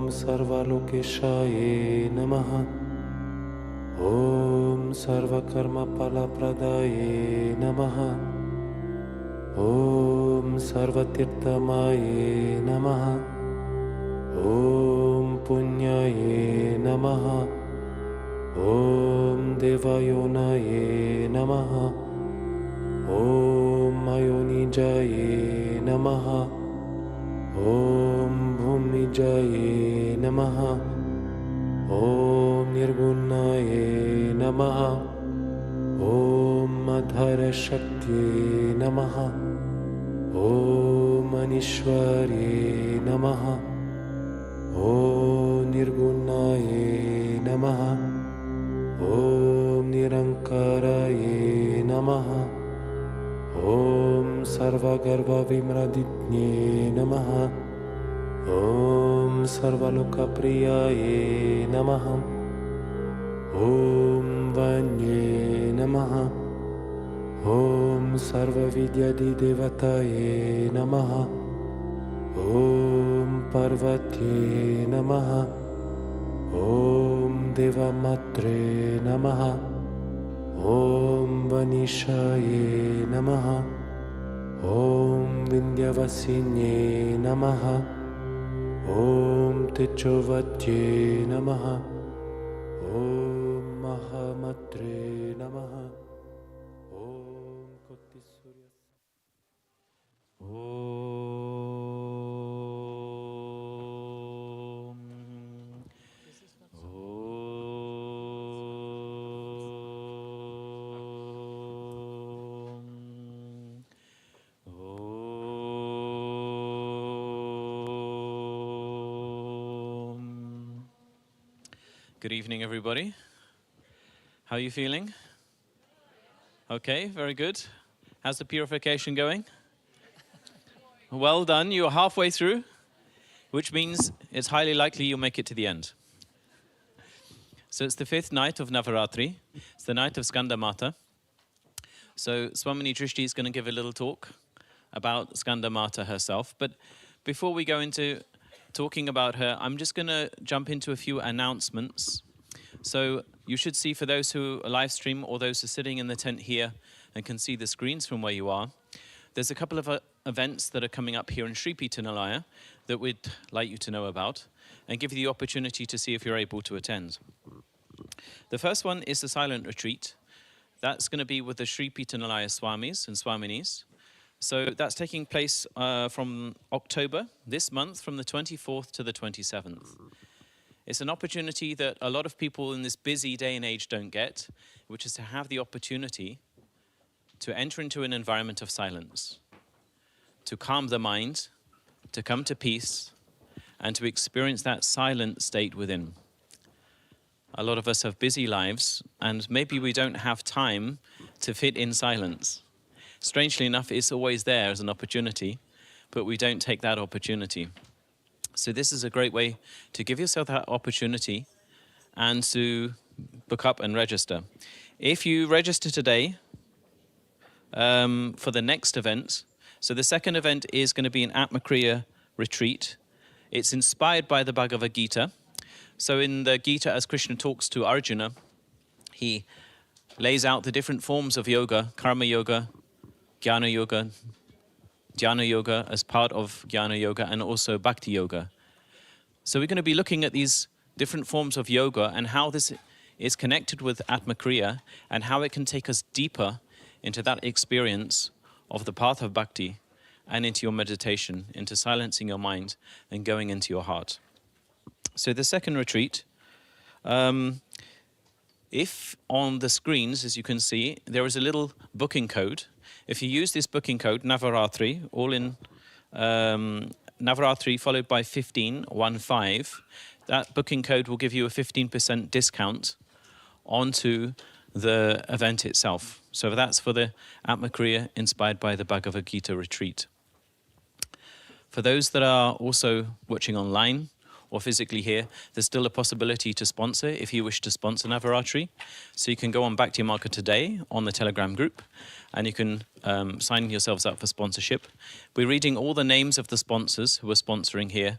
Sarvalokeshaye Namaha. Om Sarvakarma Palapradaye Namaha. Om Sarvatirthamaye Namaha. Om Punyaye Namaha. Om Devayonaye Namaha. Om Mayonijaye Namaha. Om Bhumijaye Namaha. Om Nirgunaye Namaha. Om Madhara Shakti Namaha. Om Anishwari Namaha. Om Nirgunaye Namaha. Om Nirankaraye Namaha. Om Sarvagarva Vimraditne Namaha. Om Sarvalokapriyaye Namaha. Om Vanye Namaha. Om Sarvavidyadi Devataye Namaha. Om Parvati Namaha. Om Devamatre Namaha. Om Vanishaye Namaha. Om Vindyavasinye Namaha. Om Techovatye Namaha. Om Mahamatre Namaha. Om Kotisurya. Good evening, everybody. How are you feeling? Okay, very good. How's the purification going? Well done. You're halfway through, which means it's highly likely you'll make it to the end. So it's the 5th night of Navaratri. It's the night of Skanda-Mata. So Swamini Drishti is going to give a little talk about Skanda-Mata herself. But before we go into talking about her, I'm just going to jump into a few announcements. So you should see, for those who live stream or those who are sitting in the tent here and can see the screens from where you are, there's a couple of events that are coming up here in Sri Pitanalaya that we'd like you to know about and give you the opportunity to see if you're able to attend. The first one is the silent retreat. That's going to be with the Sri Pitanalaya Swamis and Swaminis. So that's taking place from October, this month, from the 24th to the 27th. It's an opportunity that a lot of people in this busy day and age don't get, which is to have the opportunity to enter into an environment of silence, to calm the mind, to come to peace, and to experience that silent state within. A lot of us have busy lives, and maybe we don't have time to fit in silence. Strangely enough, it's always there as an opportunity, but we don't take that opportunity. So this is a great way to give yourself that opportunity and to book up and register. If you register today for the next event, so the second event is going to be an ATMA KRIYA retreat. It's inspired by the Bhagavad Gita. So in the Gita, as Krishna talks to Arjuna, he lays out the different forms of yoga, karma yoga, Jnana Yoga, Dhyana Yoga as part of Jnana Yoga, and also Bhakti Yoga. So we're going to be looking at these different forms of yoga and how this is connected with Atma Kriya and how it can take us deeper into that experience of the path of Bhakti and into your meditation, into silencing your mind and going into your heart. So the second retreat, if on the screens, as you can see, there is a little booking code. If you use this booking code, Navaratri, all in Navaratri followed by 15, that booking code will give you a 15% discount onto the event itself. So that's for the Atma Kriya inspired by the Bhagavad Gita retreat. For those that are also watching online or physically here, there's still a possibility to sponsor if you wish to sponsor Navaratri. So you can go on Bhakti Marga today on the Telegram group and you can sign yourselves up for sponsorship. We're reading all the names of the sponsors who are sponsoring here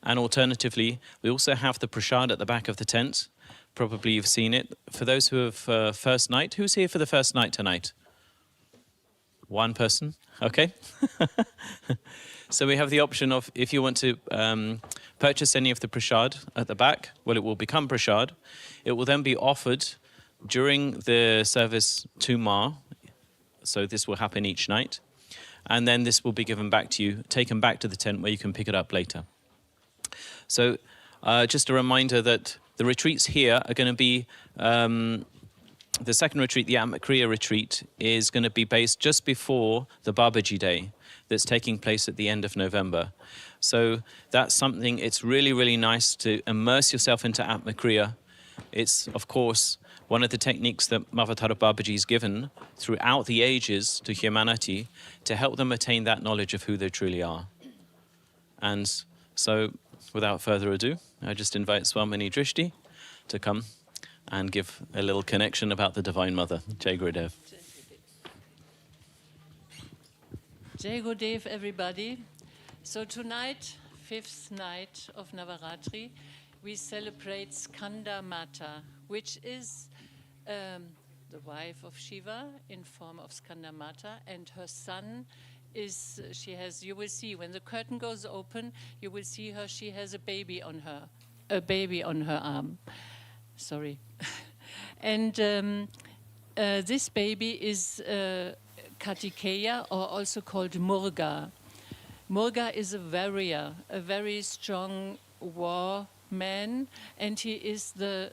And alternatively, we also have the prasad at the back of the tent. Probably you've seen it. For those who have first night, who's here for the first night tonight? One person, okay. So we have the option of, if you want to purchase any of the prasad at the back, well, it will become prasad. It will then be offered during the service to Ma. So this will happen each night. And then this will be given back to you, taken back to the tent where you can pick it up later. So just a reminder that the retreats here are going to be, the second retreat, the ATMA KRIYA retreat, is going to be based just before the Babaji Day that's taking place at the end of November. So that's something, it's really, really nice to immerse yourself into ATMA KRIYA. It's, of course, one of the techniques that Mavatara Babaji has given throughout the ages to humanity to help them attain that knowledge of who they truly are. And so, without further ado, I just invite Swamini Drishti to come and give a little connection about the Divine Mother. Jai Gurudev. Jai Gurudev, everybody. So tonight, 5th night of Navaratri, we celebrate Skanda-Mata, which is the wife of Shiva in form of Skanda-Mata, and her son is, she has, you will see, when the curtain goes open, you will see her, she has a baby on her arm. Sorry. And this baby is Kartikeya, or also called Murga. Murga is a warrior, a very strong war man, and he is the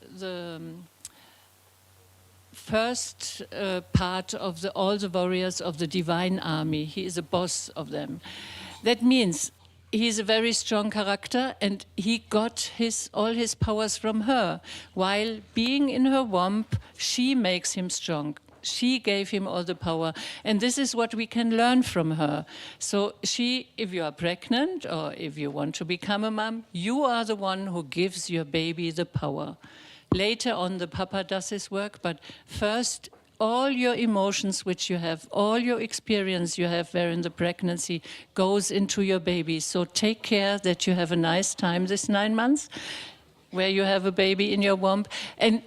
first part of all the warriors of the divine army. He is a boss of them. That means he's a very strong character, and he got all his powers from her. While being in her womb, she makes him strong. She gave him all the power, and this is what we can learn from her. So if you are pregnant or if you want to become a mom, you are the one who gives your baby the power. Later on, the papa does his work, but first, all your emotions which you have, all your experience you have there in the pregnancy goes into your baby. So take care that you have a nice time this 9 months, where you have a baby in your womb, and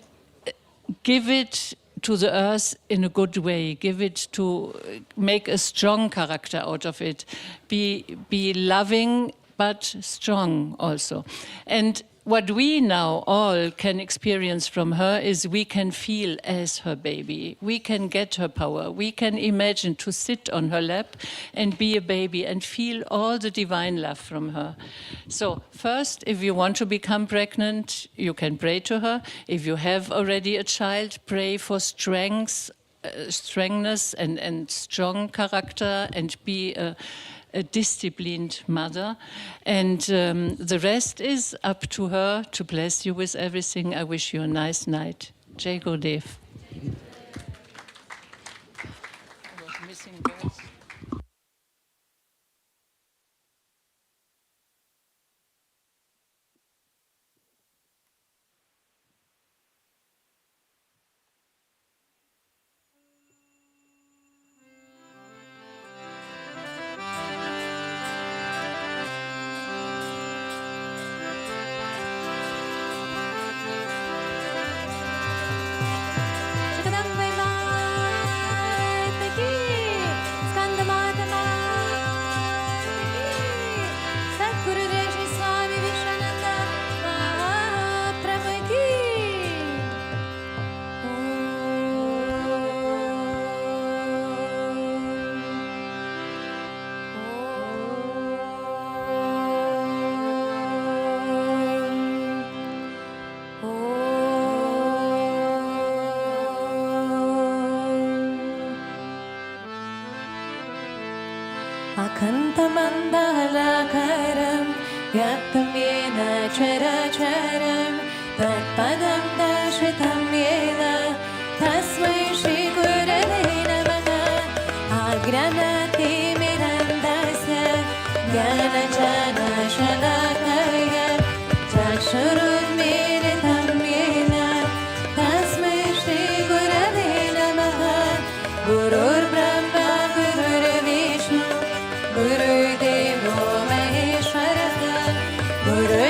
give it to the earth in a good way. Give it to make a strong character out of it. Be loving, but strong also. And what we now all can experience from her is we can feel as her baby. We can get her power. We can imagine to sit on her lap and be a baby and feel all the divine love from her. So first, if you want to become pregnant, you can pray to her. If you have already a child, pray for strength, strongness and strong character, and be a disciplined mother, and the rest is up to her to bless you with everything. I wish you a nice night. Jai Gurudev. I was missing words. अखन्तमन्दालाकारं व्याप्तं येन चराचरं तत्पदं दर्शितं येन तस्मै श्रीगुरवे नमः आज्ञानातिमिरन्दस्य ज्ञानजनशलाकय चक्षुरुन्मीलितं येन तस्मै श्रीगुरवे नमः गुरुर्ब्रह्मा गुरुर्विष्णु गुरुदेवो महेश्वरः गुरु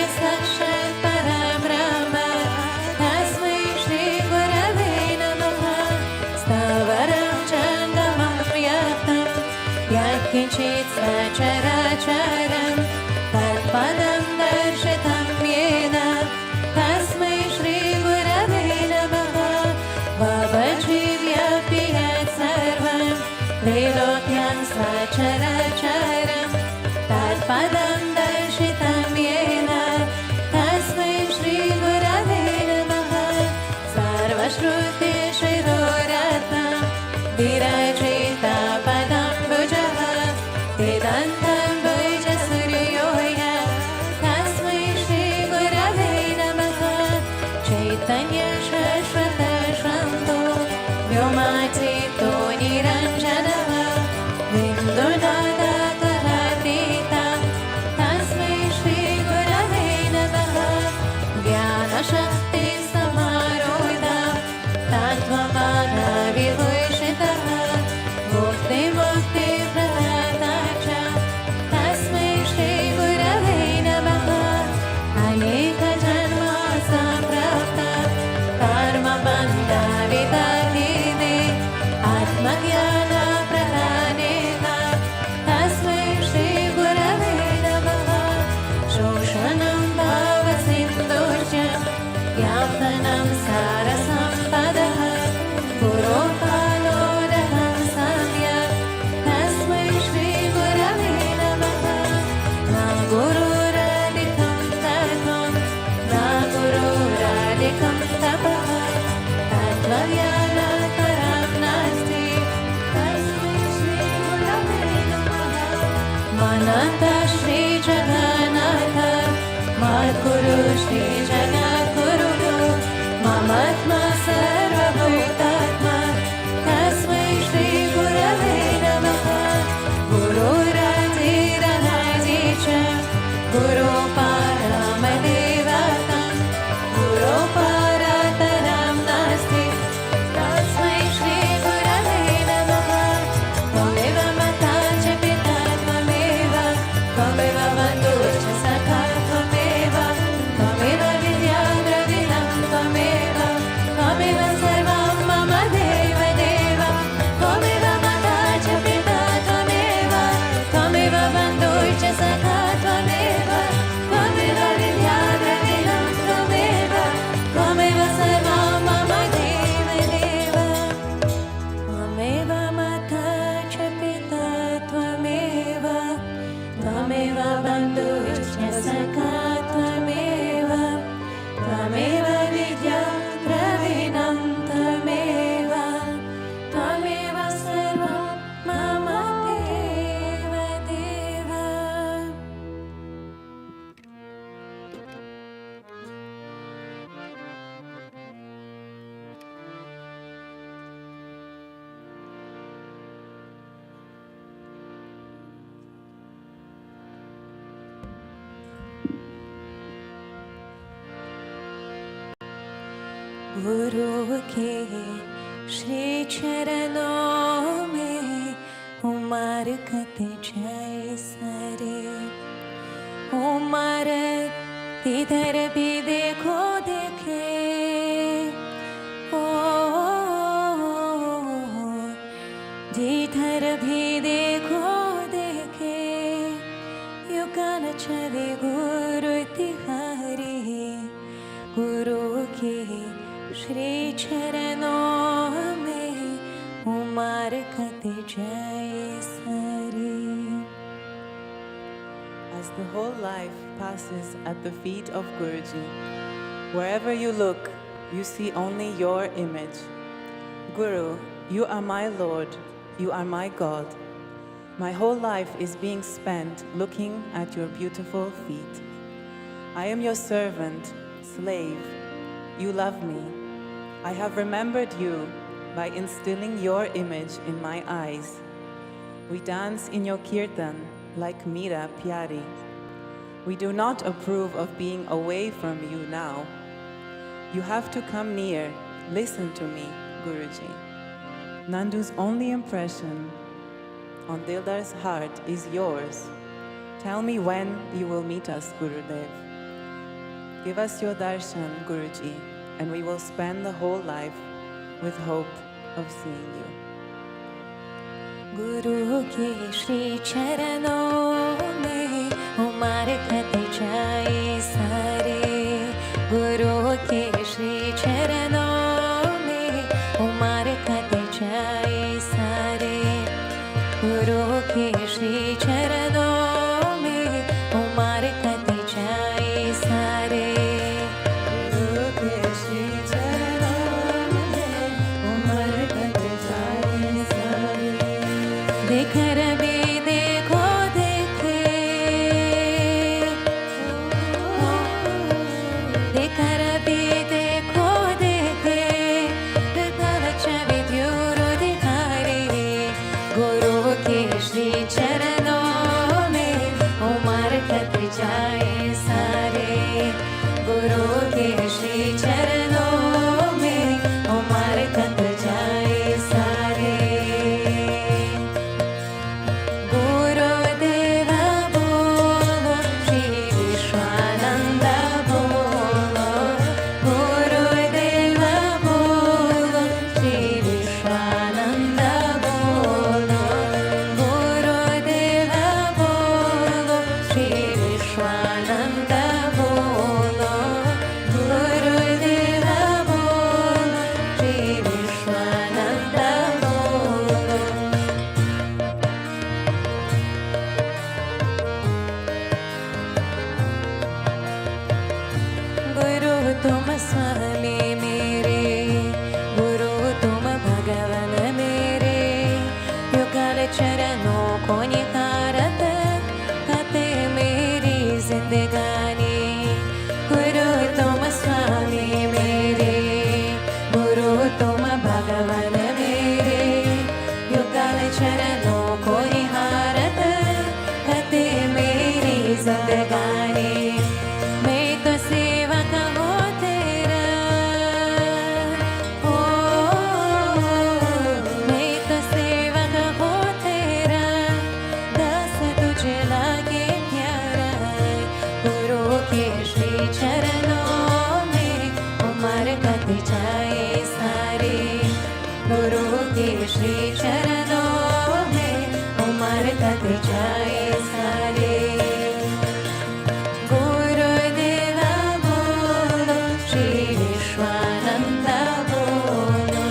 चैतन्य शाश्वत शान्तो व्योमातीतो निरञ्जनः बिन्दुनादातरातीता तस्मै श्रीगुरवे नमः ज्ञानशक्तिसमारोहिता तत्त्वमानविभूषितः मुक्तिप्रदाता च तस्मै श्रीगुरवे नमः अनेकजन्म सम्प्राप्ता कर्मबन्धविदधिने आत्मज्ञानप्रदानेन तस्मै श्रीगुरवे नमः शोषणं भावसिन्धुश्च ज्ञापनं सारसम्पदः पुरोपालोदहं सम्यक् तस्मै श्रीगुरवे नमः न गुरुरादिकं तत्त्वं न गुरुरादिकं तपः तत्त्वज्ञानकरं नास्ति तस्मै श्रीगुरवे नमः मनतः श्रीजगन्नाथ मद्गुरु श्रीजगद्गुरुः ममात्मा सर्वभूतात्मा तस्मै श्रीगुरवे नमः गुरुरादिरनादि च गुरुपरमदेवतं गुरुपरतरं नास्ति तस्मै श्रीगुरवे नमः त्वमेव माता च पिता त्वमेव त्वमेव बन्धुः च सखा त्वमेव त्वमेव विद्या द्रविणं त्वमेव त्वमेव सर्वं मम देवदेव त्वमेव माता च पिता त्वमेव त्वमेव बन्धुः च सखा त्वमेव त्वमेव विद्या द्रविणं त्वमेव त्वमेव सर्वं मम देवदेव त्वमेव माता च पिता त्वमेव त्वमेव बन्धुः च सखा त्वमेव त्वमेव विद्या द्रविणं त्वमेव त्वमेव सर्वं मम देवदेव गुरु के श्री चरणों में उमर कते जय सारे उमर इधर भी देखो देखे ओ जिधर भी देखो देखे युगन चले गुरु तिहारी गुरु के श्री चरणों में उमर कते जय सारे As the whole life passes at the feet of Guruji, wherever you look, you see only your image. Guru, you are my Lord, you are my God. My whole life is being spent looking at your beautiful feet. I am your servant, slave. You love me. I have remembered you by instilling your image in my eyes. We dance in your kirtan like Meera Pyari. We do not approve of being away from you now. You have to come near. Listen to me, Guruji. Nandu's only impression on Dildar's heart is yours. Tell me when you will meet us, Gurudev. Give us your darshan, Guruji, and we will spend the whole life with hope of seeing you. गुरु के श्री चरणों में उमर कते जाए सारे गुरु के श्री चरणों में उमर कते जाए सारे गुरु के श्री चरणों में उमर कते जाए सारे गुरु के श्री चरणों में उमर कते जाए सारे देख रबी देखो देखे तुम स्वामी मेरे, गुरु तुम भगवान मेरे, युगल चरणों को निहारत कते मेरी जिंदगानी। गुरु तुम स्वामी मेरे, गुरु तुम भगवान मेरे, युगल चरणों को निहारत कते मेरी जिंदगानी। मैं तो सेवक हूँ तेरा, ओ मैं तो सेवक हूँ तेरा, दास तुझे लागे प्यारा। गुरु के श्री चरणों में उमर कट जाए सारे, गुरु के श्री चरणों में उमर कट जाए सारे। गुरुदेवा बोलो, श्री विश्वानंद बोलो,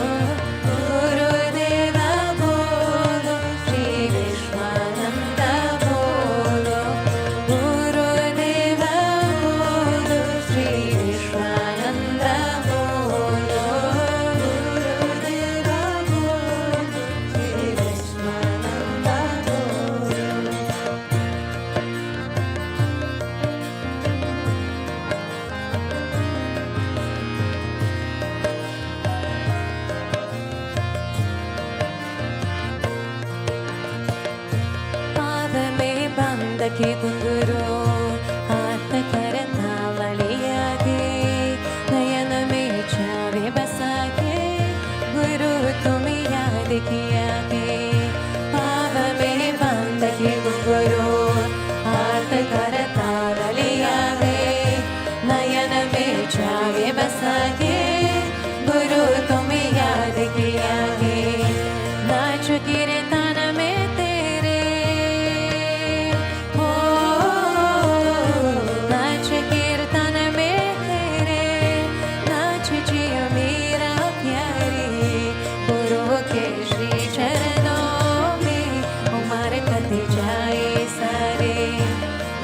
गुरुदेवा बोलो, श्री विश्वानंद बोलो, गुरुदेवा बोलो, श्री विश्वानंद बोलो, गुरुदेवा बोलो, श्री विश्वानंद बोलो। पाद में बंद के घुंघरू, हाथ करता वलिया के, नयन में छावे बसा के, गुरु तुम याद किया के। पाद में बंद के घुंघरू, हाथ करता वलिया के, नयन में छावे बसा के, गुरु तुम याद किया के। नाच कीर्तन में तेरे, ओ नाच कीर्तन में तेरे, नाच जियो मेरा प्यारे। गुरु के श्री चरणों में उमर कट जाए सारे,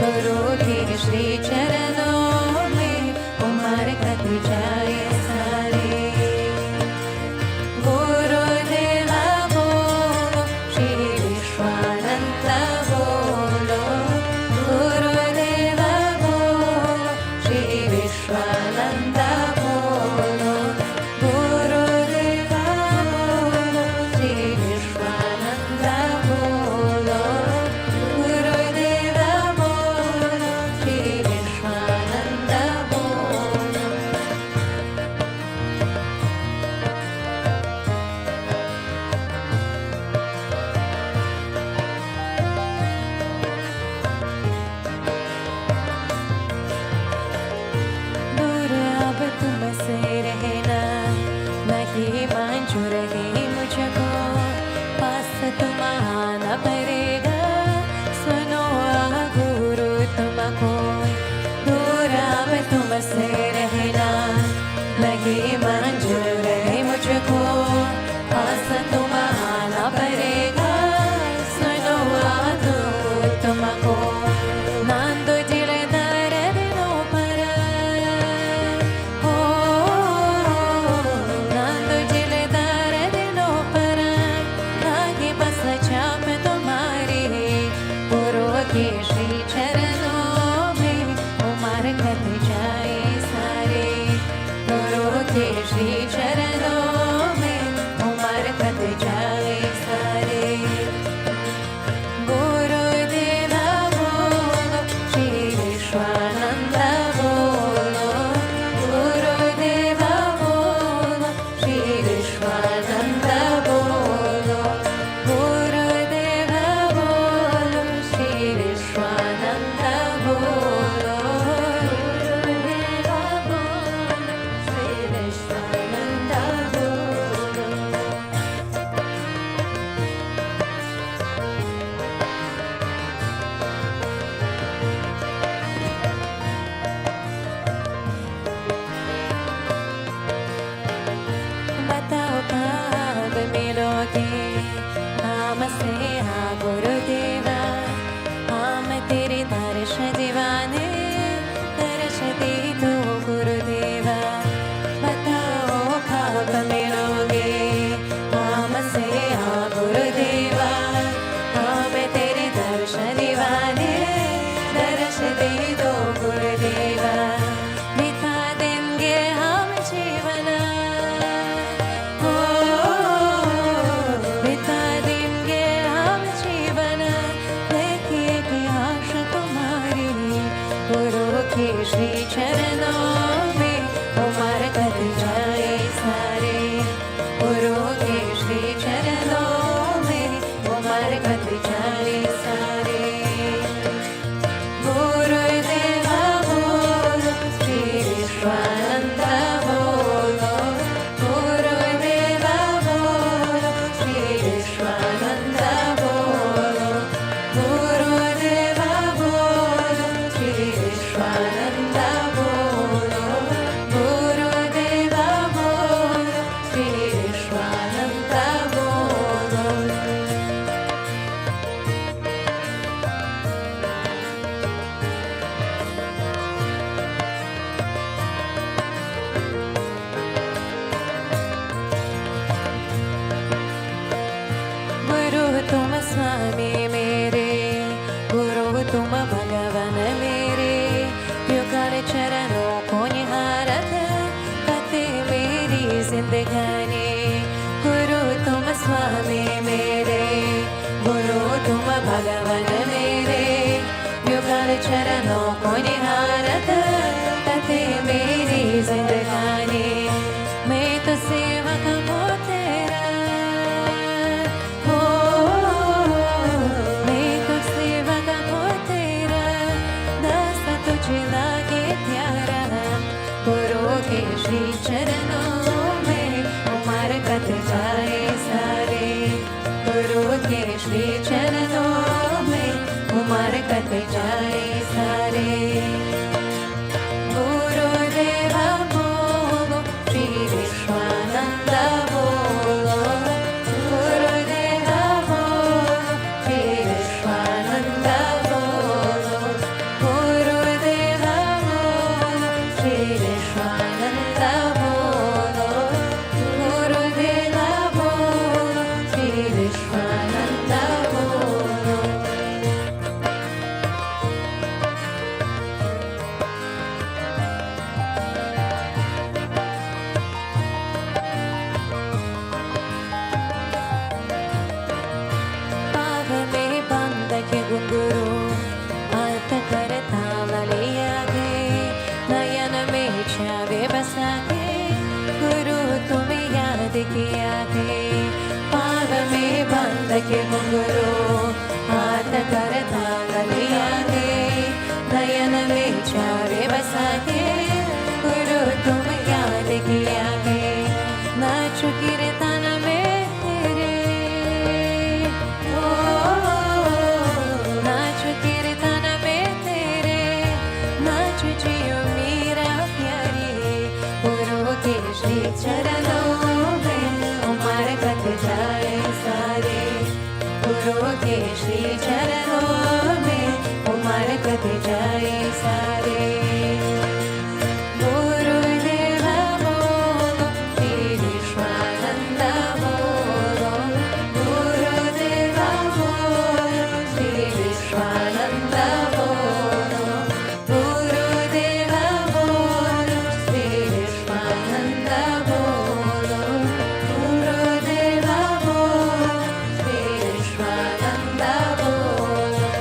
गुरु के श्री चरणों में उमर कट जाए सारे। गुरुदेवा बोलो, श्री विश्वानंद बोलो, गुरुदेवा बोलो, श्री विश्वानंद बोलो, गुरुदेवा बोलो, श्री विश्वानंद बोलो, गुरुदेवा बोलो, श्री विश्वानंद बोलो। दूर अब तुमसे रहना नहीं मंजूर है मुझको, पास तुम आना पड़ेगा, सुनो गुरु तुमको। दूर अब तुमसे रहना नहीं मंजूर है मुझको, पास तुम आना पड़ेगा, सुनो गुरु तुमको। नांदो जिलेदार दिनों पर, ओ नांदो जिलेदार दिनों पर, आगे बस छाप तुम्हारी। गुरु के श्री चरणों में उमर कट जाए सारे, गुरु के श्री चरणों में उमर कट जाए सारे। गुरुदेवा बोलो, श्री विश्वानंद बोलो, गुरुदेवा बोलो, श्री विश्वानंद बोलो, गुरुदेवा बोलो, श्री विश्वानंद बोलो, गुरुदेवा बोलो, श्री विश्वानंद चरणों में उमर कत जाए सारे गुरु के श्री चरणों में उमर कत जाए सारे गुरुदेवा बोलो श्री विश्वानंद बोलो गुरुदेवा बोलो श्री विश्वानंद बोलो गुरुदेवा बोलो श्री विश्वानंद बोलो गुरुदेवा बोलो श्री विश्वानंद बोलो गुरु तुम स्वामी मेरे गुरु तुम भगवान मेरे युगल चरणों को निहारत कते मेरी जिंदगानी गुरु तुम स्वामी मेरे गुरु तुम भगवान मेरे युगल चरणों को निहारत कते मेरी जिंदगानी मैं तो सेवक हूँ तेरा मैं तो सेवक हूँ तेरा दास तुझे लागे प्यारा गुरु के श्री चरणों में उमर कत जाए सारे गुरु के श्री चरणों में उमर कत जाए सारे गुरुदेवा बोलो श्री विश्वानंद बोलो गुरुदेवा बोलो श्री विश्वानंद बोलो गुरुदेवा बोलो श्री विश्वानंद बोलो गुरुदेवा बोलो श्री विश्वानंद बोलो पाव में बंद के घुंघरू हाथ करता वलिया गे नयन में छावे बसा के गुरु तुम्हें याद किया गे पाव में बंद के घुंघरू हाथ करता वलिया गे नयन में छावे बसा के गुरु तुम्हें याद किया गे नाचो कीर्तन में तेरे नाचो कीर्तन में तेरे नाच जियो मेरा प्यारी गुरु के श्री चरणों में उमर कत जाए सारे गुरु के श्री चरणों में उमर कत जाए सारे गुरुदेवा बोलो श्री विश्वानंद बोलो गुरुदेवा बोलो श्री विश्वानंद बोलो गुरुदेवा बोलो श्री विश्वानंद बोलो गुरुदेवा बोलो श्री विश्वानंद बोलो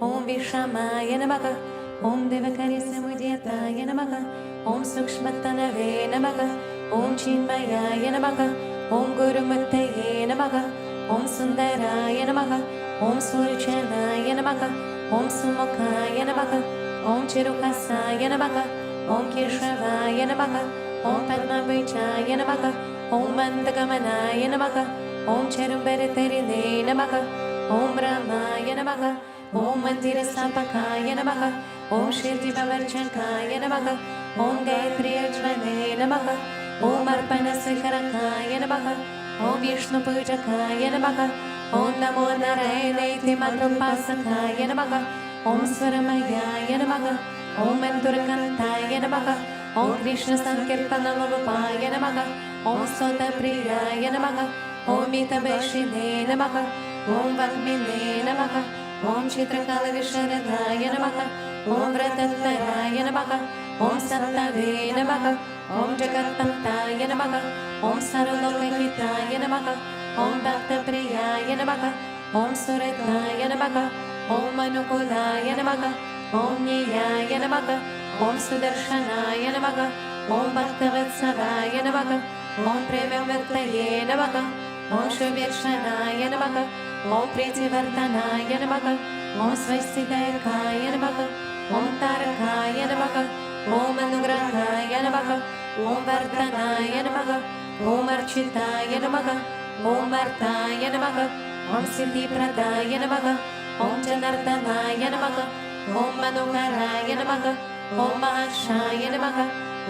Om Vishamaya Namaha, Om Devakari Samudhyataya Namaha, Om Sukshmatanave Namaha, Om Chinmayaya Namaha, Om Guru Muktaye Namaha, Om Sundaraya Namaha, Om Surjanaya Namaha, Om Sumukhaya Namaha, Om Chirukasaya Namaha, Om Keshavaya Namaha, Om Padmabhijaya Namaha, Om Mandagamanaya Namaha, Om Charumbaratharine Namaha, Om Ramaya Namaha, Om Mandira Sapakaya Namaha, Om Shirdi Bavarchakaya Namaha, Om Gayatri Ajvane Namaha, Om Arpana Sikharakaya Namaha, Om Vishnu Pujakaya Namaha, Om Namo Narayanaiti Madhupasakaya Namaha, Om Swaramaya Namaha, Om Manturakantaya Namaha, Om Krishna Sankirtana Lalupaya Namaha, Om Sota Priyaya Namaha, Om Mitabhashine Namaha, Om Vakmine Namaha, Om Chitrakala Visharadhaya Namaha, Om Vratattaraya Namaha, Om Sattave Namaha, Om Jagatpantaya Namaha, Om Sarulokahitaya Namaha, Om Bhakta Priyaya Namaha, Om Surataya Namaha, Om Anukulaya Namaha, Om Niyaya Namaha, Om Sudarshanaya Namaha, Om Bhaktavatsalaya Namaha, Om Premamvirtaye Namaha, Om Shubhirshanaya Namaha, Om Pritivartanaya Namaha, Om Swastidayakaya Namaha, Om Tarakaya Namaha, Om Anugrahaya Namaha, Om Vardhanaya Namaha, Om Architaya Namaha, Om Artaya Namaha, Om Siddhipradaya Namaha, Om Janardhanaya Namaha, Om Manoharaya Namaha, Om Mahashaya Namaha,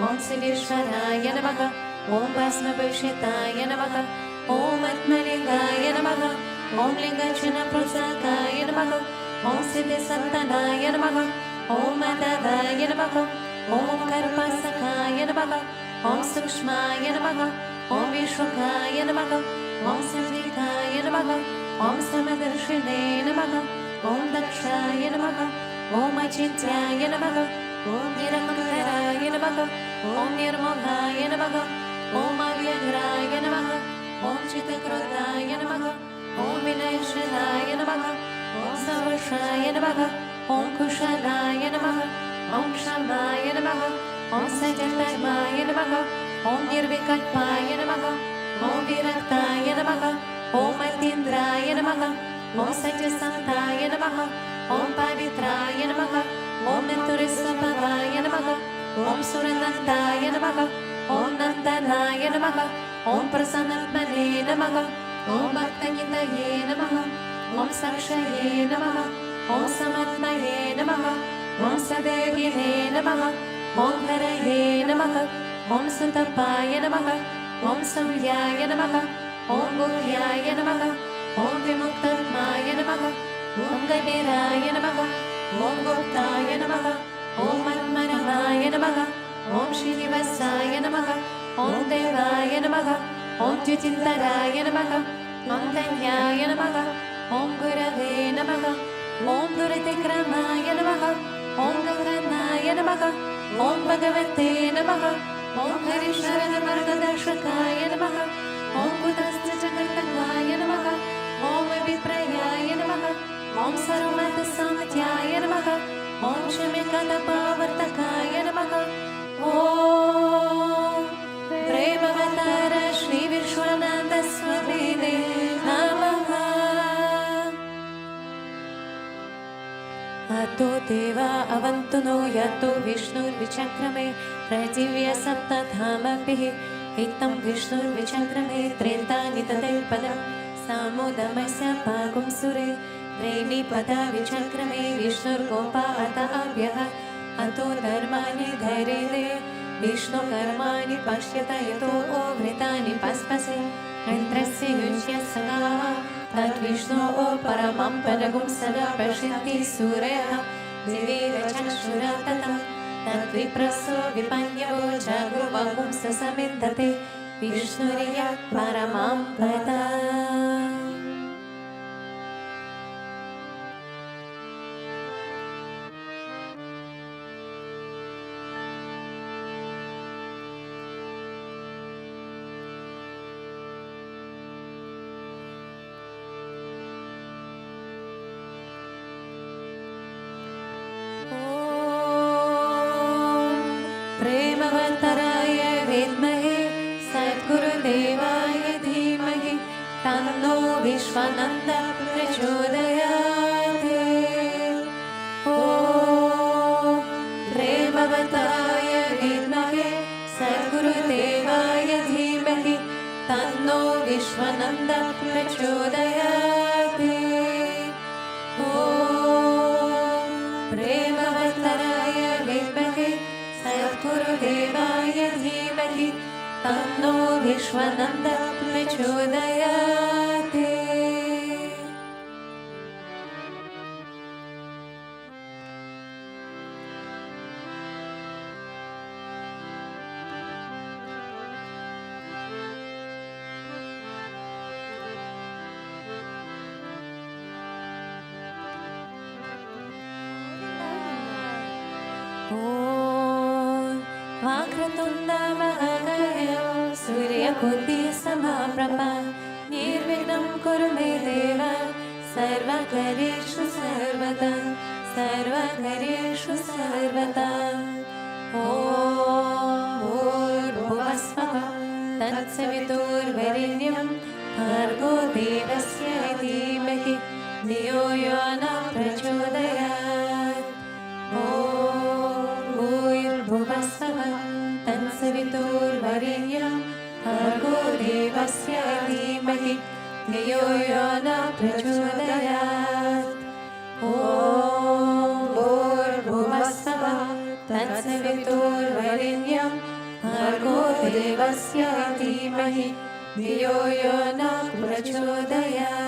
Om Siddhishwaraya Namaha, Om Vasnabhushitaya Namaha, Om Atmalingaya Namaha, Om Lingachana Prasakaya Namaha, Om Siddhisantanaya Namaha, Om Madhavaya Namaha, Om Karpasakaya Namaha, Om Sukshmaya Namaha, Om Vishwakaya Namaha, Om Savikaya Namaha, Om Samadarshine Namaha, Om Dakshaya Namaha, Om Achityaya Namaha, Om Niramankaraya Namaha, Om Nirmohaya Namaha, Om Avyagraya Namaha, Om Chitakrodaya Namaha, Om Vinayashanaya Namaha, Om Savashaya Namaha, Om Kushalaya Namaha, Om Shamaya Namaha, Om Satyadharmaya Namaha, Om Nirvikalpaya Namaha, Om Viraktaya Namaha, Om Atindraya Namaha, Om Satyasantaya Namaha, Om Pavitraya Namaha, Om Naturisvabhavaya Namaha, Om Suranandaya Namaha, Om Nandanaya Namaha, Om Prasanatmane Namaha, Om Bhaktanitaye Namaha, Om Sakshaye Namaha, Om Samatmaye Namaha, Om Sadegine Namaha, Om Haraye Namaha, Om Sutapaya Namaha, Om Suryaya Namaha, Om Guhyaya Namaha, Om Vimuktatmaya Namaha, Om Gabiraya Namaha, Om Guptaya Namaha, Om Atmaramaya Namaha, Om Srinivasaya Namaha, Om Devaya Namaha, Om Jyotintaraya Namaha, Om Dhanyaya Namaha, Om Gurave Namaha, Om Duratikramaaya Namaha, Om Gaganaya Namaha, Om Bhagavate Namaha, Om Harisharana Margadashakaya Namaha, Om Kutastha Jagatagaya Namaha, Om Viprayaya Namaha, Om Sarvamata Samatyaya Namaha, Om Shamikata Pavartakaya Namaha, Om Premavatara Shri Vishwananda Swamine Namaha. Ato Deva Avantuno Yato Vishnur Vichakrame Prativya Sapta Dhamapihi Hitam Vishnur Vichakrame Trentani Tadel Padam Samodamasya Pagum Sure Treni Pada Vichakrame Vishnur Gopa Ata Abhyaha Ato Dharmani Dhairele Vishnu Karmani Pashyata Yato O Vritani Paspase Entrasya Yujya Sagaha Tat Vishnu O Paramam Panagum Sada Pashinti Sureha Devi Rachakshura Tata Tat Vipraso Vipanyavo Jagru Vagum Sasamindate Vishnuriya Paramam Pada. प्रेमवन्तराय विद्महे सद्गुरुदेवाय धीमहि तन्नो विश्वानन्दः प्रचोदयात्। ॐ प्रेमवन्तराय विद्महे सद्गुरुदेवाय धीमहि तन्नो विश्वानन्दः प्रचोदयात्। ॐ प्रेमवन्तराय विद्महे सद्गुरुदेवाय धीमहि तन्नो विश्वानन्दः प्रचोदयात्। ॐ वक्रतुण्डमहाकाय सूर्यकोटिसमप्रभा निर्विघ्नं कुरु मे देव सर्वकार्येषु सर्वदा सर्वकार्येषु सर्वदा। ॐ भूर्भुवस्वः तत्सवितुर्वरेण्यं भर्गो देवस्य धीमहि धियो यो न प्रचोदयात्। ॐ भूर्भुवस्वः तत्सवितुर्वरेण्यं भर्गो देवस्य धीमहि धियो यो न प्रचोदयात्। ॐ भूर्भुवस्वः तत्सवितुर्वरेण्यं भर्गो देवस्य धीमहि धियो यो न प्रचोदयात्।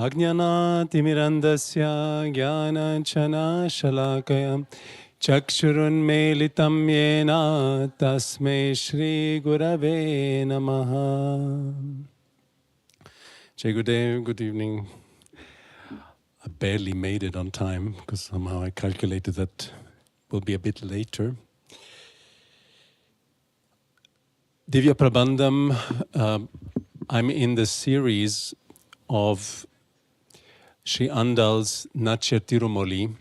Ajnanatimirandasya jnanachanashalakaya chakshurunmelitam yena tasmai Shri Gurave Namaha. Jai Gurudev, good evening. I barely made it on time because somehow I calculated that will be a bit later. Divya Prabandham, I'm in the series of Sri Andal's Natya Tirumoli,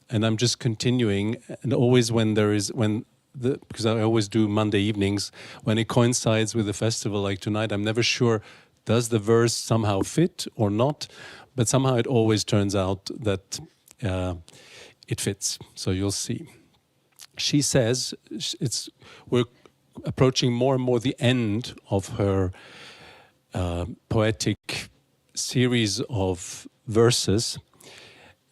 and I'm just continuing. And always because I always do Monday evenings, when it coincides with a festival like tonight, I'm never sure, does the verse somehow fit or not? But somehow it always turns out that it fits. So you'll see. She says, we're approaching more and more the end of her poetic series of verses,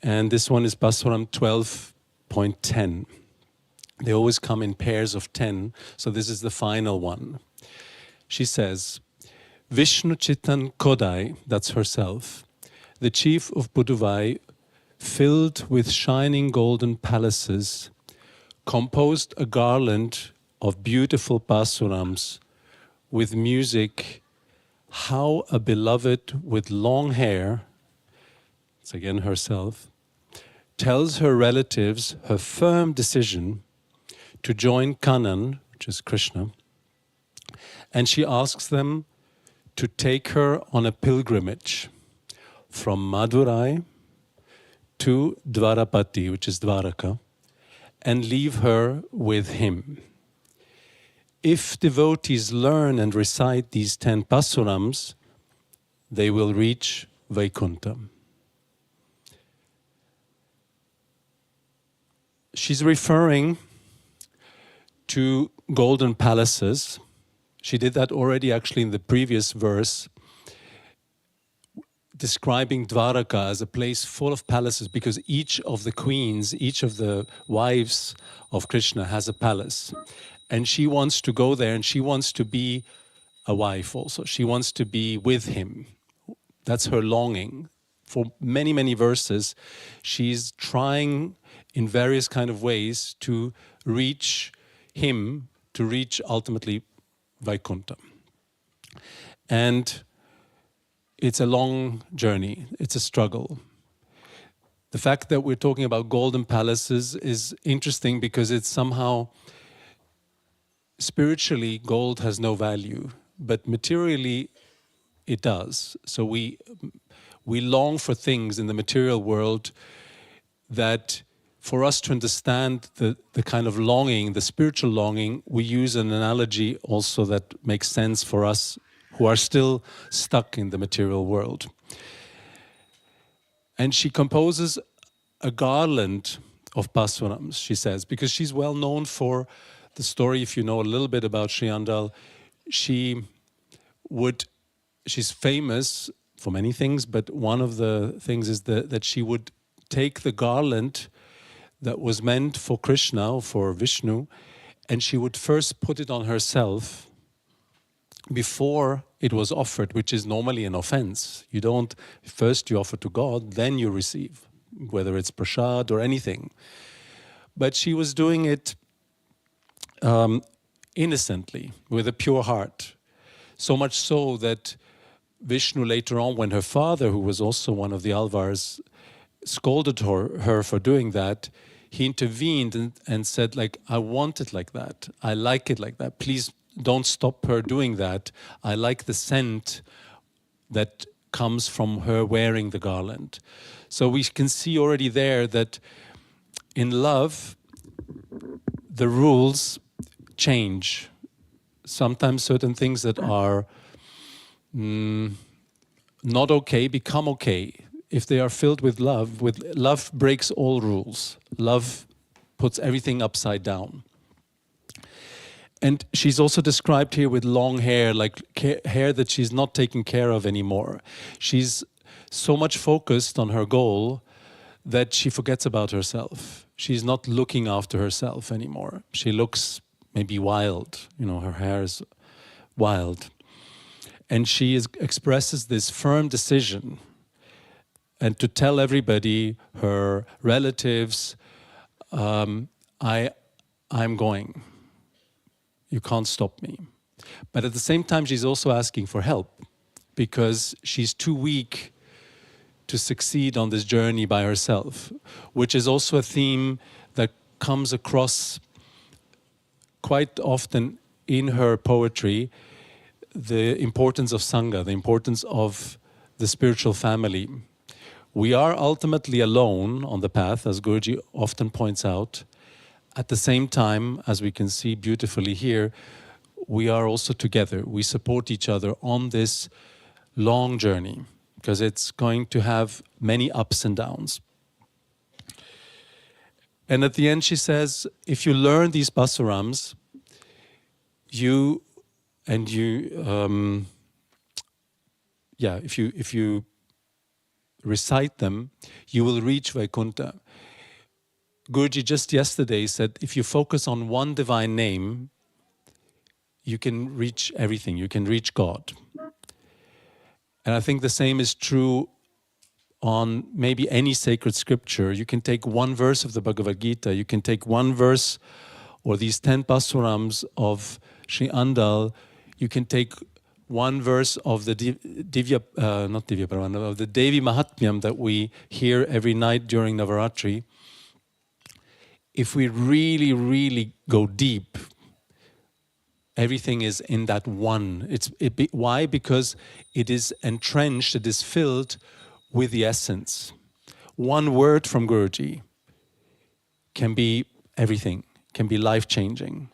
and this one is Baswaram 12.10. They always come in pairs of 10, so this is the final one. She says, Vishnu Chitan Kodai, that's herself, the chief of Puduvai, filled with shining golden palaces, composed a garland of beautiful pasurams with music, how a beloved with long hair, it's again herself, tells her relatives her firm decision to join Kanan, which is Krishna, and she asks them to take her on a pilgrimage from Madurai to Dwarapati, which is Dwaraka, and leave her with him. If devotees learn and recite these 10 pasurams, they will reach Vaikuntha. She's referring to golden palaces. She did that already actually in the previous verse, describing Dwaraka as a place full of palaces, because each of the queens, each of the wives of Krishna has a palace. And she wants to go there, and she wants to be a wife also. She wants to be with him. That's her longing. For many, many verses, she's trying in various kind of ways to reach him, to reach ultimately Vaikuntha. And it's a long journey. It's a struggle. The fact that we're talking about golden palaces is interesting because it's somehow, spiritually, gold has no value, but materially it does. So we long for things in the material world that, for us to understand the kind of longing, the spiritual longing, we use an analogy also that makes sense for us who are still stuck in the material world. And she composes a garland of pasurams, she says, because she's well known for the story. If you know a little bit about Sri Andal, she's famous for many things, but one of the things is that she would take the garland that was meant for Krishna, for Vishnu, and she would first put it on herself before it was offered, which is normally an offense. You don't, first you offer to God, then you receive, whether it's prasad or anything. But she was doing it innocently, with a pure heart. So much so that Vishnu later on, when her father, who was also one of the Alvars, scolded her for doing that, he intervened and said, like, I want it like that. I like it like that. Please don't stop her doing that. I like the scent that comes from her wearing the garland. So we can see already there that in love, the rules change. Sometimes certain things that are not okay become okay. If they are filled with love breaks all rules. Love puts everything upside down. And she's also described here with long hair, like hair that she's not taking care of anymore. She's so much focused on her goal that she forgets about herself. She's not looking after herself anymore. She looks maybe wild, her hair is wild. And she expresses this firm decision, and to tell everybody, her relatives, I'm going. You can't stop me. But at the same time, she's also asking for help, because she's too weak to succeed on this journey by herself, which is also a theme that comes across quite often in her poetry, the importance of Sangha, the importance of the spiritual family. We are ultimately alone on the path, as Guruji often points out. At the same time, as we can see beautifully here, we are also together. We support each other on this long journey, because it's going to have many ups and downs. And at the end she says, if you learn these pasurams, if you recite them, you will reach Vaikuntha. Guruji just yesterday said, if you focus on one divine name, you can reach everything, you can reach God. And I think the same is true on maybe any sacred scripture. You can take one verse of the Bhagavad Gita, you can take one verse or these 10 pasurams of Sri Andal, you can take one verse of the of the Devi Mahatmyam that we hear every night during Navaratri. If we really, really go deep, everything is in that one. Why? Because it is entrenched, it is filled with the essence. One word from Guruji can be everything, can be life-changing.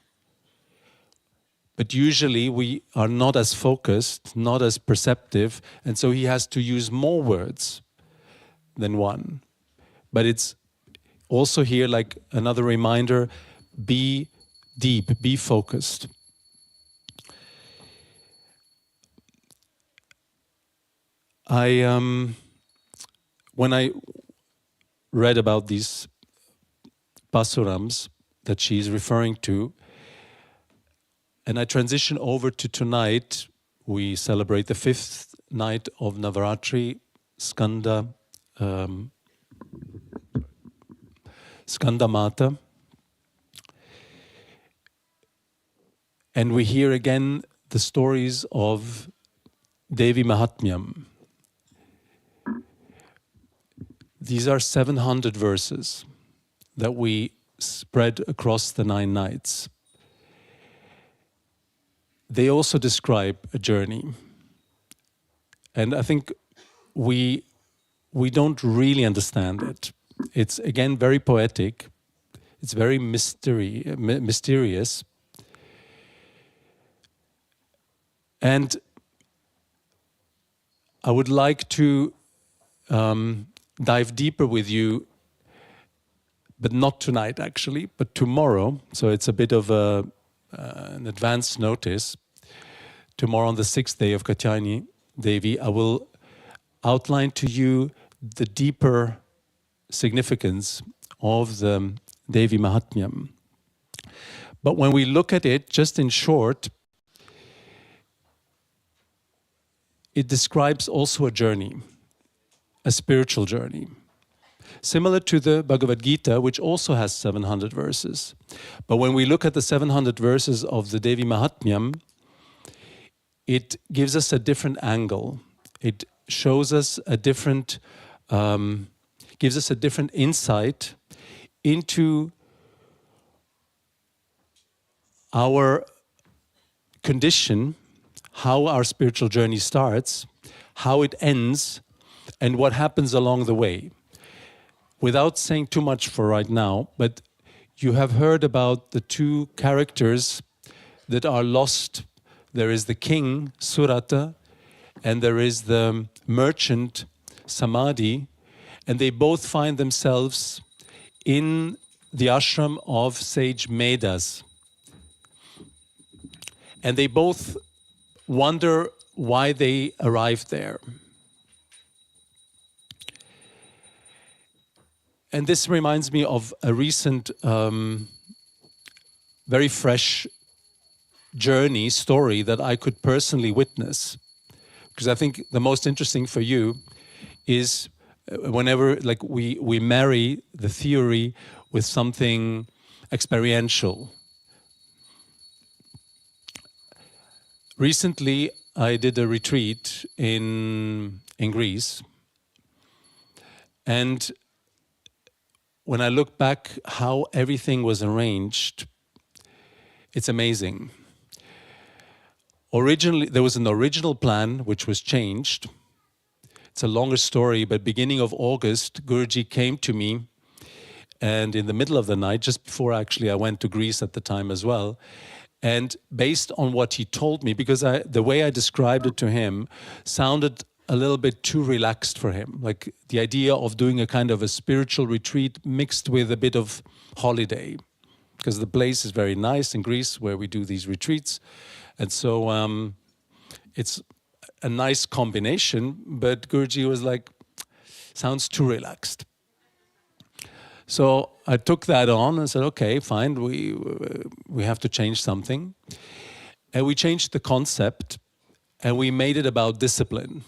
But usually we are not as focused, not as perceptive, and so he has to use more words than one. But it's also here like another reminder, be deep, be focused. When I read about these pasurams that she's referring to, and I transition over to tonight, we celebrate the 5th night of Navaratri, Skanda-Mata. And we hear again the stories of Devi Mahatmyam. These are 700 verses that we spread across the 9 nights. They also describe a journey. And I think we don't really understand it. It's again very poetic. It's very mysterious. And I would like to dive deeper with you, but not tonight actually, but tomorrow. So it's a bit of an advance notice. Tomorrow on the 6th day of Katyayani Devi, I will outline to you the deeper significance of the Devi Mahatmyam. But when we look at it, just in short, it describes also a journey, a spiritual journey. Similar to the Bhagavad Gita, which also has 700 verses. But when we look at the 700 verses of the Devi Mahatmyam, it gives us a different angle. It shows us a different, gives us a different insight into our condition, how our spiritual journey starts, how it ends, and what happens along the way. Without saying too much for right now, but you have heard about the 2 characters that are lost. There is the king, Surata, and there is the merchant, Samadhi, and they both find themselves in the ashram of sage Medas. And they both wonder why they arrived there. And this reminds me of a recent, very fresh story that I could personally witness. Because I think the most interesting for you is whenever like we marry the theory with something experiential. Recently, I did a retreat in Greece, and when I look back how everything was arranged, it's amazing. Originally, there was an original plan which was changed. It's a longer story, but beginning of August, Guruji came to me, and in the middle of the night, just before actually I went to Greece at the time as well, and based on what he told me, because the way I described it to him sounded a little bit too relaxed for him, like the idea of doing a kind of a spiritual retreat mixed with a bit of holiday, because the place is very nice in Greece where we do these retreats. And so it's a nice combination, but Guruji was like, sounds too relaxed. So I took that on and said, okay, fine, we have to change something. And we changed the concept and we made it about discipline,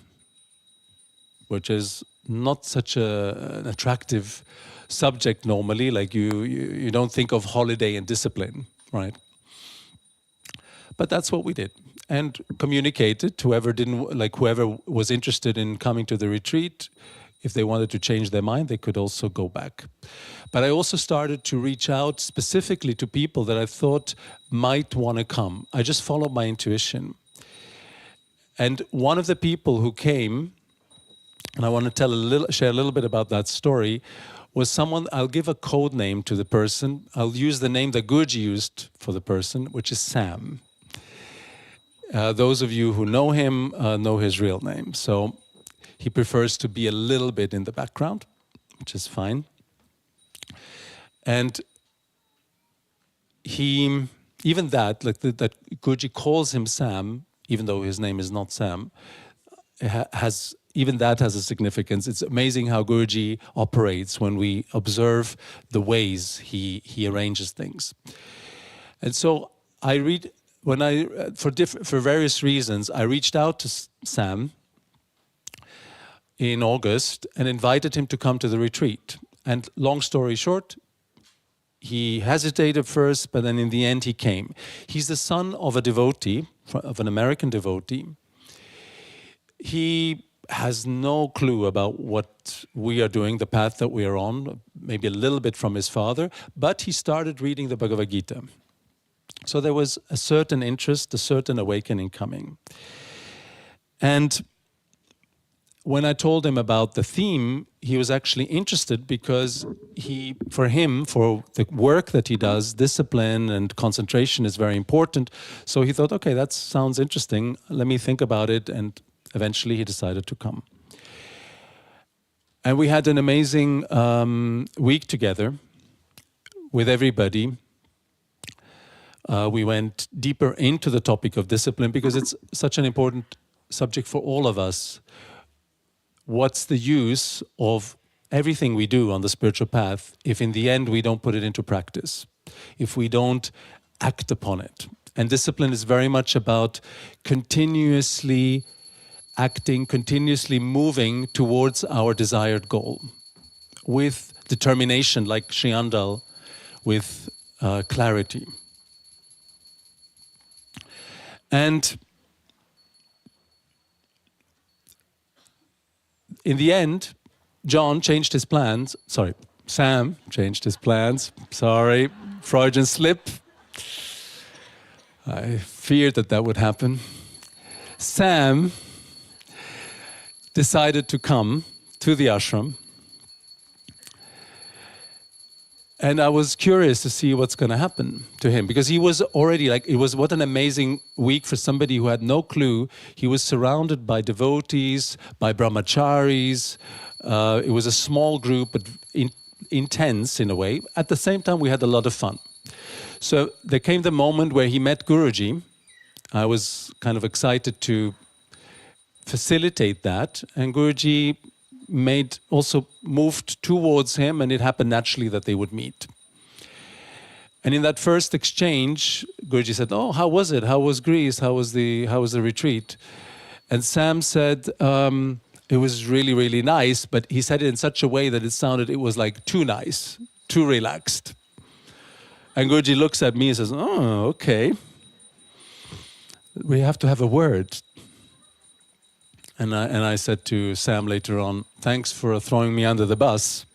which is not such an attractive subject normally. Like you don't think of holiday and discipline, right? But that's what we did, and communicated to whoever was interested in coming to the retreat. If they wanted to change their mind, they could also go back. But I also started to reach out specifically to people that I thought might want to come. I just followed my intuition. And one of the people who came, and I want to share a little bit about that story, was someone. I'll give a code name to the person. I'll use the name that Guruji used for the person, which is Sam. Those of you who know him know his real name. So he prefers to be a little bit in the background, which is fine. And he, even that Guruji calls him Sam, even though his name is not Sam, even that has a significance. It's amazing how Guruji operates when we observe the ways he arranges things. And so for various reasons, I reached out to Sam in August and invited him to come to the retreat. And long story short, he hesitated first, but then in the end he came. He's the son of a devotee, of an American devotee. He has no clue about what we are doing, the path that we are on, maybe a little bit from his father, but he started reading the Bhagavad Gita. So there was a certain interest, a certain awakening coming. And when I told him about the theme, he was actually interested because for the work that he does, discipline and concentration is very important. So he thought, okay, that sounds interesting. Let me think about it. And eventually he decided to come. And we had an amazing week together with everybody. We went deeper into the topic of discipline because it's such an important subject for all of us. What's the use of everything we do on the spiritual path if in the end we don't put it into practice, if we don't act upon it? And discipline is very much about continuously acting, continuously moving towards our desired goal with determination, like Sri Andal, with clarity. And in the end, Sam changed his plans. Sorry, Freudian slip. I feared that would happen. Sam decided to come to the ashram. And I was curious to see what's going to happen to him, because he was already what an amazing week for somebody who had no clue. He was surrounded by devotees, by brahmacharis. It was a small group, but intense in a way. At the same time, we had a lot of fun. So there came the moment where he met Guruji. I was kind of excited to facilitate that, and Guruji moved towards him, and it happened naturally that they would meet. And in that first exchange, Guruji said, "Oh, how was it? How was Greece? How was the retreat?" And Sam said, "It was really, really nice," but he said it in such a way that it was like too nice, too relaxed. And Guruji looks at me and says, "Oh, okay. We have to have a word." And I said to Sam later on, "Thanks for throwing me under the bus."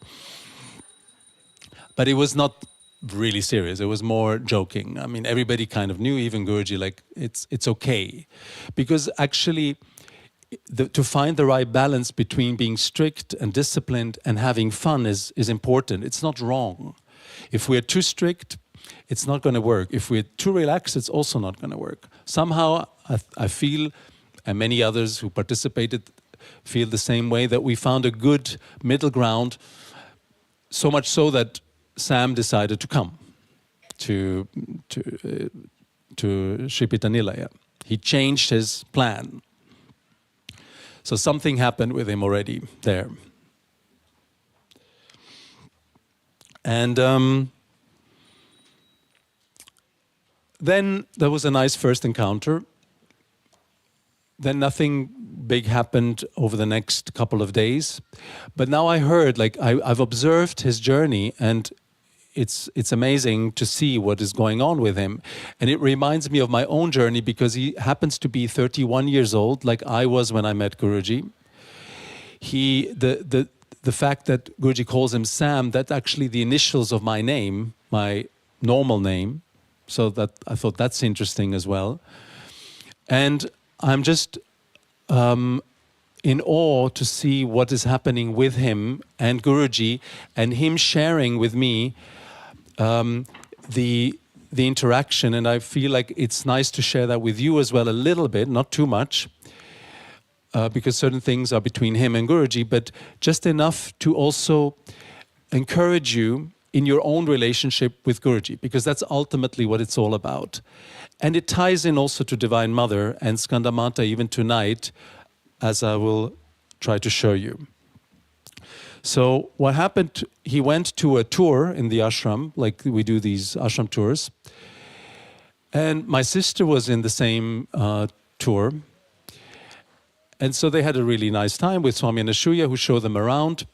But it was not really serious. It was more joking. I mean, everybody kind of knew, even Guruji, like it's okay. Because actually, to find the right balance between being strict and disciplined and having fun is important. It's not wrong. If we're too strict, it's not going to work. If we're too relaxed, it's also not going to work. Somehow, I feel, and many others who participated feel the same way, that we found a good middle ground, so much so that Sam decided to come to Sri Pittanilaya. He changed his plan. So something happened with him already there. And then there was a nice first encounter. Then nothing big happened over the next couple of days. But now I heard, like I've observed his journey, and it's amazing to see what is going on with him. And it reminds me of my own journey, because he happens to be 31 years old, like I was when I met Guruji. The fact that Guruji calls him Sam, that's actually the initials of my name, my normal name. So that I thought that's interesting as well. And I'm just in awe to see what is happening with him and Guruji, and him sharing with me the interaction. And I feel like it's nice to share that with you as well, a little bit, not too much, because certain things are between him and Guruji, but just enough to also encourage you in your own relationship with Guruji, because that's ultimately what it's all about. And it ties in also to Divine Mother and Skanda-Mata even tonight, as I will try to show you. So what happened, he went to a tour in the ashram, like we do these ashram tours. And my sister was in the same tour. And so they had a really nice time with Swami and Ashuya, who showed them around.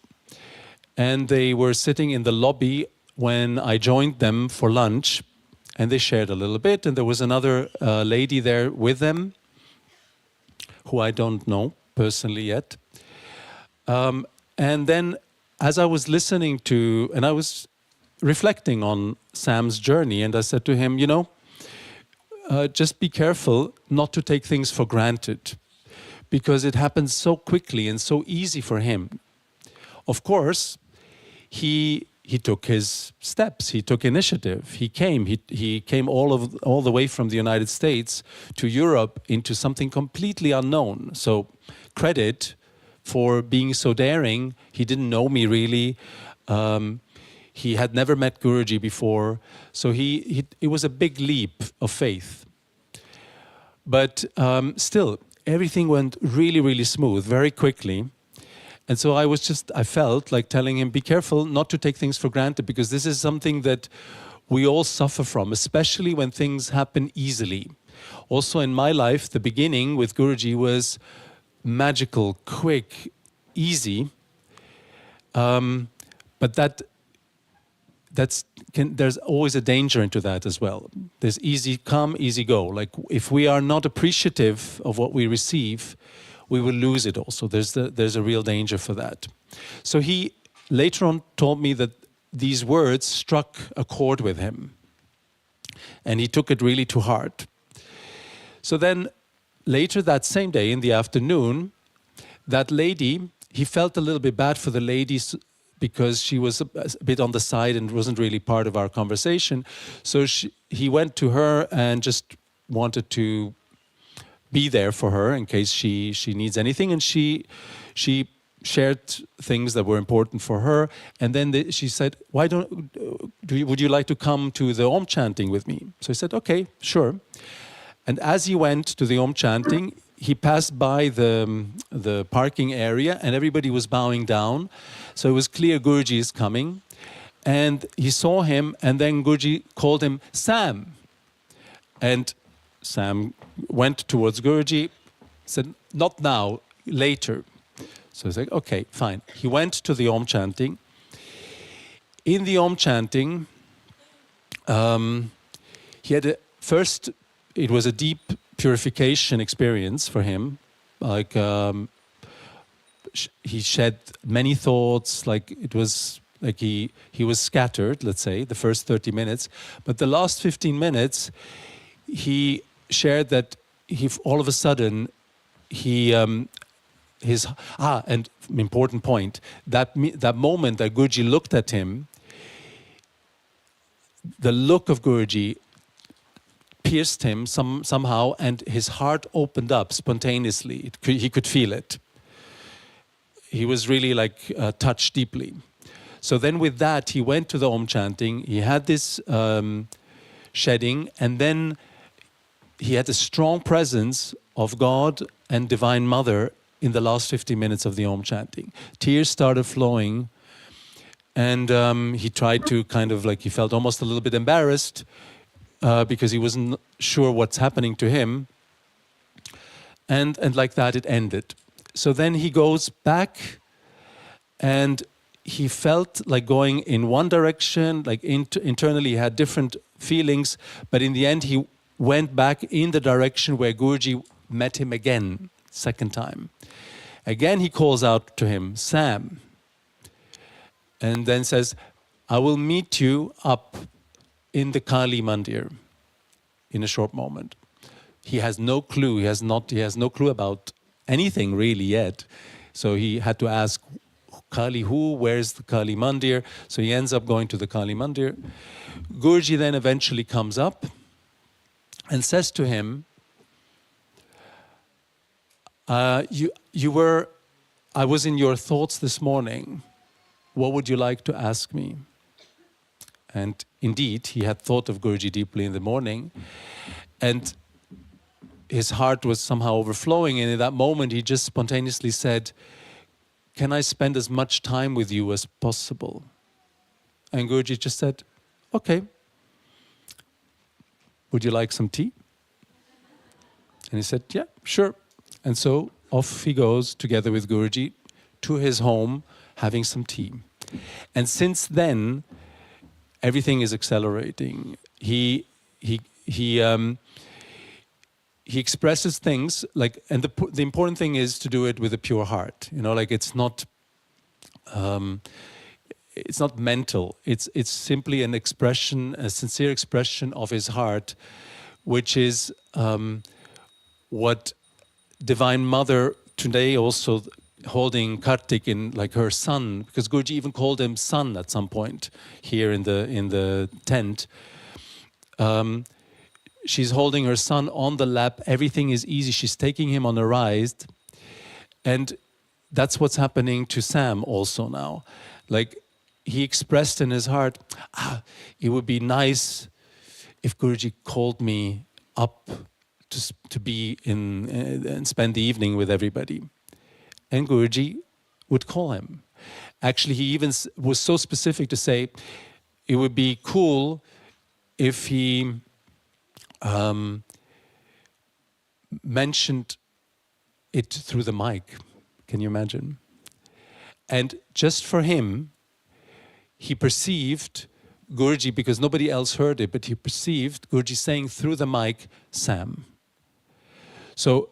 And they were sitting in the lobby when I joined them for lunch. And they shared a little bit. And there was another lady there with them, who I don't know personally yet. And then as I was listening to, and I was reflecting on Sam's journey, and I said to him, you know, just be careful not to take things for granted, because it happens so quickly and so easy for him. Of course, he took his steps, he took initiative, he came all the way from the United States to Europe into something completely unknown. So credit for being so daring. He didn't know me really. He had never met Guruji before. So it was a big leap of faith. But still, everything went really, really smooth, very quickly. And so I felt like telling him, be careful not to take things for granted, because this is something that we all suffer from, especially when things happen easily. Also in my life, the beginning with Guruji was magical, quick, easy. But there's always a danger into that as well. There's easy come, easy go. Like if we are not appreciative of what we receive, we will lose it also. There's a real danger for that. So he later on told me that these words struck a chord with him. And he took it really to heart. So then later that same day in the afternoon, that lady, he felt a little bit bad for the lady because she was a bit on the side and wasn't really part of our conversation. So he went to her and just wanted to be there for her in case she needs anything, and she shared things that were important for her. And then she said, would you like to come to the Om chanting with me? So he said, okay, sure. And as he went to the Om chanting, he passed by the parking area, and everybody was bowing down. So it was clear Guruji is coming. And he saw him, and then Guruji called him Sam. And Sam went towards Guruji, said, not now, later. So he's like, okay, fine. He went to the Om chanting. In the Om chanting, he had it was a deep purification experience for him. Like he shed many thoughts, like it was like he was scattered, let's say, the first 30 minutes. But the last 15 minutes, he shared that all of a sudden, and important point, that moment that Guruji looked at him, the look of Guruji pierced him somehow, and his heart opened up spontaneously. He could feel it. He was really touched deeply. So then with that, he went to the Om chanting. He had this shedding, and then he had a strong presence of God and Divine Mother in the last 50 minutes of the Om chanting. Tears started flowing, And he tried to kind of like, he felt almost a little bit embarrassed because he wasn't sure what's happening to him. And like that, it ended. So then he goes back, and he felt like going in one direction, like internally he had different feelings, but in the end he went back in the direction where Guruji met him again, second time. Again he calls out to him, Sam, and then says, I will meet you up in the Kali Mandir in a short moment. He has no clue, he has no clue about anything really yet. So he had to ask, Kali who? Where's the Kali Mandir? So he ends up going to the Kali Mandir. Guruji then eventually comes up and says to him, I was in your thoughts this morning. What would you like to ask me? And indeed, he had thought of Guruji deeply in the morning, and his heart was somehow overflowing, and in that moment he just spontaneously said, can I spend as much time with you as possible? And Guruji just said, okay. Would you like some tea? And he said, yeah, sure. And so off he goes together with Guruji to his home, having some tea. And since then, everything is accelerating. He expresses things like, and the important thing is to do it with a pure heart. You know, like it's not mental. It's simply an expression, a sincere expression of his heart, which is what Divine Mother today also holding Kartik in like her son, because Guruji even called him son at some point here in the tent. She's holding her son on the lap. Everything is easy. She's taking him on a ride. And that's what's happening to Sam also now. Like he expressed in his heart, it would be nice if Guruji called me up to be in and spend the evening with everybody. And Guruji would call him. Actually, he even was so specific to say, it would be cool if he mentioned it through the mic. Can you imagine? And just for him, he perceived Guruji, because nobody else heard it, but he perceived Guruji saying through the mic, Sam. So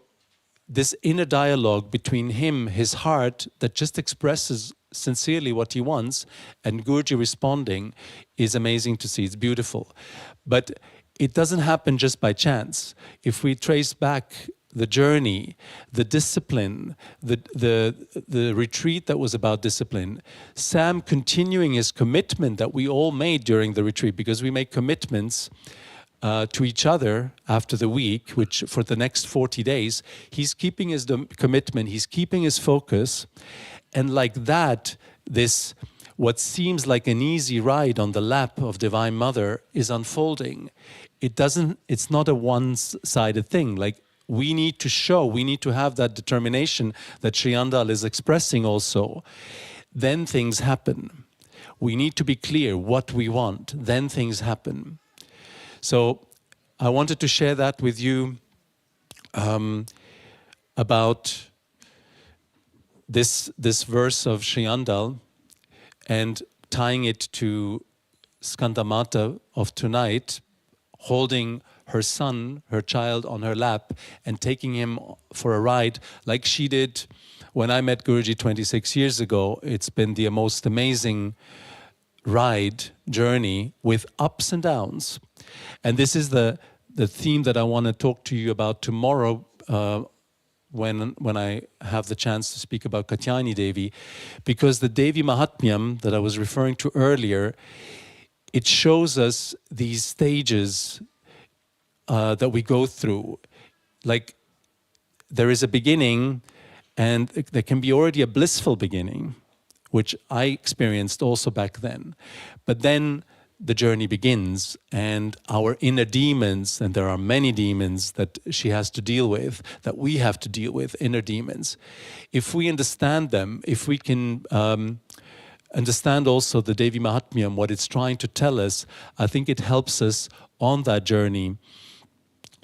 this inner dialogue between him, his heart, that just expresses sincerely what he wants, and Guruji responding is amazing to see. It's beautiful. But it doesn't happen just by chance. If we trace back the journey, the discipline, the retreat that was about discipline, Sam continuing his commitment that we all made during the retreat, because we make commitments to each other after the week, which for the next 40 days, he's keeping his commitment, he's keeping his focus, and like that, this what seems like an easy ride on the lap of Divine Mother is unfolding. It's not a one-sided thing. Like we need to have that determination that Sri Andal is expressing also. Then things happen. We need to be clear what we want. Then things happen. So I wanted to share that with you about this verse of Sri Andal and tying it to Skanda-Mata of tonight, holding her son, her child on her lap and taking him for a ride like she did when I met Guruji 26 years ago. It's been the most amazing journey with ups and downs. And this is the theme that I want to talk to you about tomorrow when I have the chance to speak about Katyayani Devi, because the Devi Mahatmyam that I was referring to earlier, it shows us these stages that we go through. Like there is a beginning, and there can be already a blissful beginning, which I experienced also back then. But then the journey begins, and our inner demons, and there are many demons that she has to deal with, that we have to deal with, inner demons. If we understand them, if we can understand also the Devi Mahatmyam, what it's trying to tell us, I think it helps us on that journey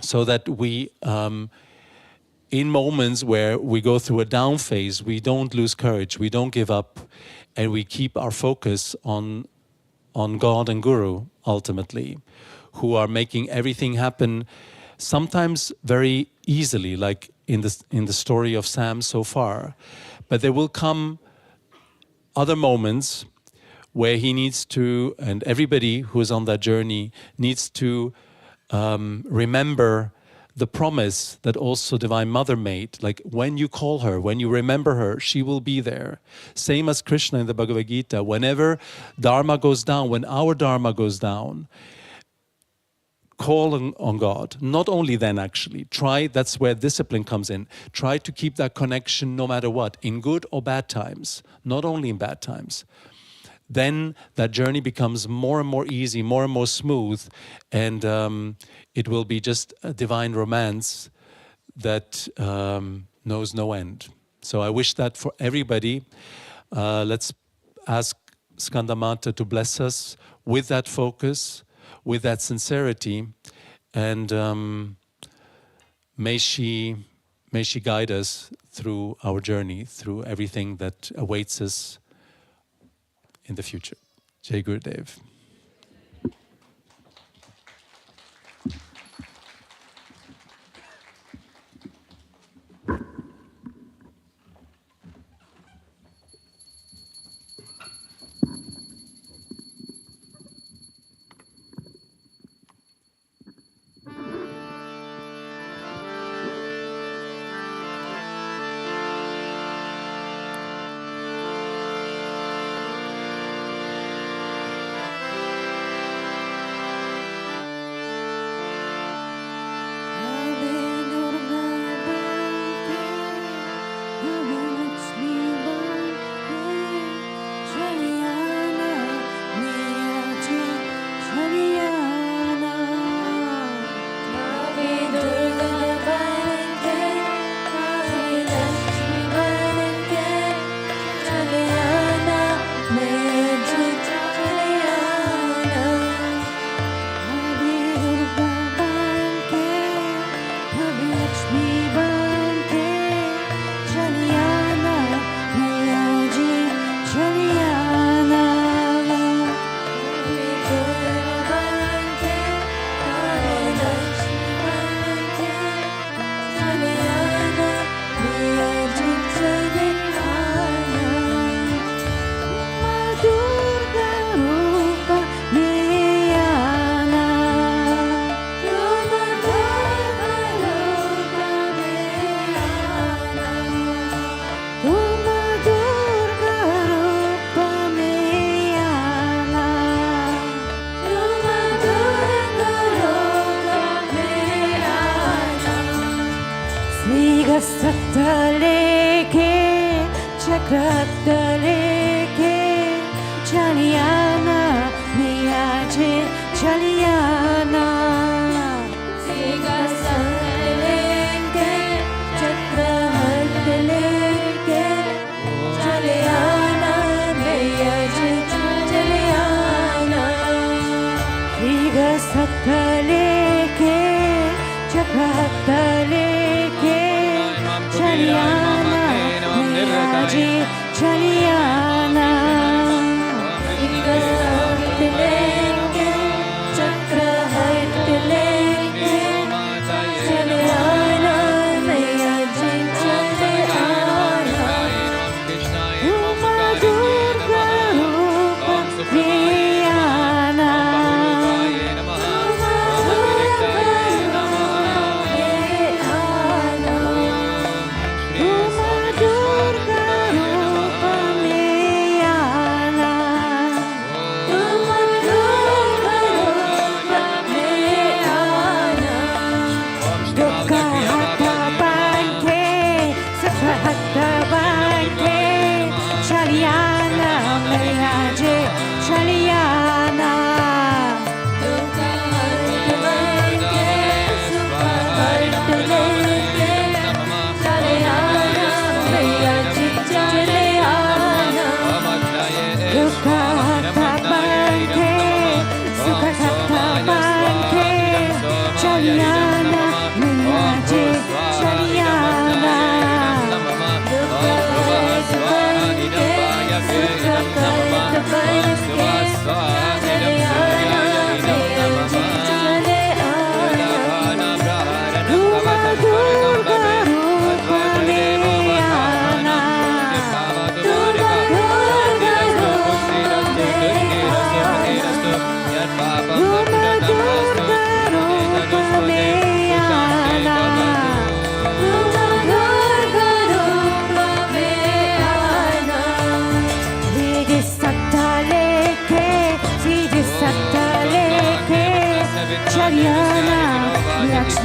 so that we, in moments where we go through a down phase, we don't lose courage, we don't give up, and we keep our focus on God and Guru, ultimately, who are making everything happen, sometimes very easily, like in the story of Sam so far. But there will come other moments where he needs to, and everybody who is on that journey needs to remember the promise that also Divine Mother made. Like when you call her, when you remember her, she will be there. Same as Krishna in the Bhagavad Gita. Whenever Dharma goes down, when our Dharma goes down, call on God. Not only then, actually. That's where discipline comes in. Try to keep that connection no matter what, in good or bad times, not only in bad times. Then that journey becomes more and more easy, more and more smooth, and it will be just a divine romance that knows no end. So I wish that for everybody. Let's ask Skanda-Mata to bless us with that focus, with that sincerity, and may she guide us through our journey, through everything that awaits us in the future. Jai Gurudev.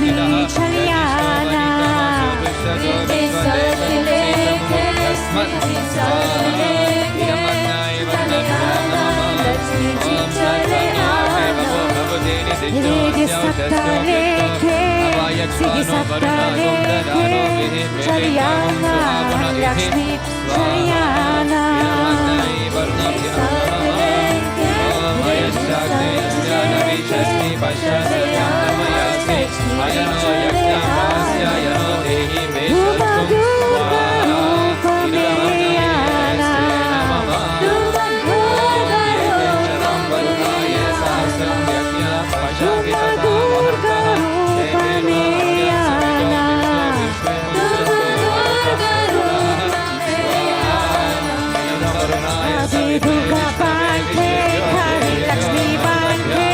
Lakshmi Chalyana Redi Satta Leke Sidi Satta Leke Chalyana Lakshmi Chalyana Durga Banke, Kali Lakshmi Banke,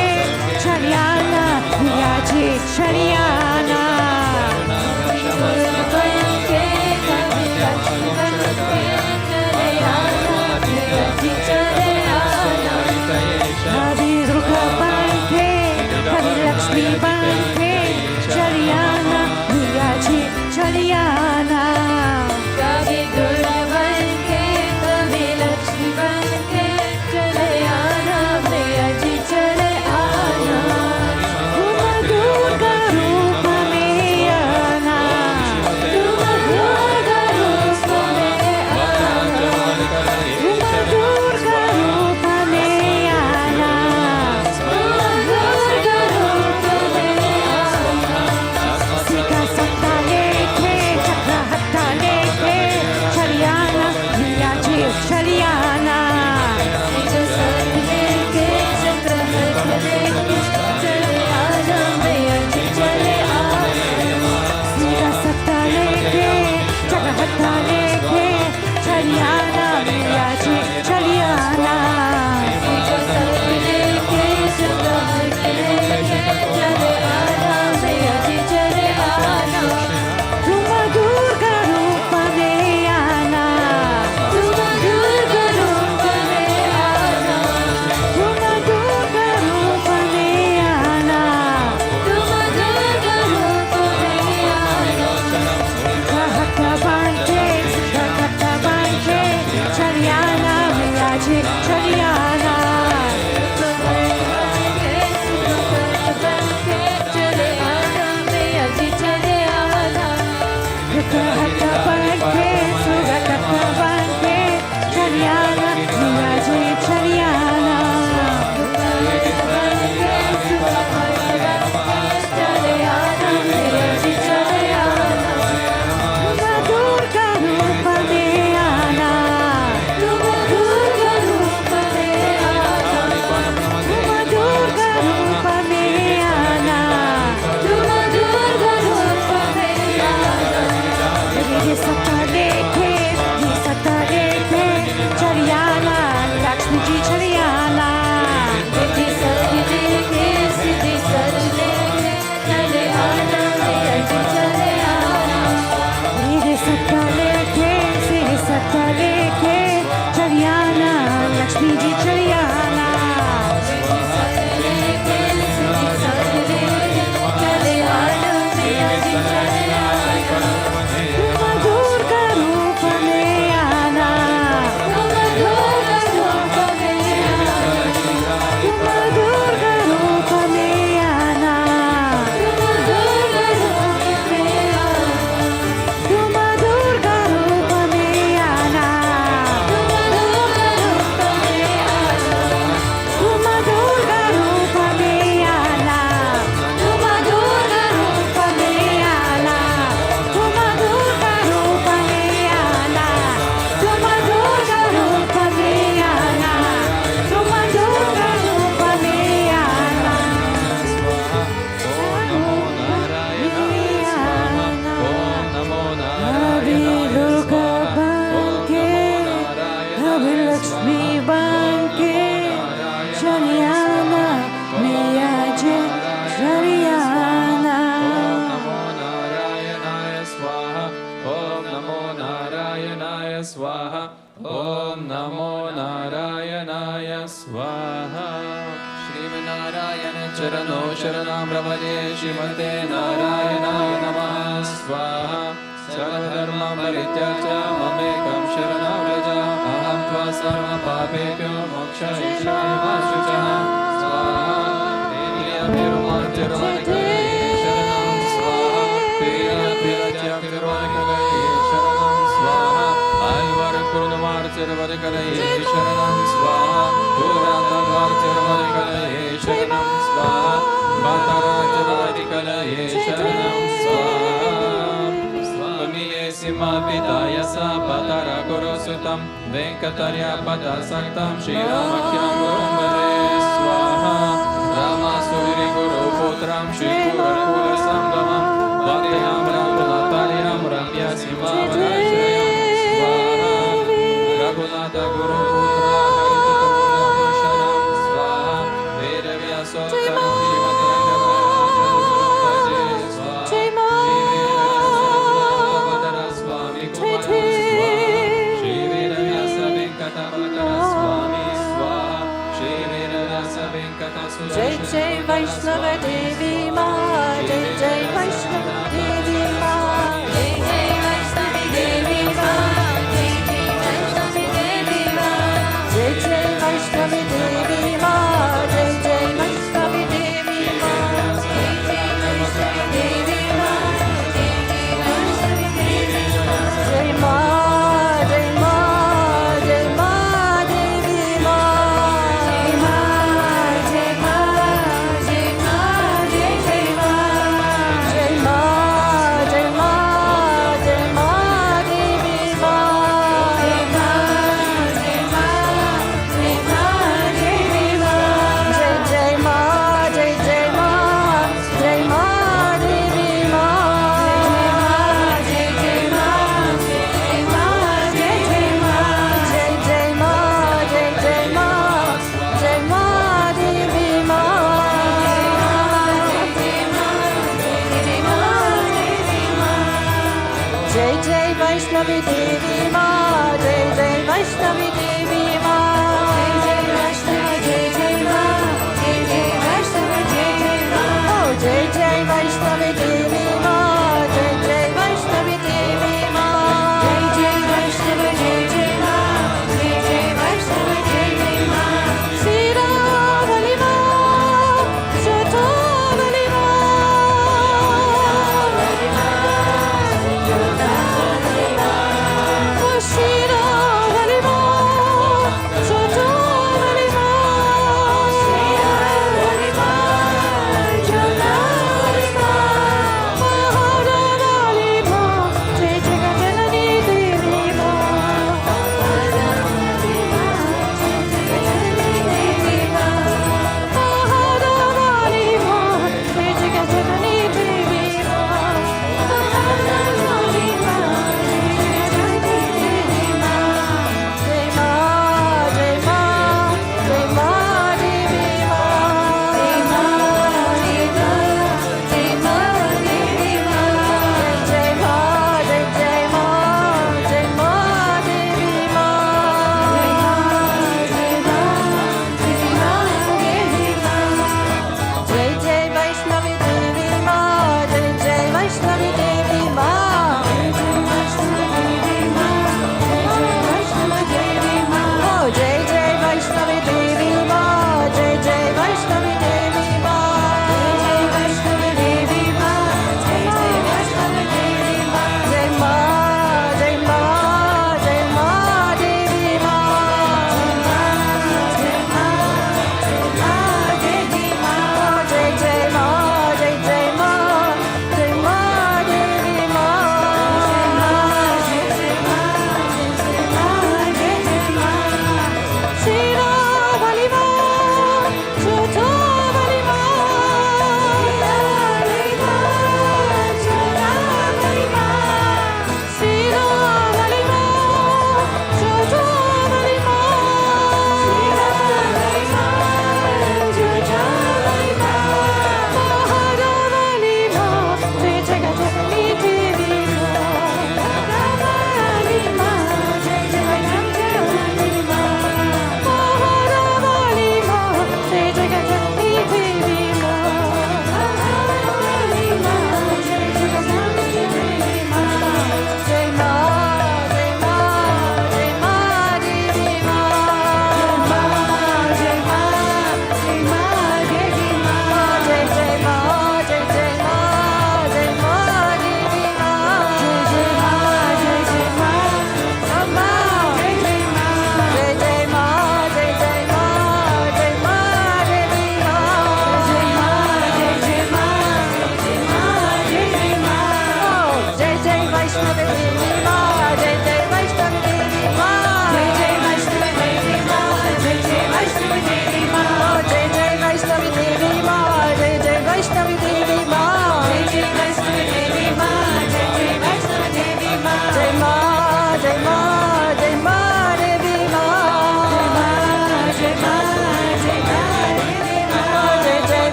Chalyana, Viyaji Chalyana. Durga Banke, Kali Lakshmi Banke, Chalyana, Viyaji Chalyana. Adi Durga Banke, Kali Lakshmi Banke, Chalyana, Viyaji Chalyana. Adi Durga Banke, Kali Lakshmi Banke, Chalyana, Viyaji Chalyana. Uma Durga Charano Sharanam Ravane Shrimate Narayanaaya Namah Swaha Sarvadharma Parityaja Mamekam Sharanam Raja Aham Tva Sarva Papebhyo Mokshayishyama Shujaha Swaha Deviya Perumantirvanakalaye Sharanam Swaha Priya Priyatyakirvanakalaye Sharanam Swaha Alvar Kurnamartirvanakalaye Sharanam Swaha Puratadvartirvanakalaye Sharanam Swaha Bhataratirvanakalaye Sharanam Swaha Swamiyesima Pitaya Sapatara Gurusutam Venkatarya Pata Saktam Shri Ramakyam Gurumbare Swaha Rama Suri Guru Putram Shri Purakula Samgamam Bhaktiyam Raghunataryam Ramya Simhavarashrayam Swaha Raghunata Guru Putra Haritatamulla Pusharam Swaha Vedavyaso Karuni Jai Jai Vaishnava Devi Maa, Jai Jai Vaishnava Devi Maa, Jai Jai Vaishnava Devi Maa, Jai Jai Vaishnava Devi Maa, Jai Jai Vaishnava Devi Maa, Jai Jai Vaishnava Devi Maa, Jai Jai Vaishnava Devi Maa, Jai Jai Vaishnava Devi Maa, Jai Maa, Jai Maa, Jai Maa Devi Maa, Jai Maa, Jai Maa, Jai Maa, Jai Jai Maa, Jai Maa, Jai Maa, Jai Maa Devi Maa, Jai Maa, Jai Maa, Jai Maa Devi Maa, Jai Jai Maa, Jai Jai Maa, Jai Maa Devi Maa, Jai Jai Maa, Jai Maa, Jai Jai Maa, Jai Jai Maa, Jai Jai Maa, Jai Maa Devi Maa, Jai Jai Vaishnavi Devi Maa, Jai Jai Vaishnavi Devi Maa, Jai Jai Vaishnava Jai Jai Maa, Jai Jai Vaishnava Jai Jai Maa, oh Jai Jai Vaishnavi Devi Maa, Jai Jai Vaishnavi Devi Maa, Jai Jai Vaishnava Jai Jai Maa, Jai Jai Vaishnava Jai Jai Maa, Shiravali Maa, Shatavali Maa, Jai Jai Vaishnava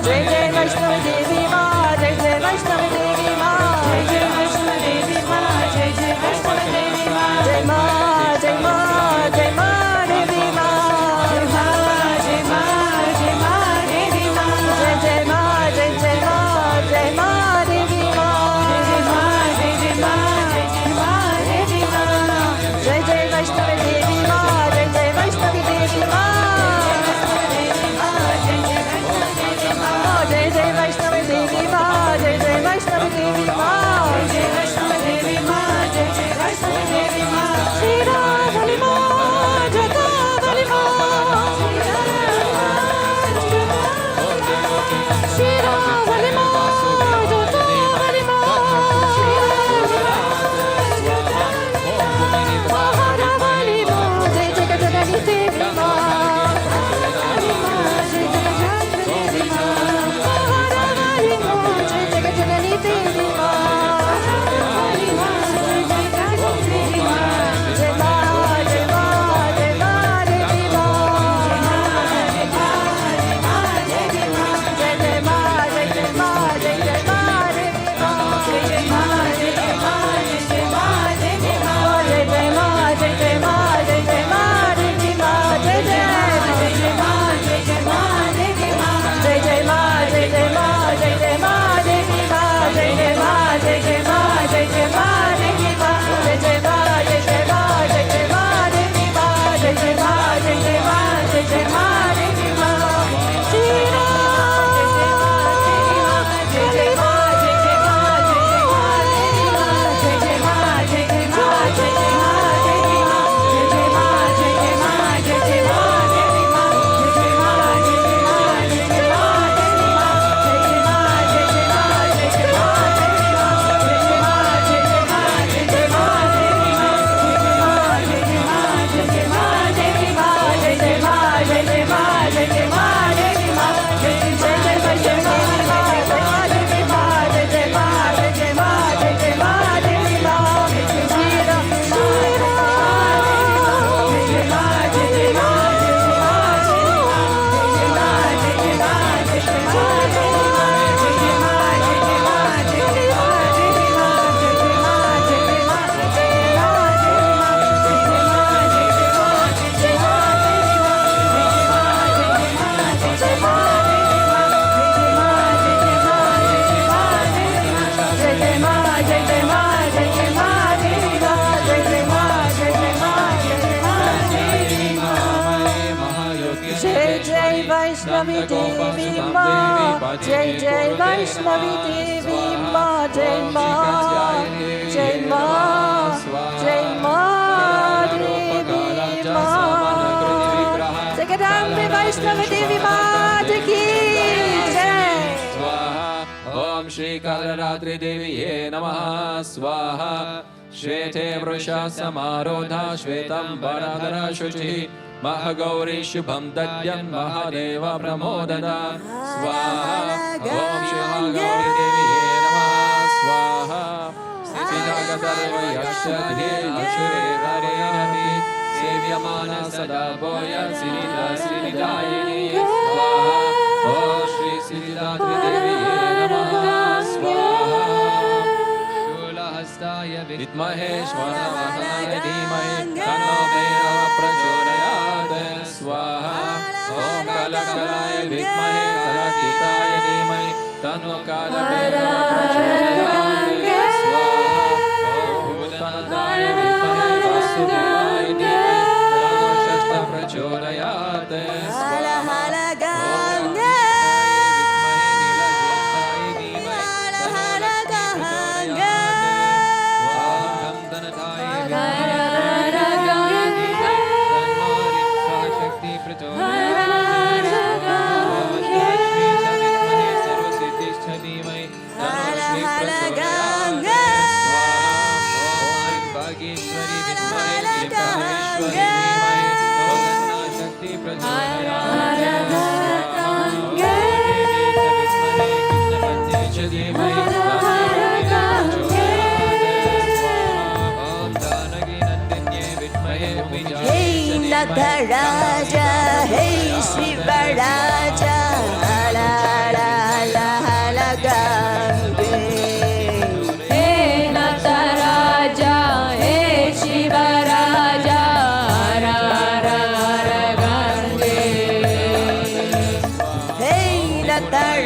जय जय वैष्णवी देवी माँ जय जय वैष्णवी देवी माँ जय जय वैष्णवी देवी माँ जय जय वैष्णवी देवी माँ जय माँ जय माँ जय माँ देवी माँ जय माँ जय माँ जय माँ देवी माँ जय जय माँ जय जय माँ जय माँ देवी माँ जय जय माँ जय जय माँ जय जय माँ देवी माँ जय जय वैष्णवी देवी माँ जय जय वैष्णवी देवी माँ जय जय वैष्णवी देवी माँ जय जय वैष्णवी देवी माँ जय जय वैष्णवी देवी माँ जय जय वैष्णवी देवी माँ श्री राम हरि माँ जगत हरि माँ श्री राम हरि माँ जगत हरि माँ महारानी माँ जय जगत जननी देवी माँ वैष्णवी देवी माँ जय जय वैष्णवी देवी माँ जय माँ जय माँ जय माँ देवी माँ जगदम्बे वैष्णवी देवी माँ की जय। ओम श्री कालरात्रि देवीये नमः स्वाहा श्वेते वृषा समारोधा श्वेतं वरदरा शुचिः महगौरी शुभं दद्यन् महादेव प्रमोददा स्वाहा ओम श्री महागौरी देवीये नमः स्वाहा सिद्धागतर्वयक्षध्ये अक्षरे हरेरपि सेव्यमाना सदा भूय श्रीदायिनी स्वाहा ओम श्री सिद्धात्री देवीये नमः स्वाहा शूलहस्ताय विद्महे श्वर्णवदनाय धीमहि तन्नो भैरवः प्रचोदयात् स्वाहा ओम कलकलाय विद्महे कलकिताय धीमहि तन्नो कालभैरवः प्रचोदयात् स्वाहा ओम भूतनाथाय विद्महे वासुदेवाय धीमहि तन्नो षष्ठः प्रचोदयात् स्वाहा Raja, hey Shiva Raja, la la.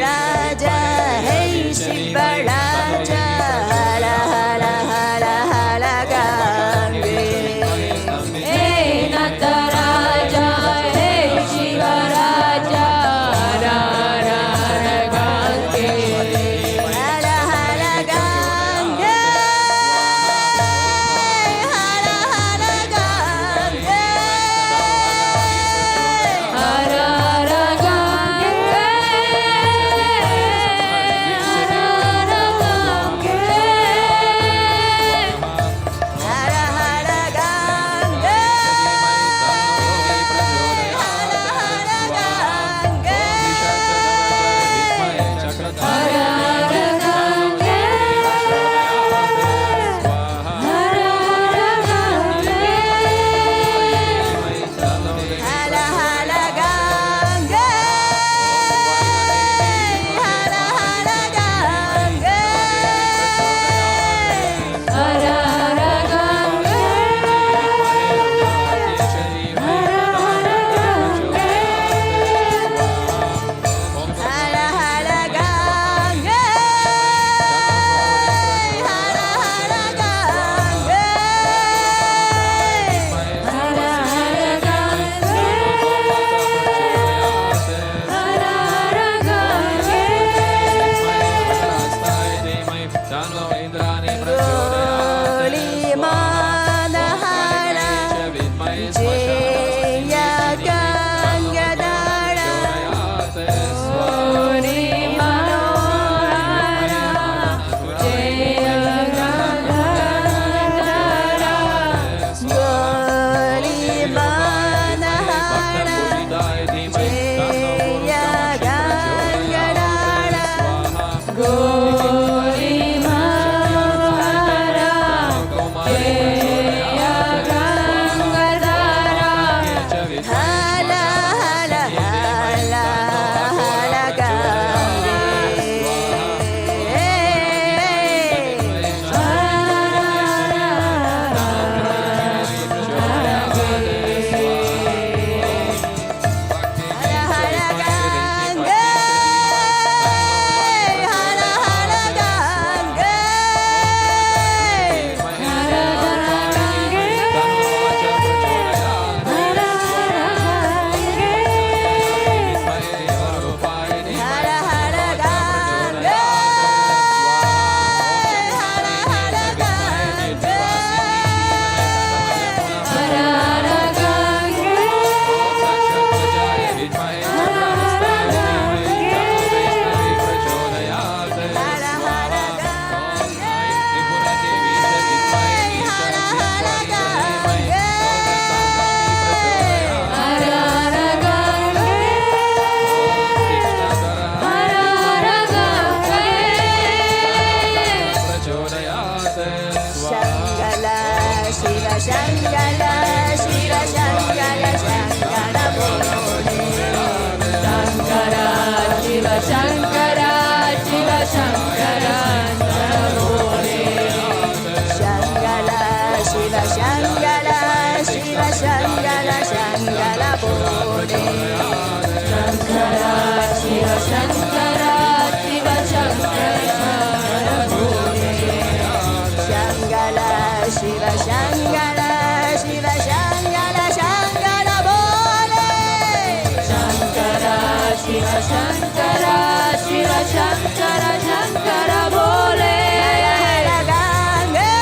Raja, Hey Shiva Raja, Hala Hala Hala Hala Gange. Hey Nataraja, Hey Shiva Raja, Hala Hala Hala Gange. Hala Hala Gange. Hala Hala Gange. Hala Hala Gange. Hala Hala Gange. Hala Hala Gange. Hala Hala Gange. Hala Hala Gange. Hala Hala Gange. Hala Hala Gange. Hala Hala Gange. Hala Hala Gange. Goli Manahala Jaya Gangadhara Goli Manohara Jaya Gangadhara Goli Manohara Jaya Gangadhara Goli Manohara Jaya Gangadhara Hala Hala Hala Hala Gange. Hala Hala Gange. Hala Hala Gange. Hala Hala Gange. Hala Hala Gange. Hala Hala Gange. Hala Hala Gange. Hala Hala Gange. Hala Hala Gange. Hala Hala Gange. Hala Hala Gange. Shangala Shiva Shangala Shiva Shangala Shangala Bole. Shankara Shiva Shankara Shiva Shankara Bole. Shangala Shiva Shangala Shiva Shangala Shangala Bole. Shankara Shiva Shankara Shiva Shankara Bole. Shangala Shiva Shangala Shiva Shangala Shangala Bole. Shankara Shiva Shankara Shiva Shankara Shankara Bole. Hala Gange.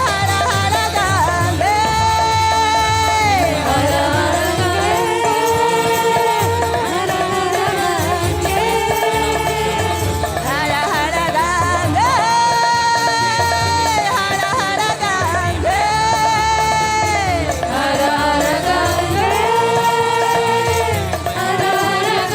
Hala Hala Gange. Hala Hala Gange. Hala Hala Gange. Hala Hala Gange. Hala Hala Gange. Hala Hala Gange. Hala Hala Gange.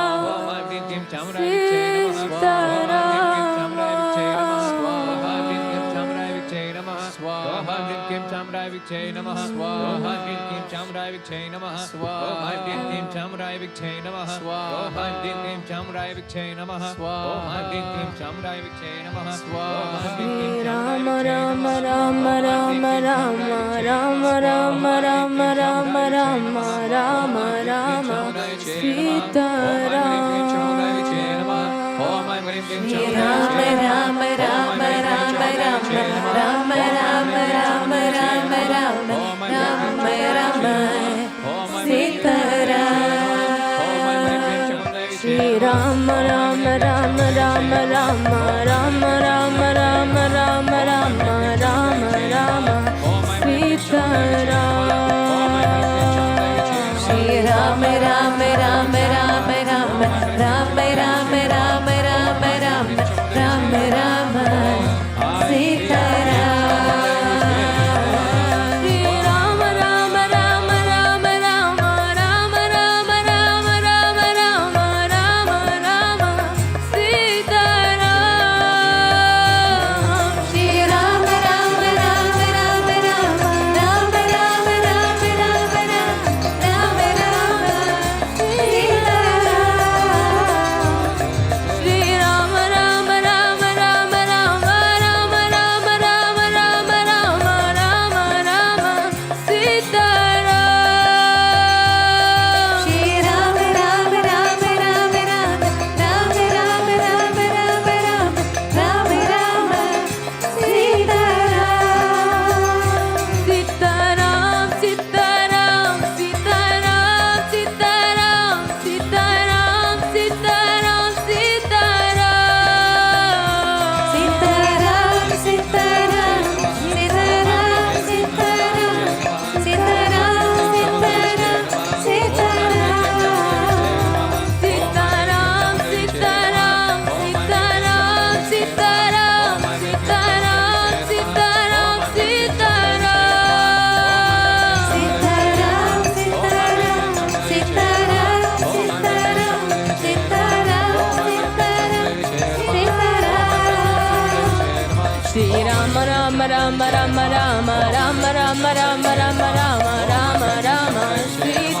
Ram Ram Ram Ram Ram Ram Ram Ram Ram Ram Ram Ram Sita Ram Ram Ram Ram Ram Ram Ram Ram Ram Ram Ram Ram Ram Sita Shri Ram Ram Ram Ram Ram Ram Ram Ram Ram Ram Ram Ram Sita Shri Ram Ram Ram Ram Ram Ram Ram Ram Ram Ram Ram Ram Sita Rama Rama Rama Rama Rama Rama Rama Rama Rama Sri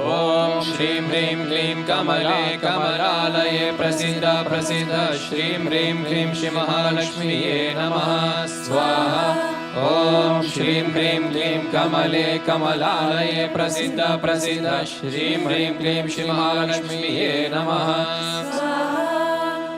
Om Shrim Hrim Klim Kamale Kamalalaye Prasiddha Prasiddha Shrim Hrim Klim Shri Mahalakshmiye Namaha Swaha. Om Shrim Hrim Klim Kamale Kamalalaye Prasiddha Prasiddha Shrim Hrim Klim Shri Mahalakshmiye Namaha.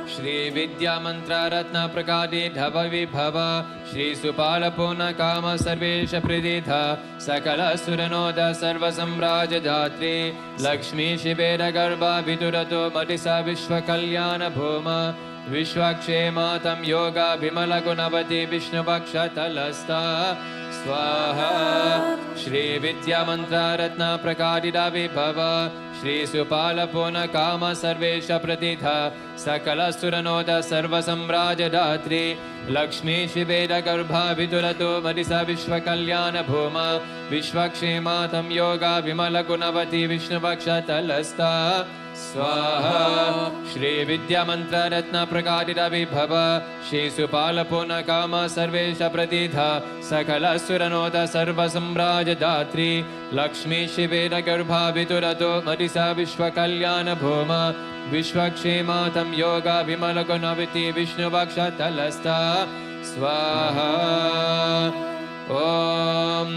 Shri Vidya Mantra Ratna Prakadi Dhava Vibhava Shri Supala Puna Kama Sarvesha Priditha Sakala Suranoda Sarva Samraja Dhatri Lakshmi Shivera Garbha Vidurato Matisa Vishwa Kalyana Bhuma Vishwakshema Tam Yoga Bimala Gunavati Vishnu Bhaksha Talasta Swaha Shri Vidya Mantra Ratna Prakadida Vibhava Shri Supala Puna Kama Sarvesha Pratitha Sakala Suranoda Sarva Samraja Dhatri Lakshmi Shiveda Garbha Vidurato Madisa Vishwa Kalyana Bhuma Vishwakshema Tam Yoga Vimala Gunavati Vishnu Bhaksha Talasta Swaha Shri Vidya Mantra Ratna Prakadida Vibhava Shri Supala Puna Kama Sarvesha Pratitha Sakala Suranoda Sarva Samraja Dhatri Lakshmi Shiveda Garbha Vidurato Madisa Vishwa Kalyana Bhuma Vishwakshema Tam Yoga Vimala Gunavati Vishnu Bhaksha Talasta Swaha Om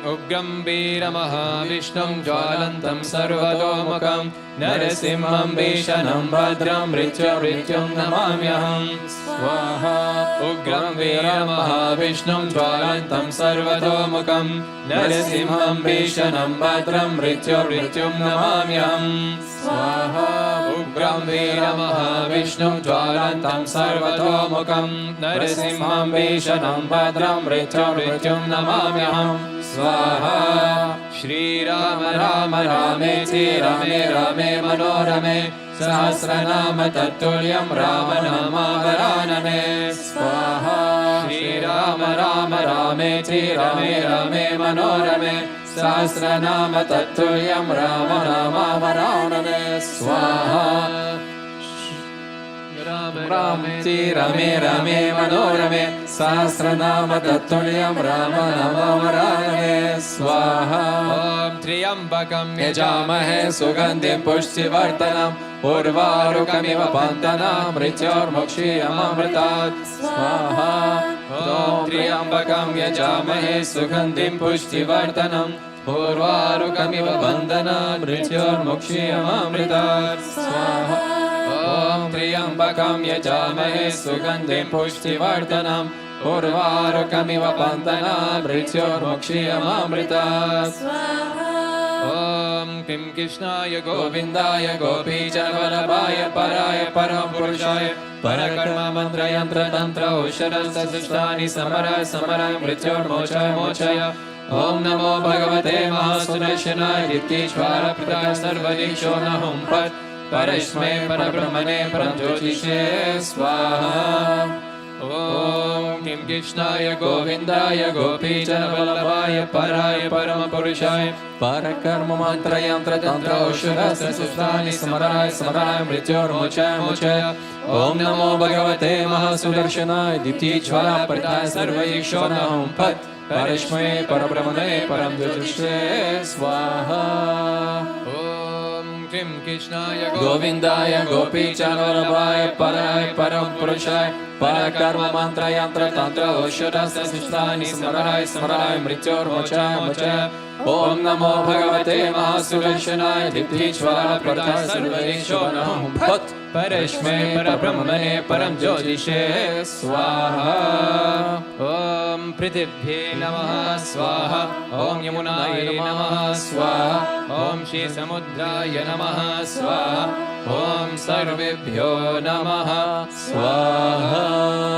Ugram Veera Mahavishnum Jwalantam Sarvatomukam Narasimham Vishanam Bhadram Rityam Namamyaham Swaha Ugram Veera Mahavishnum Jwalantam Sarvatomukam Narasimham Vishanam Bhadram Rityam Namamyaham Swaha Ugram Veera Mahavishnum Jwalantam Sarvatomukam Narasimham Vishanam Bhadram Rityam Namamyaham Swaha Shri Rama Rama Rameti Rame Rame Manorame Sahasranama Tattuliyam Rama Nama Varanane Swaha Shri Rama Rama Rameti Rame Rame Manorame Sahasranama Tattuliyam Rama Nama Varanane Swaha Rameti Rame Rame Manorame Sahasranama Tattuliyam Rama Nama Varanane Swaha Om Triyambakam Yajamahe Sugandhim Pushtivartanam Urvarukamiva Pantanam Mrityormokshiyam Amritat Swaha Om Triyambakam Yajamahe Sugandhim Pushtivartanam Urvarukamiva Pantanam Mrityormokshiyam Amritat Swaha Om Triyambakam Yajamahe Sugandhim Pushtivartanam Urvarukamiva Pantanam Mrityormokshiyam Amritat Om Kim Krishnaya Govindaya Gopijanavalabhaya Paraya Parampurushaya Parakarma Mantra Yantra Tantra Usharasta Sishtani Samara Samara Mrityormochaya Mochaya Om Namo Bhagavate Mahasurashanaya Dityeshvara Prataya Sarvadiksho Nahum Pat Parashme Parabrahmane Paramjyotishe Swaha Om Kim Krishnaya Govindaya Gopijanavalabhaya Paraya Paramapurushaya Parakarma Mantra Yantra Tantra Ushurastra Sustani Samaraya Samaraya Mrityormochaya Mochaya Om Namo Bhagavate Mahasudarshanaya Dityeshvara Prataya Sarvadiksho Nahum Pat Parashme Parabrahmane Paramjyotishe Swaha Kim Krishnaya Govindaya Gopijanavalabhaya Paraya Parampurushay Parakarma Mantra Yantra Tantra Ushurastra Sishtani Samaraya Samaraya Mrityormochaya Mochaya Om Namo Bhagavate Mahasudarshanaya Dityeshvara Prataya Sarvadiksho Nahum Pat Parashme Parabrahmane Paramjyotishe Swaha Om Prithibhye Namaha Swaha Om Yamunaye Namaha Swaha Om Shri Samudraya Namaha Swaha Om Sarvebhyo Namaha Swaha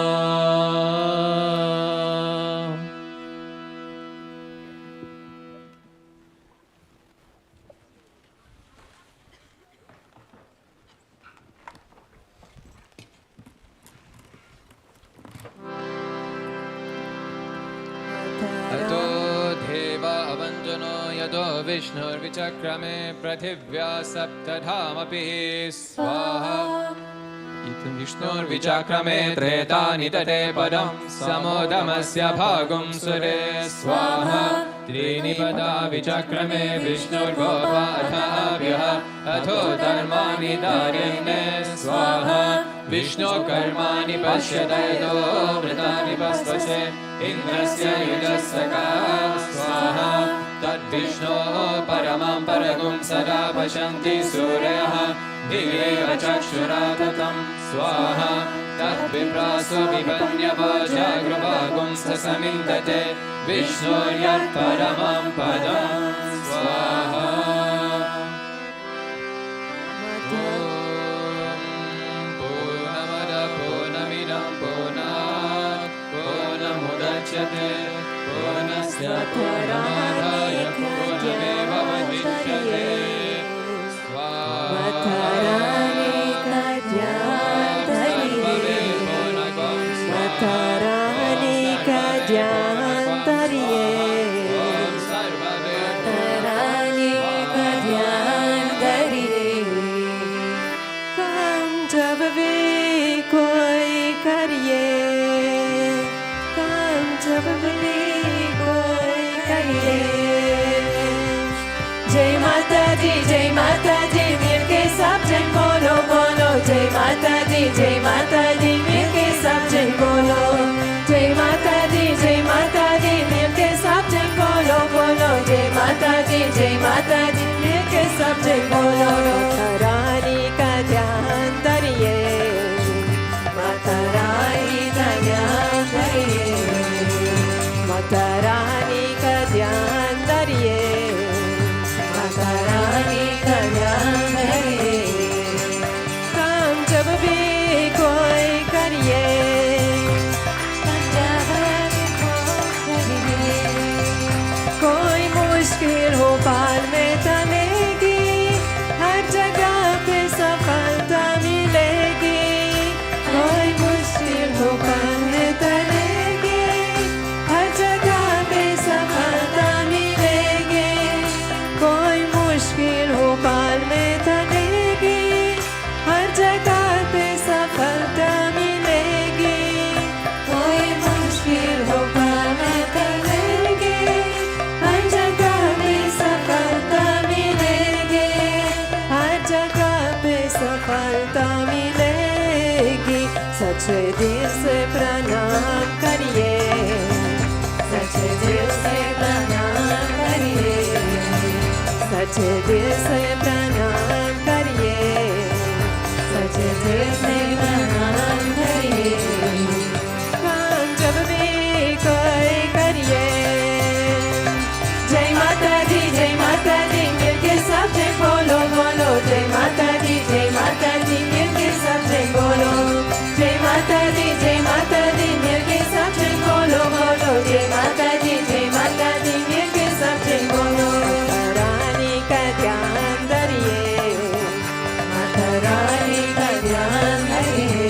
Yado Vishnur Vichakrame Prathivya Saptadhamapi Swaha Itam Vishnur Vichakrame Tretani Tate Padam Samodamasya Bhagum Sure Swaha त्रीणि पदा विचक्रमे विष्णुर्गोपाथाभ्यः अथो धर्माणि धारयन्ने स्वाहा विष्णु कर्माणि पश्यतयो मृतानि भस्मसे इन्द्रस्य युजस्सका स्वाहा तद्विष्णो परमं परगुं सदा पश्यन्ति सूर्यः दिवेव चक्षुराततं स्वाहा तद्विप्रासो विपन्यवो जागृभागुं ससमिन्दते विष्णोर्यत्परमं पदं स्वाहा पूर्णमदः पूर्णमिदं पूर्णात् पूर्णमुदच्यते पूर्णस्य पूर्णमादाय पूर्णमेवावशिष्यते जय माता दी मिलके सब जन बोलो बोलो जय माता दी मिलके सब जन बोलो जय माता दी मिलके सब जन बोलो बोलो जय माता दी मिलके सब जन बोलो रानी का ध्यान धरिए माता रानी का ध्यान धरिए माता रानी का ध्यान धरिए माता रानी का ध्यान धरिए काम जब भी कोई करिए कोई मुश्किल हो पाल में तलेगी हर जगह पे सफलता मिलेगी कोई मुश्किल हो पाल में तलेगी हर जगह पे सफलता मिलेगी कोई मुश्किल हो पाल में तलेगी हर जगह पे सफलता मिलेगी कोई मुश्किल हो पाल में तलेगी हर जगह पे सफलता मिलेगी हर जगह पे सफलता मिलेगी सच्चे दिल से प्रणाम करिए सच्चे दिल से प्रणाम करिए सच्चे दिल से प्रणाम करिए सच्चे दिल से प्रणाम करिए काम जब भी कोई करिए जय माता दी मिलके सब जन बोलो बोलो जय माता दी मिलके सब जन बोलो जय माता दी मिलके सब जन बोलो बोलो जय माता दी मिलके सब जन बोलो रानी का ध्यान धरिए माता रानी का ध्यान धरिए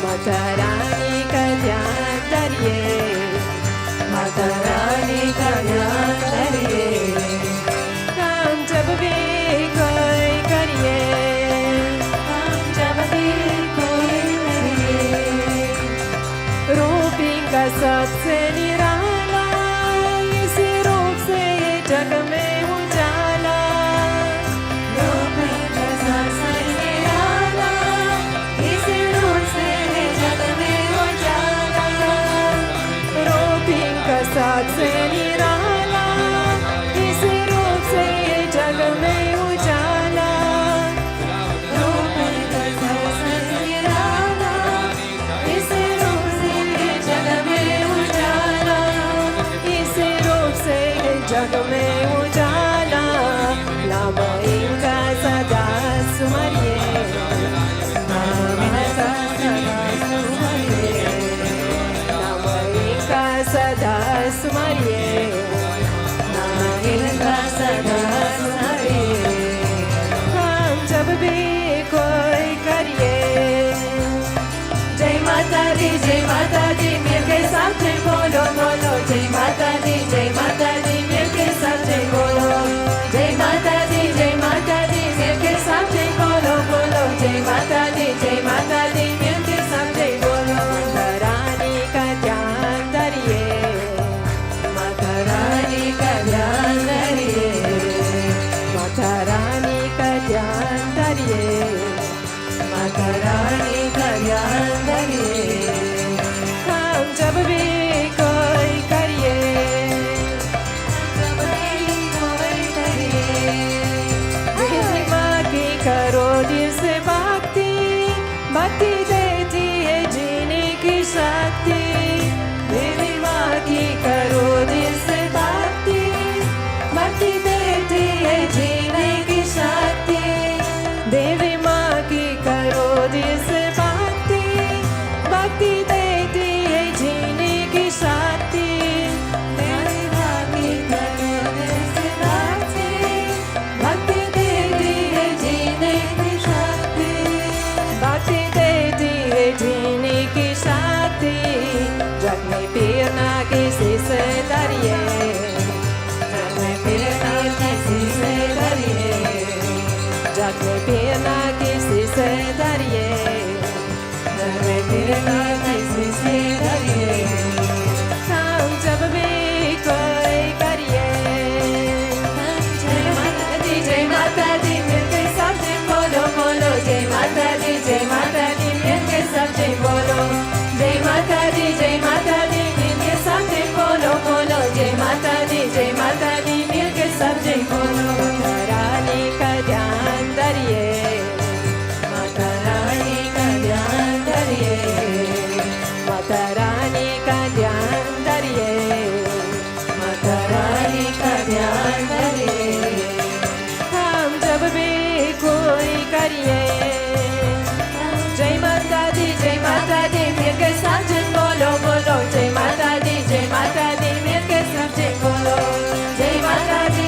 माता रानी का ध्यान धरिए माता रानी का ध्यान धरिए काम जब भी कोई करिए काम जब भी कोई करिए रूपी का सबसे निराला इसी रूप से ये जग में उजाला रूपी का सबसे निराला इसी रूप से ये जग में उजाला रूपी का सबसे निराला इसी रूप से ये जग में उजाला रूपी का सबसे निराला इसी रूप से ये जग में उजाला भक्ति देती है जीने की शक्ति देवी माँ की करो दिल से भक्ति भक्ति देती है जीने की शक्ति देवी माँ की करो दिल से भक्ति भक्ति देती है जीने की शक्ति देवी माँ की करो दिल से भक्ति भक्ति देती है जीने की शक्ति भक्ति देती है जीने की शक्ति जग में पीर ना किसी से डरिए जग में पीर ना किसी से डरिए जग में पीर ना किसी से डरिए जग में पीर ना किसी से डरिए काम जब भी कोई करिए जय माता दी मिलके सब दिन बोलो बोलो जय माता दी मिलके सब दिन बोलो जय माता दी मिलके सब दिन बोलो बोलो जय माता दी मिलके सब दिन बोलो माता रानी का ध्यान धरिए माता रानी का ध्यान धरिए माता रानी का ध्यान धरिए माता रानी का ध्यान धरिए हम जब भी कोई करिए जय माता दी मिलके सब जन बोलो बोलो जय माता दी मिलके सब जन बोलो जय माता दी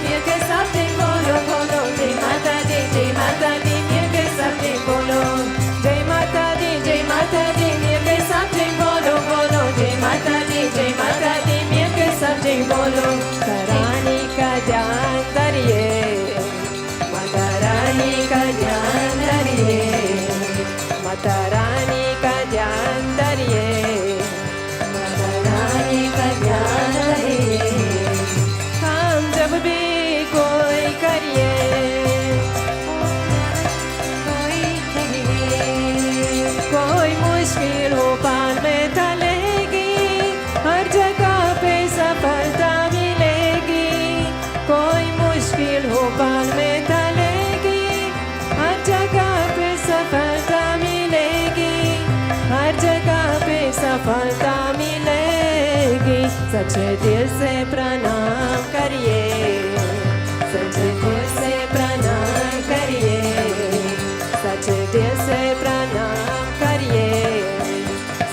मिलके सब जन बोलो बोलो जय माता दी मिलके सब जन बोलो जय माता दी मिलके सब जन बोलो बोलो जय माता दी मिलके सब जन बोलो रानी का ध्यान धरिए माता रानी का ध्यान धरिए माता रानी का ध्यान धरिए माता रानी का ध्यान धरिए हम जब भी कोई करिए कोई मुश्किल हो पार में चलेगी हर जगह पे सफलता मिलेगी कोई मुश्किल हो पार में चलेगी हर जगह पे सफलता मिलेगी हर जगह पे सफलता मिलेगी सच्चे दिल से प्रणाम करिए सच्चे दिल से प्रणाम करिए सच्चे दिल से प्रणाम करिए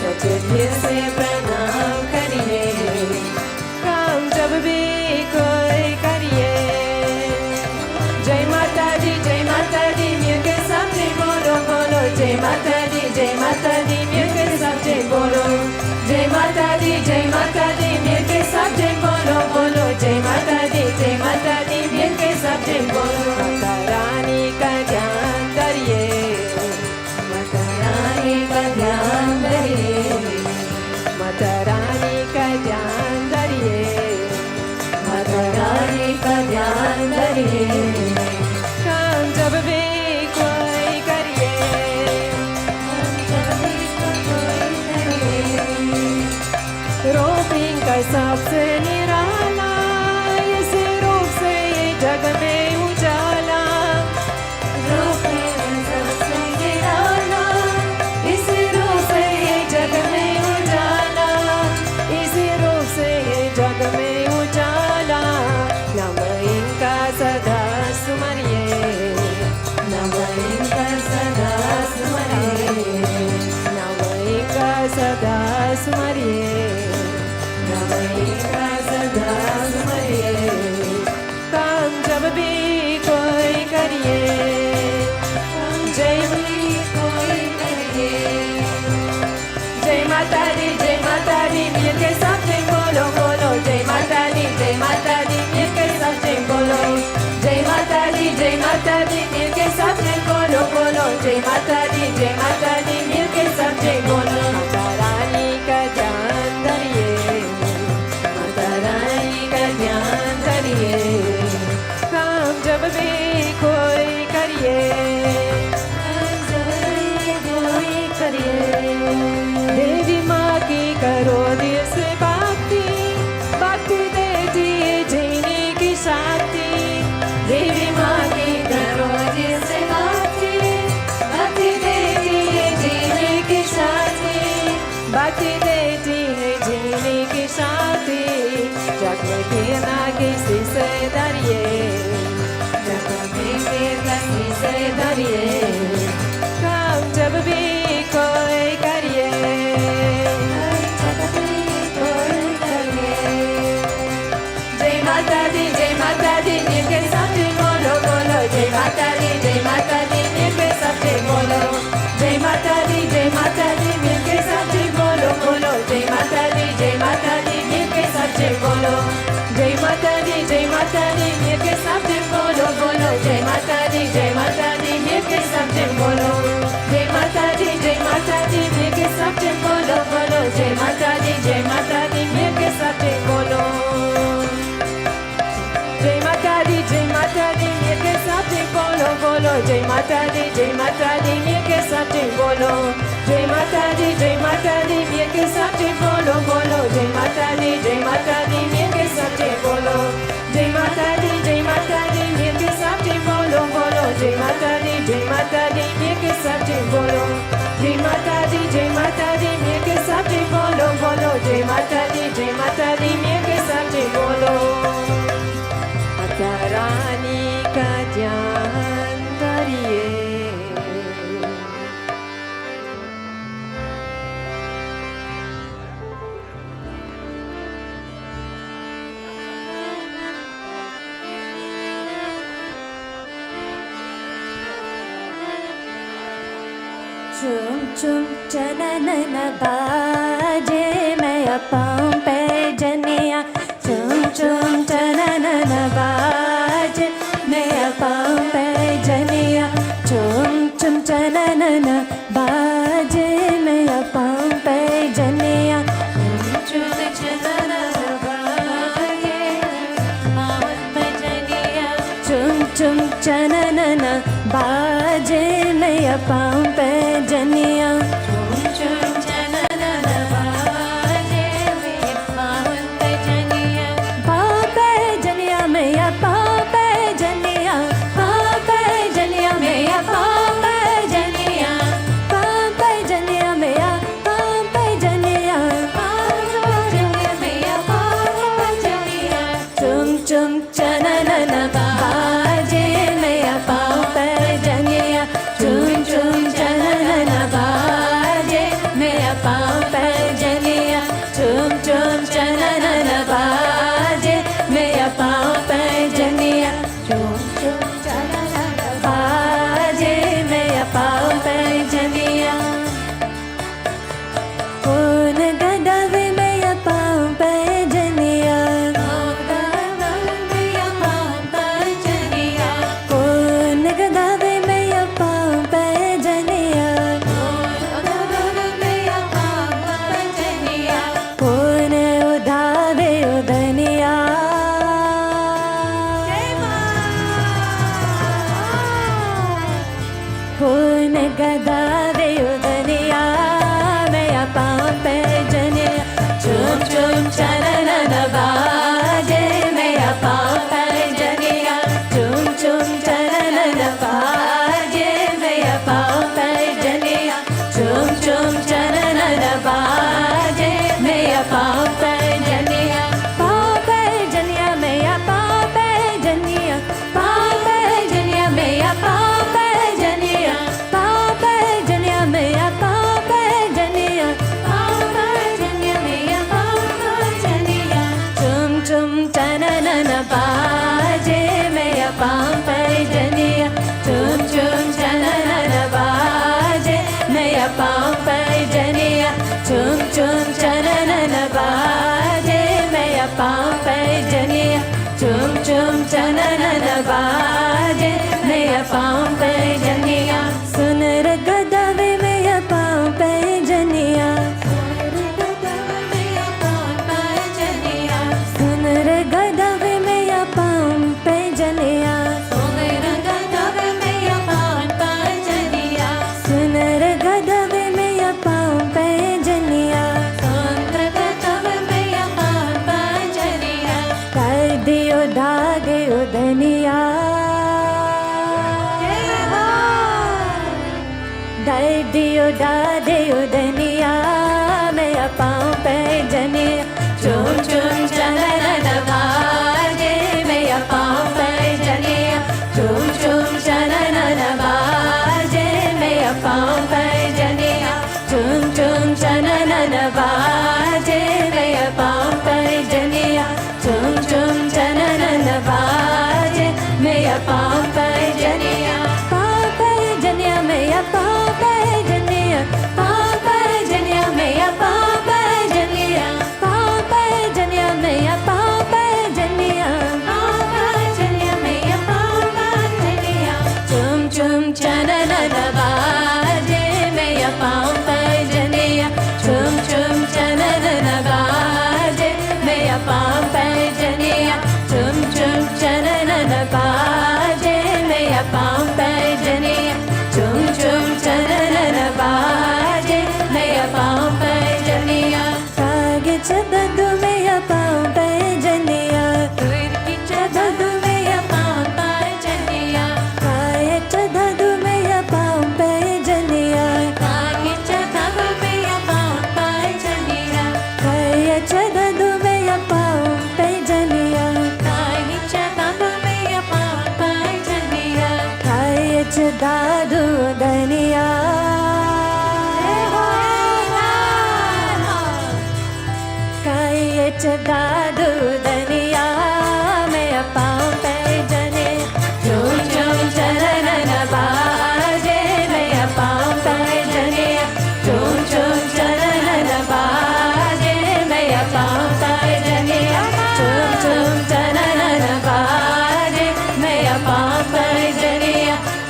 सच्चे दिल से प्रणाम करिए काम जब भी कोई करिए जय माता दी मिलके सब जन बोलो बोलो जय माता दी मिलके सब जन बोलो जय माता दी मिलके सब जन बोलो बोलो जय माता दी मिलके सब जन बोलो माता रानी का ध्यान धरिए माता रानी का ध्यान धरिए माता रानी का ध्यान धरिए माता रानी का ध्यान धरिए काम जब भी कोई करिए रूप इनका सबसे निराला इस रूप से ये जग में उजाला रूप इनका सबसे निराला इस रूप से ये जग में उजाला इस रूप से ये जग में उजाला नाम इनका सदा सुमरिए नाम इनका सदा सुमरिए नाम इनका सदा सुमरिए नाम इनका सदा सुमरिए काम जब भी कोई करिए जय भी कोई करिए जय माता दी मिलके सब जन बोलो बोलो जय माता दी मिलके सब जन बोलो जय माता दी मिलके सब जन बोलो बोलो जय माता दी मिलके सब जन बोलो माता रानी का ध्यान धरिए माता रानी का ध्यान धरिए काम जब भी कोई करिए देवी माँ की करो दिल से भक्ति भक्ति देती है जीने की शक्ति देवी माँ की करो दिल से भक्ति भक्ति बोलो जय माता दी मिलके सब जन बोलो जय माता दी मिलके सब जन बोलो बोलो जय माता दी मिलके सब जन बोलो जय माता दी मिलके सब जन बोलो बोलो जय माता दी मिलके सब जन बोलो जय माता दी मिलके सब जन बोलो बोलो जय माता दी मिलके सब जन बोलो जय माता दी मिलके सब जन बोलो बोलो जय माता दी मिलके सब जन बोलो जय माता दी मिलके सब जन बोलो बोलो जय माता दी मिलके सब जन बोलो माता रानी का ध्यान धरिए चुम चुम चनन बाजे मैं पाँव पे जनिया चुम चुम चनन बाजे मैं पाँव पे जनिया चुम चुम चनन बाजे मैं पाँव पे जनिया चुम चुम चनन बाजे पाँव पे जनिया चुम चुम चनन बाजे मैं पाँव पे जनिया चुम चुम चनन बाजे मैं पाँव पे जनिया पाँव पे जनिया मैं पाँव पे जनिया पाँव पे जनिया मैं पाँव पे जनिया पाँव पे जनिया मैं पाँव पे जनिया पाँव पे जनिया मैं पाँव पे जनिया चुम चुम चनन बाजे मैं पाँव पे जनिया चुम चुम चनन बाजे मैं पाँव पे जनिया चुम चुम चनन बाजे मैं पाँव पे जनिया चुम चुम चनन बाजे मैं पाँव पे जनिया कौन गदवे मैं पाँव पे जनिया कौन गदवे मैं पाँव पे जनिया कौन उधावे उदनिया कौन गदावे उदनिया मैं पाँव पे जनिया चुम चुम चनन बाजे मैं पाँव पे जनिया चुम चुम चनन बाजे मैं पाँव पे जनिया चुम चुम चनन बाजे मैं पाँव पे जनिया पाँव पे जनिया मैं पाँव पे जनिया पाँव पे जनिया मैं पाँव पे जनिया पाँव पे जनिया मैं पाँव पे जनिया पाँव पे जनिया मैं पाँव पे जनिया चुम चुम चनन बाजे मैं पाँव पे जनिया चुम चुम चनन बाजे मैं पाँव पे जनिया चुम चुम चनन बाजे मैं पाँव पे जनिया चुम चुम चनन बाजे मैं पाँव पे जनिया सुन रे गदवे मैं पाँव पे जनिया सुन रे गदवे मैं पाँव पे जनिया सुन रे गदवे मैं पाँव पे जनिया कर दियो धागे उदनिया डाल दियो डादे उदनिया मैं पाँव पे जनिया चुम चुम चनन बाजे मैं पाँव पे जनिया चुम चुम चनन बाजे मैं पाँव पे जनिया चुम चुम चनन बाजे मैं पाँव पे जनिया चुम चुम चनन बाजे मैं पाँव पे जनिया पाँव पे जनिया मैं पाँव पे जनिया पाँव पे जनिया मैं पाँव पे जनिया पाँव पे जनिया मैं पाँव पे जनिया पाँव पे जनिया मैं पाँव पे दादू दनिया मैं पाँव पे जने चुम चुम चरण बाजे मैं पाँव पे जने चुम चुम चरण बाजे मैं पाँव पे जने चुम चुम चरण बाजे मैं पाँव पे जने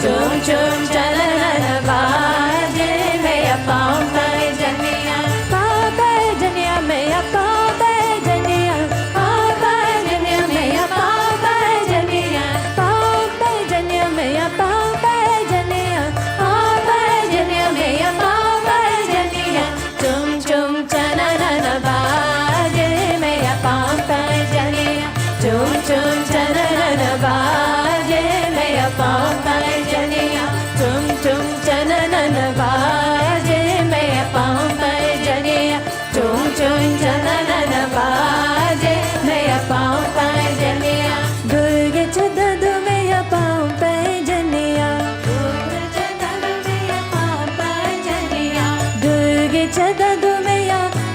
चुम चुम चरण बाजे मैं पाँव पे जनिया पाँव पे जनिया मैं पाँव पे जनिया पाँव पे जनिया मैं पाँव पे जनिया पाँव पे जनिया मैं पाँव पे जनिया पाँव पे जनिया मैं पाँव पे जनिया चुम चुम चनन बाजे मैं पाँव पे जनिया चुम चुम चनन बाजे मैं पाँव पे जनिया चुम चुम चनन बाजे मैं पाँव पे जनिया चुम चुम चनन बाजे मैं पाँव पे जनिया दुर्गे चददु मैं पाँव पे जनिया दुर्गे चददु मैं पाँव पे जनिया दुर्गे चददु मैं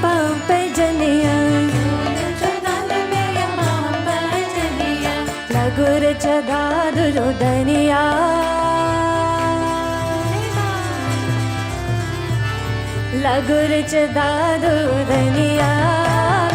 पाँव पे जनिया दुर्गे चददु मैं पाँव पे जनिया लगुर चदादु दनिया लगुर चदादू दनिया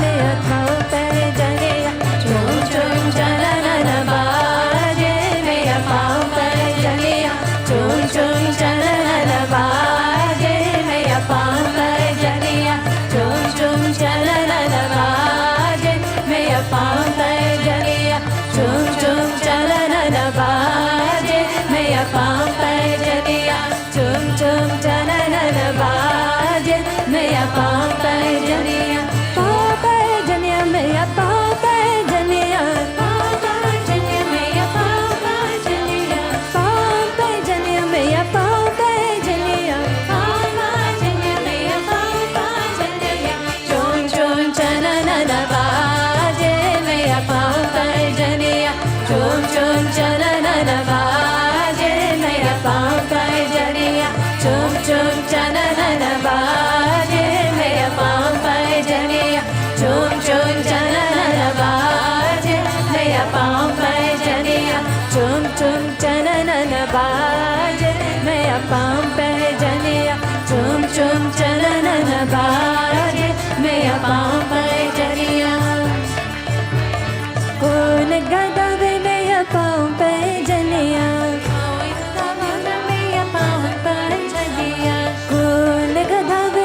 मैं पाँव पे जनिया चुम चुम चनन बाजे मैं पाँव पे जनिया चुम चुम चनन बाजे मैं पाँव पे जनिया चुम चुम चनन बाजे मैं पाँव पे जनिया चुम चुम चनन बाजे मैं पाँव पे जनिया चुम चुम चनन बाजे मैं पाँव पे जनिया पाँव पे जनिया मैं पाँव पे जनिया पाँव पे जनिया मैं पाँव पे जनिया पाँव पे जनिया मैं पाँव पे जनिया पाँव पे जनिया मैं पाँव पे जनिया चुम चुम चनन बाजे मैं पाँव पे जनिया चुम चुम चनन बाजे मैं पाँव पे जनिया चुम चुम चनन बाजे मैं पाँव पे जनिया चुम चुम चनन बाजे मैं पाँव पे जनिया चुम चुम चनन बाजे मैं पाँव पे जनिया चुम चुम चनन बाजे मैं पाँव पे जनिया कौन गदवे मैं पाँव पे जनिया कौन गदवे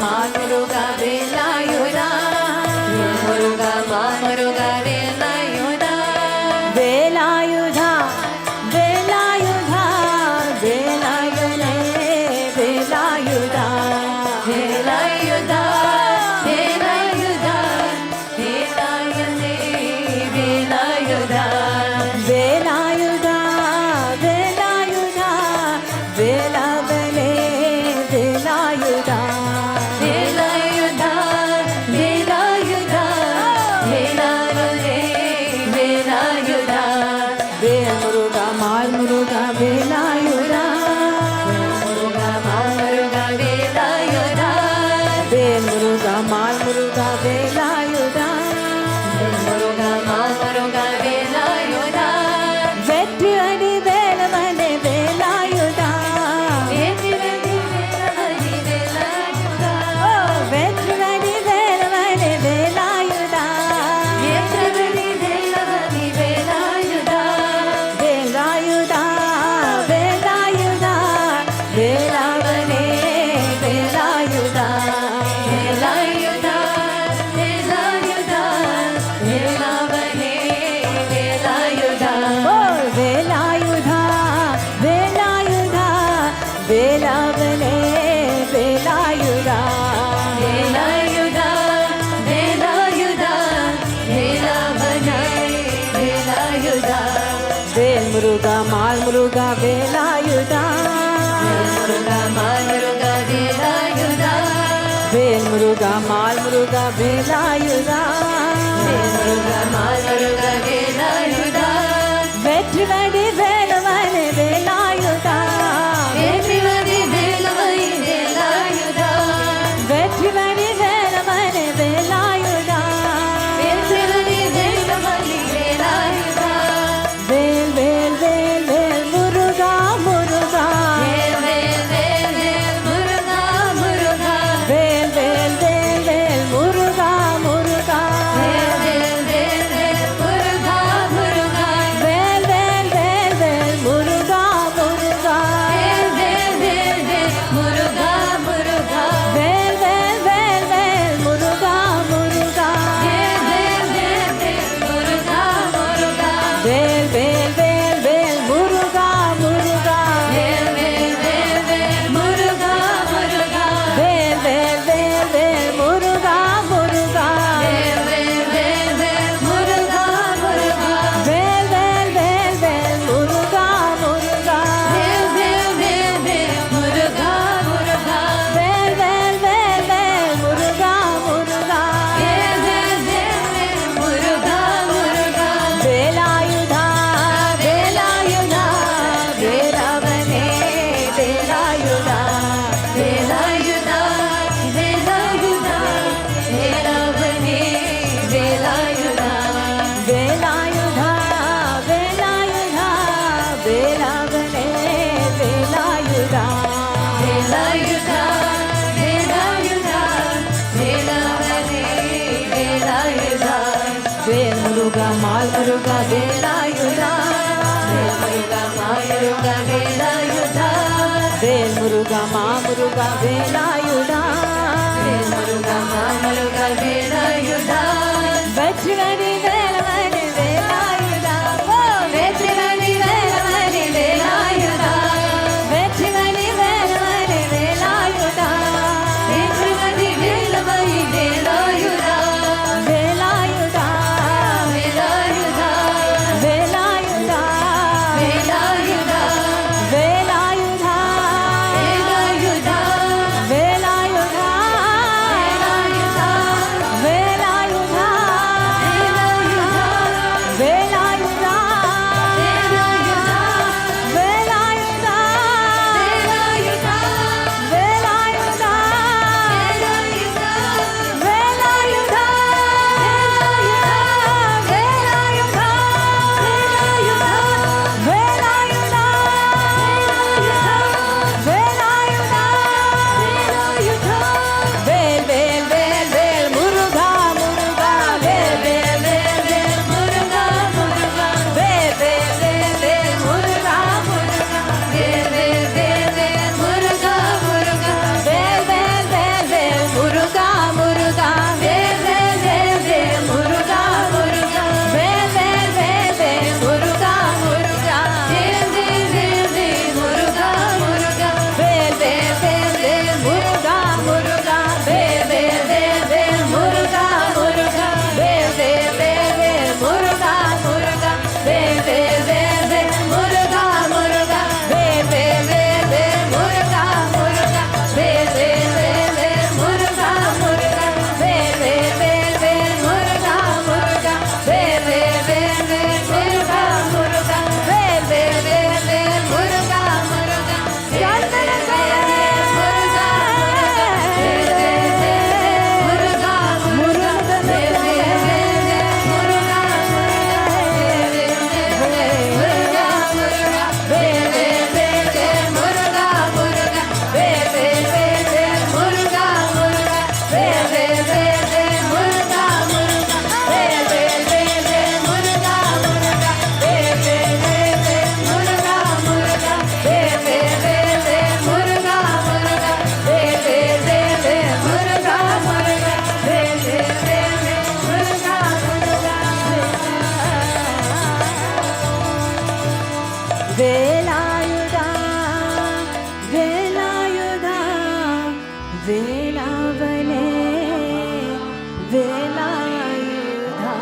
Mal Muruga Velayuda, Muruga Mal Muruga Velayuda, Velayuda, Velayuda, Velayuda, Velayuda, Velayuda, Velayuda, Velayane, Velayuda, Velayuda, Velayuda, Velavane, Velayuda, Velayuda, Velayuda, Velavane, Velayuda, Vel Muruga, Mal Muruga, Velayuda, Muruga Mal Muruga Velayuda, Vel Muruga, Mal Muruga, Velayuda, Muruga Mal Muruga Velayuda, வெற்றியடி வேலவனே Velayuda, Vetrivadi Velavani Velayuda, ஓ வெற்றியடி வேலவனே Velayuda, Vetrivadi Velavani Velayuda, Velayuda, Velayuda, வேலாவனே Velayuda, Velayuda, Velayuda, Velavane, Velayuda, ஓ வேலாயுதா, வேலாயுதா, வேலாவனே Velayuda, Velayuda, Velayuda, Velavane, Velayuda, Vel Muruga மால் Muruga Velayuda, Muruga Mal Muruga Velayuda, Vel Muruga மால் Muruga Velayuda, Muruga Mal Muruga Velayuda, வெற்றிவடி வேலவனே வேலாயுதா, Vetrivadi Velavani Velayuda, வெற்றிவடி வேலவனே வேலாயுதா, Vetrivadi Velavani Velayuda, வேல் வேல் வேல் வேல் Muruga Muruga, Vel Vel Vel Vel Muruga Muruga, வேல் வேல் வேல் வேல் Muruga Muruga, Vel Vel Vel Vel Muruga Muruga, வேல் வேல் வேல் வேல் Muruga Muruga, Vel Vel Vel Vel Muruga Muruga, வேல் வேல் வேல் வேல் Muruga Muruga, Vel Vel Vel Vel Muruga Muruga, வேல் வேல் வேல் வேல் Muruga Muruga, Vel Vel Vel Vel Muruga Muruga, வேல் வேல் வேல் வேல் Muruga Muruga, Vel Vel Vel Vel Muruga Muruga, வேல் வேல் வேல் வேல் Muruga Muruga, Vel Vel Vel Vel Muruga Muruga, வேல் வேல் வேல் வேல் Muruga Muruga, Vel Vel Vel Vel Muruga Muruga, Velayudha Velayudha, வேலவனே Velayudha, Velayuda, Velayuda, Velavane, Velayuda, Velayuda Velayudha, வேலவனே Velayudha, Velayuda, Velayuda, Velavane, Velayuda, Vel Muruga மால் Muruga Velayuda, Muruga Mal Muruga Velayuda, Vel முருகா மா முருகா Velayuda, Muruga Mal Muruga Velayuda, வெற்றிவடி வேலவனே வேலாயுதா, ஓ Vetrivadi Velavani Velayuda, வெற்றிவடி வேலவனே Velayuda, Vetrivadi Velavani Velayuda, Velayudha Velayuda, Velayudha, Velayuda, Velayudha, Velayuda, Velayudha, वेलावले वेलायुधा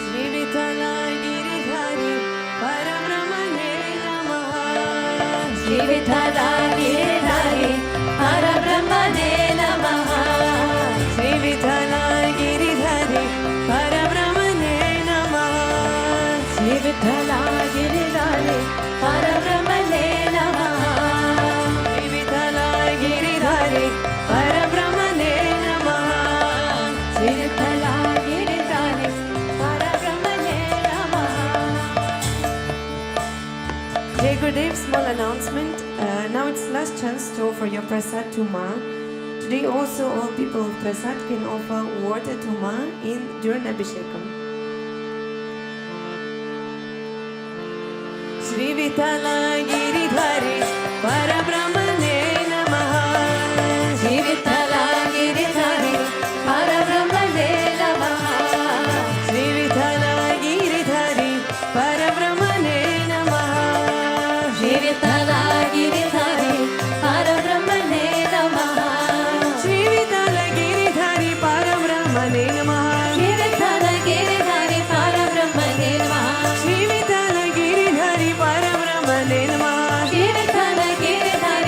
Shri Vitthala Giridhari परब्रह्मणे नमः श्री विठ्ठला गिरिधारी परब्रह्मणे नमः श्री विठ्ठला गिरिधारी परब्रह्मणे नमः श्री विठ्ठला गिरिधारी परब्रह्मणे नमः श्री विठ्ठला गिरिधारी परब्रह्मणे नमः श्री विठ्ठला गिरिधारी परब्रह्मणे नमः. Jai Gurudev, small announcement. Now it's last chance to offer your prasad to Ma. Today also all people of prasad can offer water to Ma during Abhishekam. Shri Vitthala Giridhari Parabrahmane Namaha Shri Vitthala Giridhari Parabrahmane Namaha Shri Vitthala Giridhari Parabrahmane Namaha Shri Vitthala Giridhari Parabrahmane Namaha Shri Vitthala Giridhari Parabrahmane Namaha Shri Vitthala Giridhari Parabrahmane Namaha Shri Vitthala Giridhari Parabrahmane Namaha Shri Vitthala Giridhari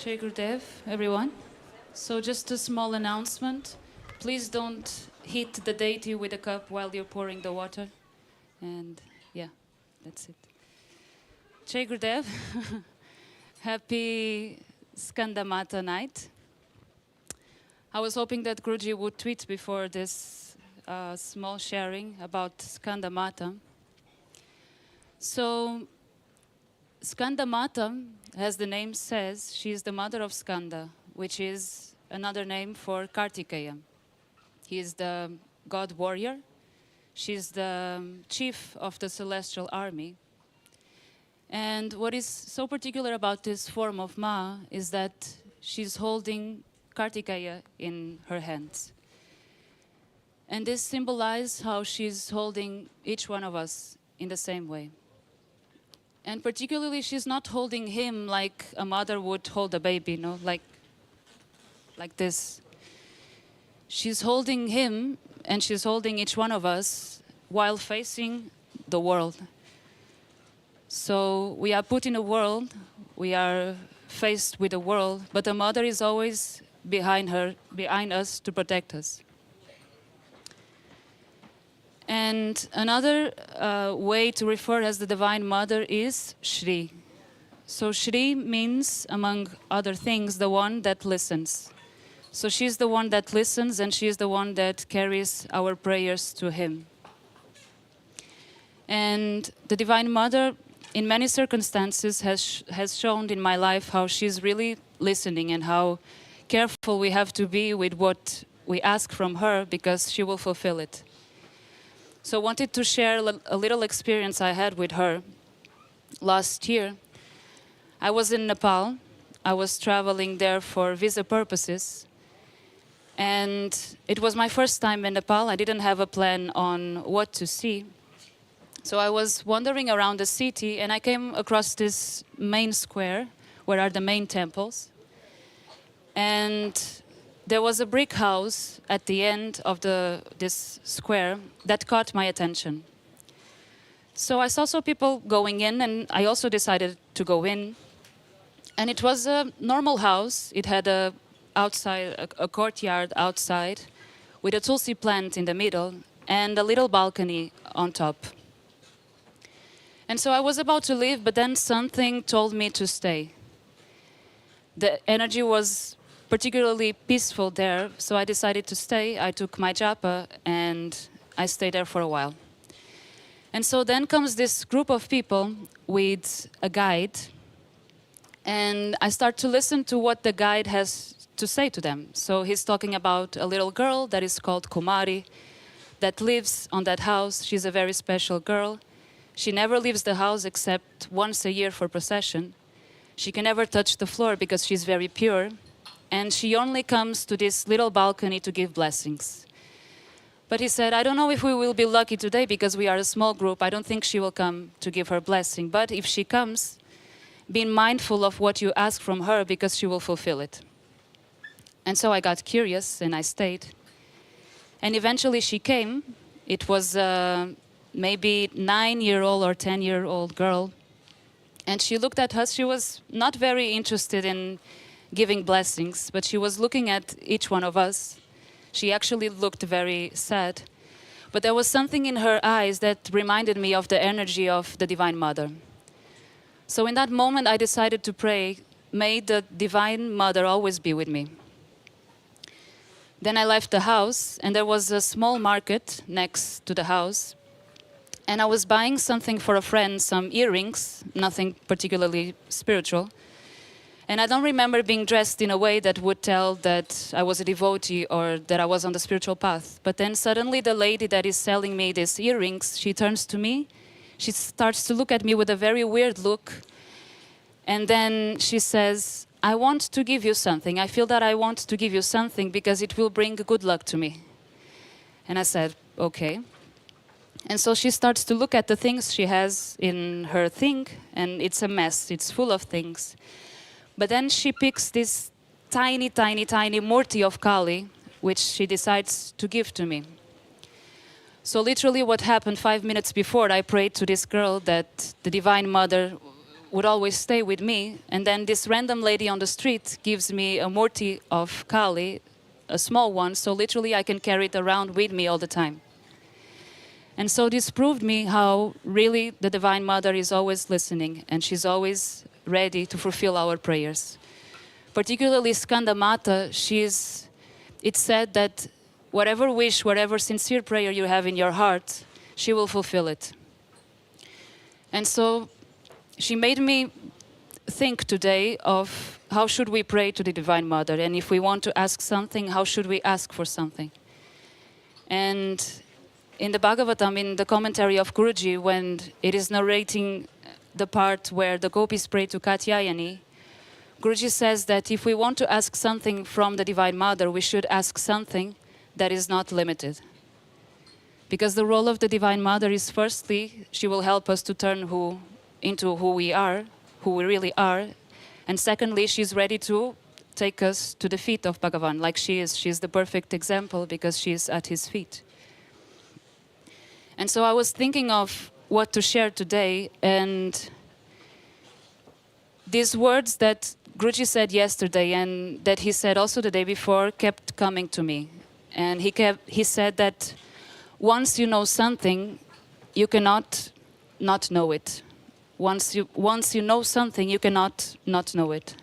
Jai Gurudev, everyone. So just a small announcement. Please don't hit the deity with a cup while you're pouring the water. And yeah, that's it. Jai Gurudev, happy Skanda-Mata night. I was hoping that Guruji would tweet before this small sharing about Skanda-Mata. So Skanda-Mata, as the name says, she is the mother of Skanda, which is another name for Kartikeya. He is the god warrior. She's the chief of the celestial army. And what is so particular about this form of Ma is that she's holding Kartikeya in her hands. And this symbolizes how she's holding each one of us in the same way. And particularly, she's not holding him like a mother would hold a baby, you know, like this. She's holding him, and she's holding each one of us while facing the world. So we are put in a world, we are faced with the world, but the mother is always behind us to protect us. And another way to refer as the Divine Mother is Shri. So Shri means, among other things, the one that listens. So she's the one that listens, and she's the one that carries our prayers to Him. And the Divine Mother, in many circumstances, has shown in my life how she's really listening and how careful we have to be with what we ask from her, because she will fulfill it. So I wanted to share a little experience I had with her last year. I was in Nepal. I was traveling there for visa purposes. And it was my first time in Nepal. I didn't have a plan on what to see. So I was wandering around the city, and I came across this main square where are the main temples. And there was a brick house at the end of this square that caught my attention. So I saw some people going in, and I also decided to go in. And it was a normal house. It had a courtyard outside with a tulsi plant in the middle and a little balcony on top. And so I was about to leave, but then something told me to stay. The energy was particularly peaceful there, so I decided to stay. I took my japa and I stayed there for a while. And so then comes this group of people with a guide, and I start to listen to what the guide has to say to them. So he's talking about a little girl that is called Kumari that lives on that house. She's a very special girl. She never leaves the house except once a year for procession. She can never touch the floor because she's very pure. And she only comes to this little balcony to give blessings. But he said, I don't know if we will be lucky today because we are a small group. I don't think she will come to give her blessing. But if she comes, be mindful of what you ask from her because she will fulfill it. And so I got curious and I stayed. And eventually she came. It was maybe 9-year-old or 10-year-old girl. And she looked at us. She was not very interested in giving blessings, but she was looking at each one of us. She actually looked very sad. But there was something in her eyes that reminded me of the energy of the Divine Mother. So in that moment, I decided to pray, may the Divine Mother always be with me. Then I left the house, and there was a small market next to the house. And I was buying something for a friend, some earrings, nothing particularly spiritual. And I don't remember being dressed in a way that would tell that I was a devotee or that I was on the spiritual path. But then suddenly the lady that is selling me these earrings, she turns to me she starts to look at me with a very weird look. And then she says, I want to give you something. I feel that I want to give you something because it will bring good luck to me. And I said, okay. And so she starts to look at the things she has in her thing, and it's a mess. It's full of things. But then she picks this tiny, tiny, tiny murti of Kali, which she decides to give to me. So literally what happened 5 minutes before, I prayed to this girl that the Divine Mother would always stay with me. And then this random lady on the street gives me a murti of Kali, a small one, so literally I can carry it around with me all the time. And so this proved me how really the Divine Mother is always listening, and she's always ready to fulfill our prayers. Particularly Skanda-Mata, it's said that whatever wish, whatever sincere prayer you have in your heart, she will fulfill it. And so she made me think today of how should we pray to the Divine Mother, and if we want to ask something, how should we ask for something? And in the Bhagavatam, in the commentary of Guruji, when it is narrating the part where the gopis pray to Katyayani, Guruji says that if we want to ask something from the Divine Mother, we should ask something that is not limited. Because the role of the Divine Mother is, firstly, she will help us to turn into who we are, who we really are. And secondly, she's ready to take us to the feet of Bhagavan, like she is. She's the perfect example because she is at his feet. And so I was thinking of what to share today, and these words that Guruji said yesterday and that he said also the day before kept coming to me. And he said that once you know something, you cannot not know it. Once you know something, you cannot not know it.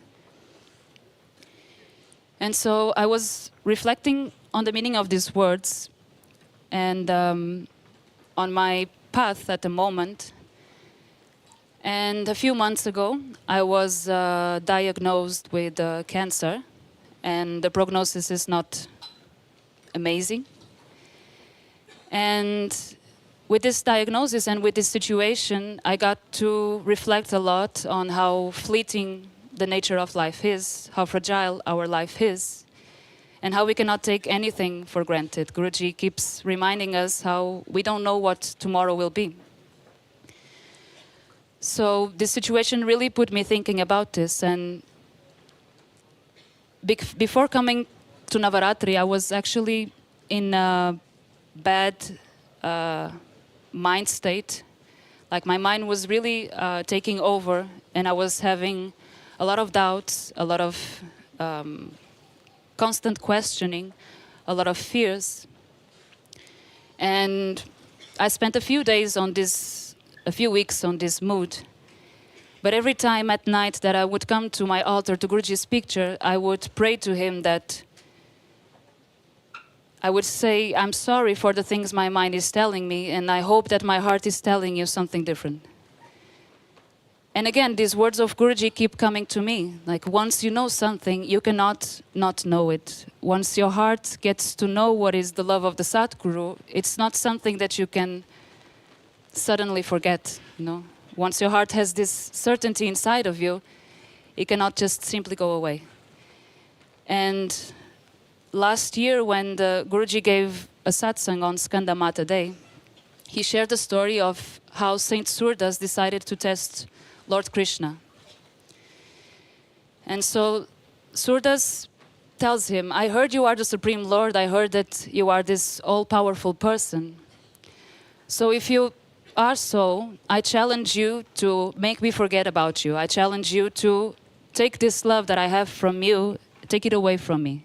And so I was reflecting on the meaning of these words, and on my path at the moment. And a few months ago, I was diagnosed with cancer, and the prognosis is not amazing. And with this diagnosis and with this situation, I got to reflect a lot on how fleeting the nature of life is, how fragile our life is, and how we cannot take anything for granted. Guruji keeps reminding us how we don't know what tomorrow will be. So this situation really put me thinking about this. And before coming to Navaratri, I was actually in a bad mind state. Like my mind was really taking over, and I was having a lot of doubts, a lot of constant questioning, a lot of fears. And I spent a few weeks on this mood. But every time at night that I would come to my altar, to Guruji's picture, I would pray to him that I would say, I'm sorry for the things my mind is telling me, and I hope that my heart is telling you something different. And again, these words of Guruji keep coming to me. Like, once you know something, you cannot not know it. Once your heart gets to know what is the love of the Sadguru, it's not something that you can suddenly forget, you know. Once your heart has this certainty inside of you, it cannot just simply go away. And last year, when the Guruji gave a satsang on Skanda-Mata Day, he shared the story of how Saint Surdas decided to test Lord Krishna. And so Surdas tells him, I heard you are the Supreme Lord, I heard that you are this all-powerful person. So if you are so, I challenge you to make me forget about you. I challenge you to take this love that I have from you, take it away from me.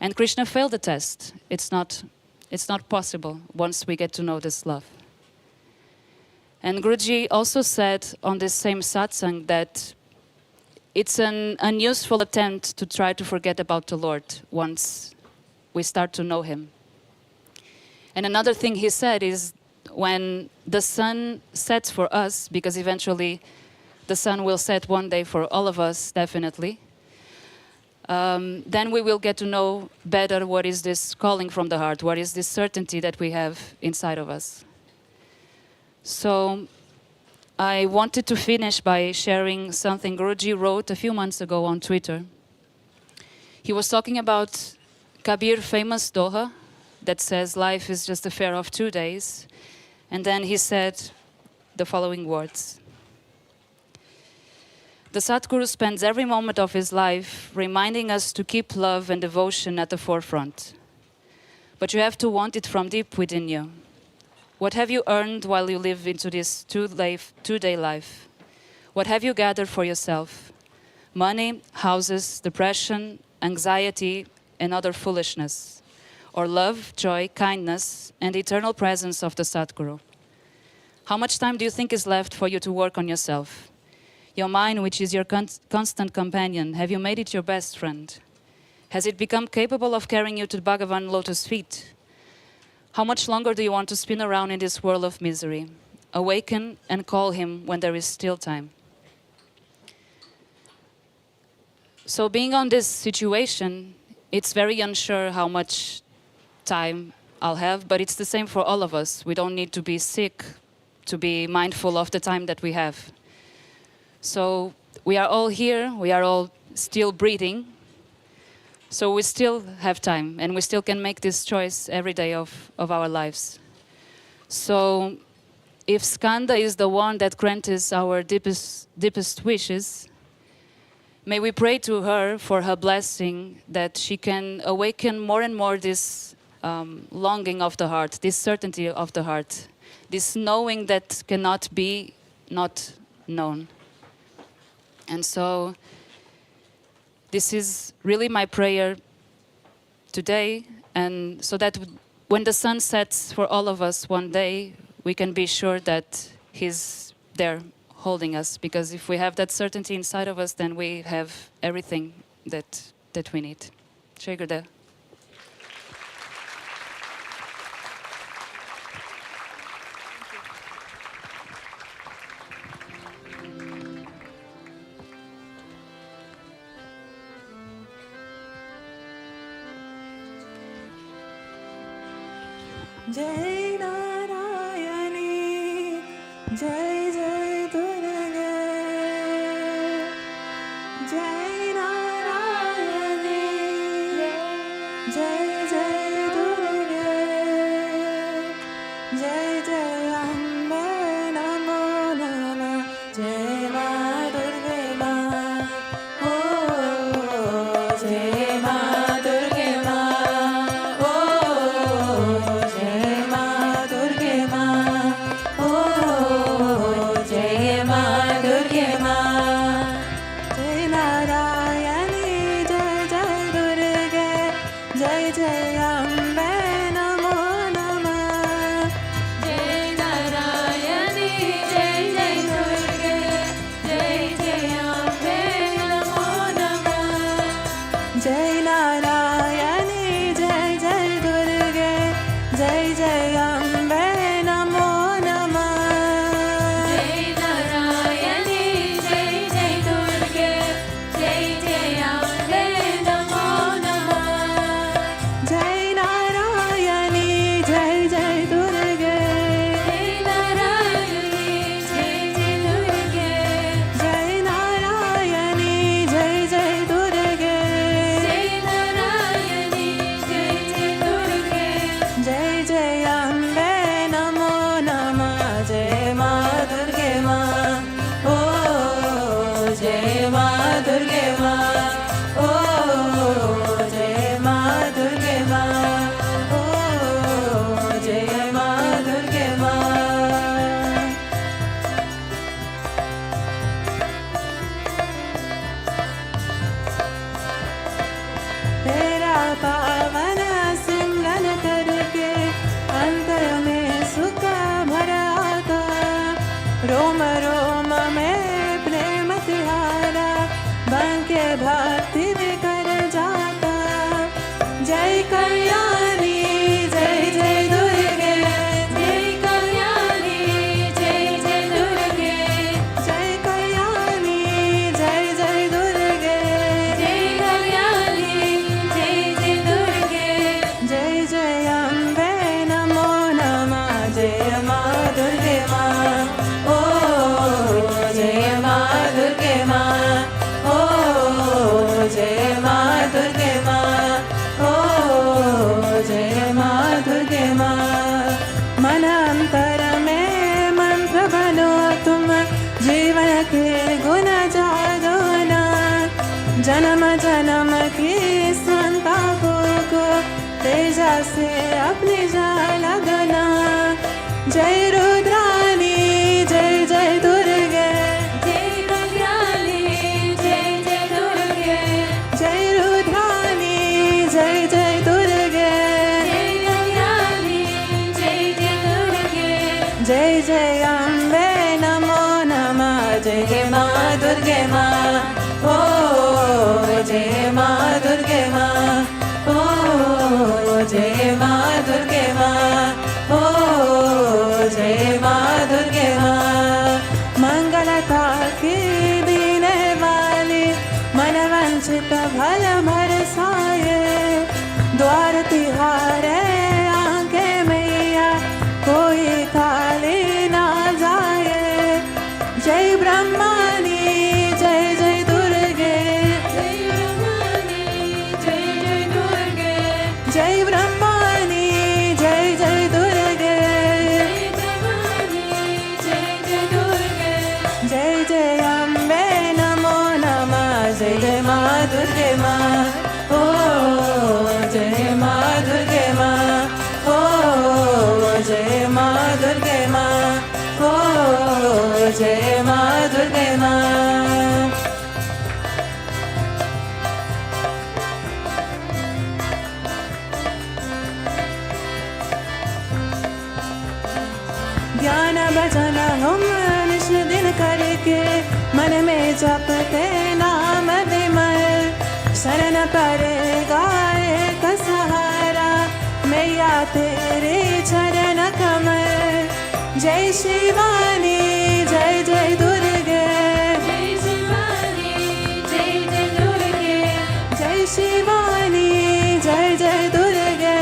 And Krishna failed the test. It's not possible once we get to know this love. And Guruji also said on this same satsang that it's an unuseful attempt to try to forget about the Lord once we start to know Him. And another thing he said is, when the sun sets for us, because eventually the sun will set one day for all of us, definitely, then we will get to know better what is this calling from the heart, what is this certainty that we have inside of us. So I wanted to finish by sharing something Guruji wrote a few months ago on Twitter. He was talking about Kabir's famous doha that says life is just a fair of 2 days. And then he said the following words. The Sadguru spends every moment of his life reminding us to keep love and devotion at the forefront. But you have to want it from deep within you. What have you earned while you live into this two-day life? What have you gathered for yourself? Money, houses, depression, anxiety, and other foolishness. Or love, joy, kindness, and the eternal presence of the Sadguru. How much time do you think is left for you to work on yourself? Your mind, which is your constant companion, have you made it your best friend? Has it become capable of carrying you to the Bhagavan lotus feet? How much longer do you want to spin around in this world of misery? Awaken and call him when there is still time. So being on this situation, it's very unsure how much time I'll have, but it's the same for all of us. We don't need to be sick to be mindful of the time that we have. So we are all here, we are all still breathing, so we still have time and we still can make this choice every day of our lives. So if Skanda is the one that grants our deepest wishes, may we pray to her for her blessing that she can awaken more and more this longing of the heart, this certainty of the heart, this knowing that cannot be not known. And so this is really my prayer today, and so that when the sun sets for all of us one day, we can be sure that he's there holding us, because if we have that certainty inside of us, then we have everything that we need. Jai Gurudev. Jai Narayani, Jai Jai Durga, Jai Narayani, Jai Jai Durga, Jai Jai Ambe Namo Namah, Jai Ma Durga Maa, oh Jai Ma Durga Maa, oh Jai Ma Durga Maa, oh Jai Ma Durga Maa, Jai Narayani, Jai Jai Durga, Jai Jai Ambe Namo Namah, Jai Narayani, Jai Jai Durga, Jai Jai Ambe Namo Namah, Jai Narayani, Jai Jai Durga, Jai Jai Ambe Namo Namah, Jai Narayani, Jai Jai Durga, Jai Jai Ambe Namo Namah, Jai Narayani, Jai Jai Durga, Jai Narayani, Jai Jai Durga, Jai Narayani, Jai Jai Durga, Jai Narayani, Jai Jai Durga, Jai Jai Ambe Namo Namah, Jai Ma Durga Maa, oh Jai Ma Durga Maa, oh Jai Ma Durga Maa, oh Jai Ma Durga Maa. तेरा पावन सिमरन करके अंतर में सुख भरा था, रोम रोम में प्रेम तिहारा बन के भक्ति कर जाता। जय कल्याणी, जय जय दुर्गे, जय कल्याणी, जय जय दुर्गे, जय कल्याणी, जय जय दुर्गे, जय कल्याणी, जय जय दुर्गे, जय जय अम्बे नमो नमः, जय माँ दुर्गे माँ, से अपनी जान लगाना। जय रुद्राणी जय जय दुर्गे, जय रुद्राणी जय जय दुर्गे, जय रुद्राणी जय जय दुर्गे, जय रुद्राणी जय जय दुर्गे, जय जय अम्बे नमो नमः। जय माँ दुर्गे माँ, ओ जय माँ दुर्गे माँ, ओ जय माँ दुर्गे माँ, ओ जय माँ दुर्गे माँ। मंगलता की देने वाली, मन वंचित भल बरसाए। द्वार तिहारे आंखे मैया, कोई खाली ना जाए। जय ब्रह्मानी जय जय दुर्गे, जय ब्रह्माणी जय जय दुर्गे, जय ब्रह्मानी जय जय दुर्गे, जय ब्रह्माणी जय जय दुर्गे, जय जय अम्बे नमो नमः। जय जय माँ दुर्गे माँ, ओ जय माँ दुर्गे माँ, ओ जय माँ दुर्गे माँ, ओ जय माँ दुर्गे माँ। ज्ञान भजन हम निश दिन करके, मन में जपते नाम विमल। शरण परे गाए का सहारा, मैया तेरे चरण कमल। जय शिवानी जय जय दुर्गे, जय शिवानी जय जय दुर्गे, जय शिवानी जय जय दुर्गे,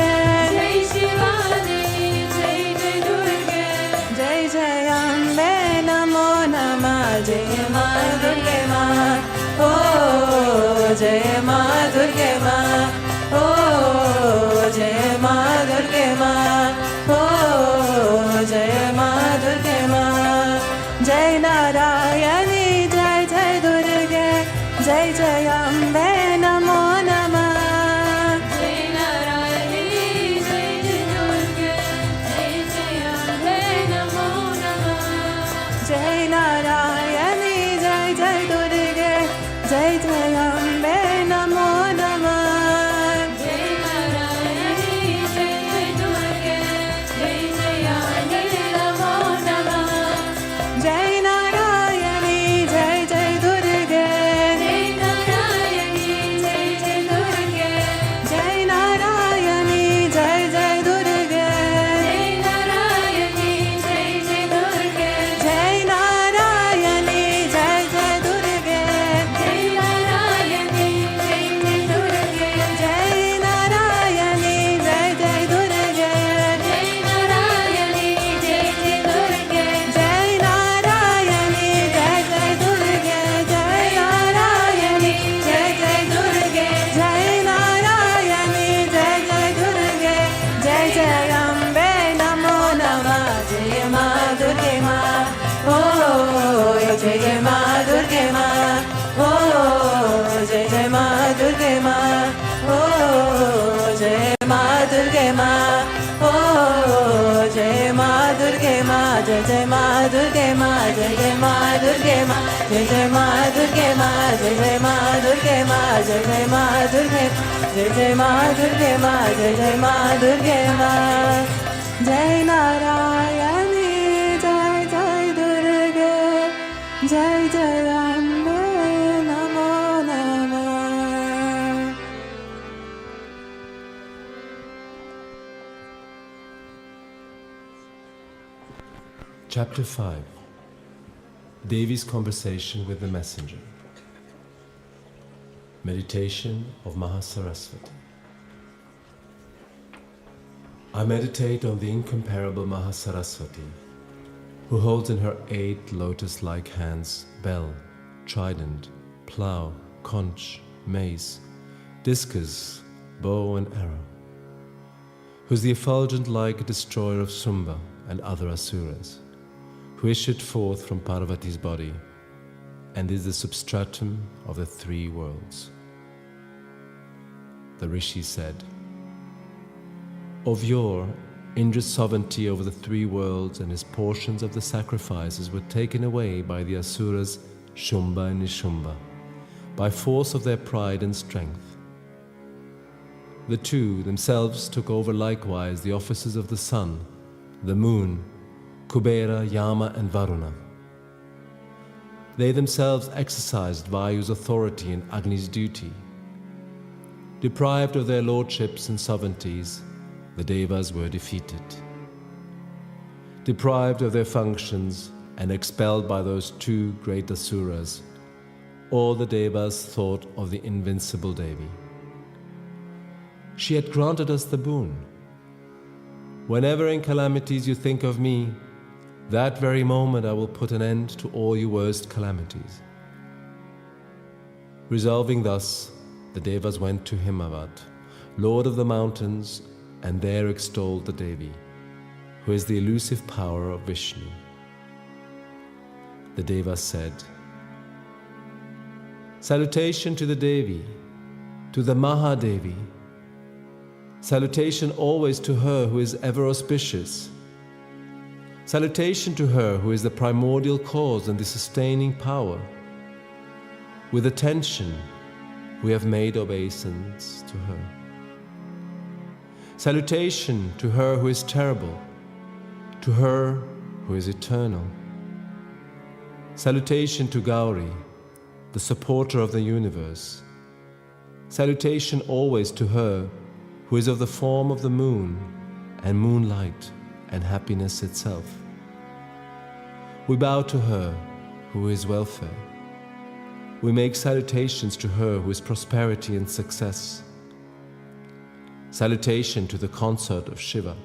जय शिवानी जय जय दुर्गे, जय जय अम्बे नमो नमः। जय माँ दुर्गे माँ, ओ जय माँ दुर्गे माँ, ओ जय माँ दुर्गे माँ, ओ जय माँ दुर्गे माँ। जय नारायणी जय जय दुर्गे, जय जय अम्बे नमो नमः। जय नारायणी जय जय दुर्गे, जय जय अम्बे नमो नमः। जय नारायणी जय जय दुर्गे, जय जय अम्बे नमो नमः। जय नारायणी जय जय दुर्गे, जय जय अम्बे नमो नमः। जय नारायणी जय जय दुर्गे, जय नारायणी जय जय दुर्गे, जय नारायणी जय जय दुर्गे, जय नारायणी जय जय दुर्गे, जय नारायणी जय जय दुर्गे, जय नारायणी जय जय दुर्गे, जय नारायणी जय जय दुर्गे, जय नारायणी जय जय दुर्गे, जय नारायणी जय जय दुर्गे, जय नारायणी जय जय दुर्गे, जय नारायणी जय जय दुर्गे, जय जय अम्बे नमो नमः। जय माँ दुर्गे माँ, ओ जय माँ दुर्गे माँ, ओ जय माँ दुर्गे माँ, ओ जय माँ दुर्गे माँ, ओ जय माँ दुर्गे माँ। जय माँ दुर्गे माँ, जय माँ दुर्गे माँ, जय माँ दुर्गे माँ, जय माँ दुर्गे माँ, जय माँ दुर्गे, जय माँ दुर्गे माँ, जय माँ दुर्गे माँ। जय नारायणी जय जय दुर्गे, जय जय अम्बे नमो नमः। Chapter 5. Devi's conversation with the messenger. Meditation of Mahasaraswati. I meditate on the incomparable Mahasaraswati, who holds in her 8 lotus-like hands bell, trident, plough, conch, mace, discus, bow and arrow, who's the effulgent-like destroyer of Sumba and other asuras, who issued forth from Parvati's body and is the substratum of the 3 worlds. The Rishi said, Of yore, Indra's sovereignty over the three worlds and his portions of the sacrifices were taken away by the Asuras Shumba and Nishumba, by force of their pride and strength. The two themselves took over likewise the offices of the sun, the moon, Kubera, Yama and Varuna. They themselves exercised Vayu's authority and Agni's duty. Deprived of their lordships and sovereignties, the Devas were defeated. Deprived of their functions and expelled by those two great Asuras, all the Devas thought of the invincible Devi. She had granted us the boon. Whenever in calamities you think of me, that very moment I will put an end to all your worst calamities. Resolving thus, the Devas went to Himavad, Lord of the mountains, and there extolled the Devi, who is the elusive power of Vishnu. The Devas said, "Salutation to the Devi, to the Mahadevi. Salutation always to her who is ever auspicious. Salutation to her who is the primordial cause and the sustaining power. With attention, we have made obeisance to her. Salutation to her who is terrible, to her who is eternal. Salutation to Gauri, the supporter of the universe. Salutation always to her who is of the form of the moon and moonlight and happiness itself. We bow to her who is welfare. We make salutations to her who is prosperity and success. Salutation to the consort of Shiva,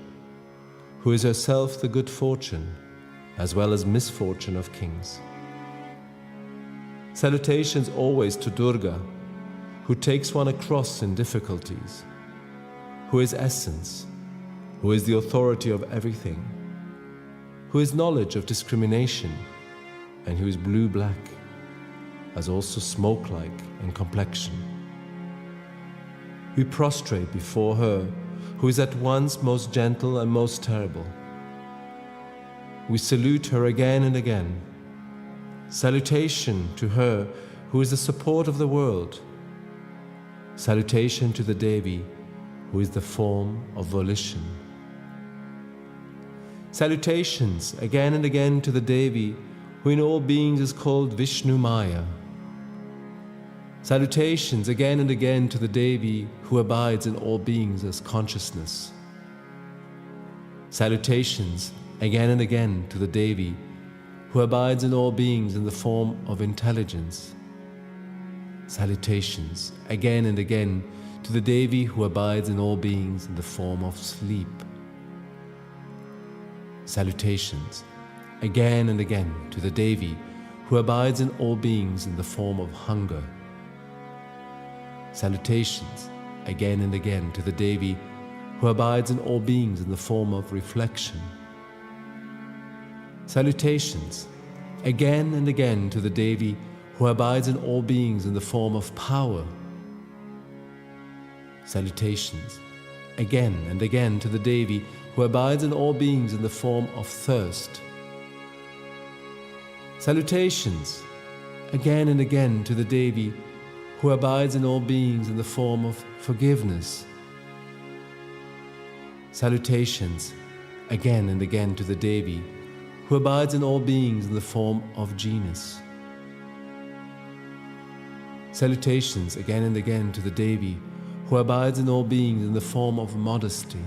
who is herself the good fortune as well as misfortune of kings. Salutations always to Durga, who takes one across in difficulties, who is essence, who is the authority of everything, who is knowledge of discrimination, and who is blue-black, as also smoke-like in complexion. We prostrate before her, who is at once most gentle and most terrible. We salute her again and again. Salutation to her who is the support of the world. Salutation to the Devi, who is the form of volition. Salutations again and again to the Devi, who in all beings is called Vishnu Maya. Salutations again and again to the Devi, who abides in all beings as consciousness. Salutations again and again to the Devi, who abides in all beings in the form of intelligence. Salutations again and again to the Devi, who abides in all beings in the form of sleep. Salutations again and again to the Devi, who abides in all beings in the form of hunger. Salutations again and again to the Devi, who abides in all beings in the form of reflection. Salutations again and again to the Devi, who abides in all beings in the form of power. Salutations again and again to the Devi, who abides in all beings in the form of thirst. Salutations again and again to the Devi, who abides in all beings in the form of forgiveness. Salutations again and again to the Devi, who abides in all beings in the form of genius. Salutations again and again to the Devi, who abides in all beings in the form of modesty.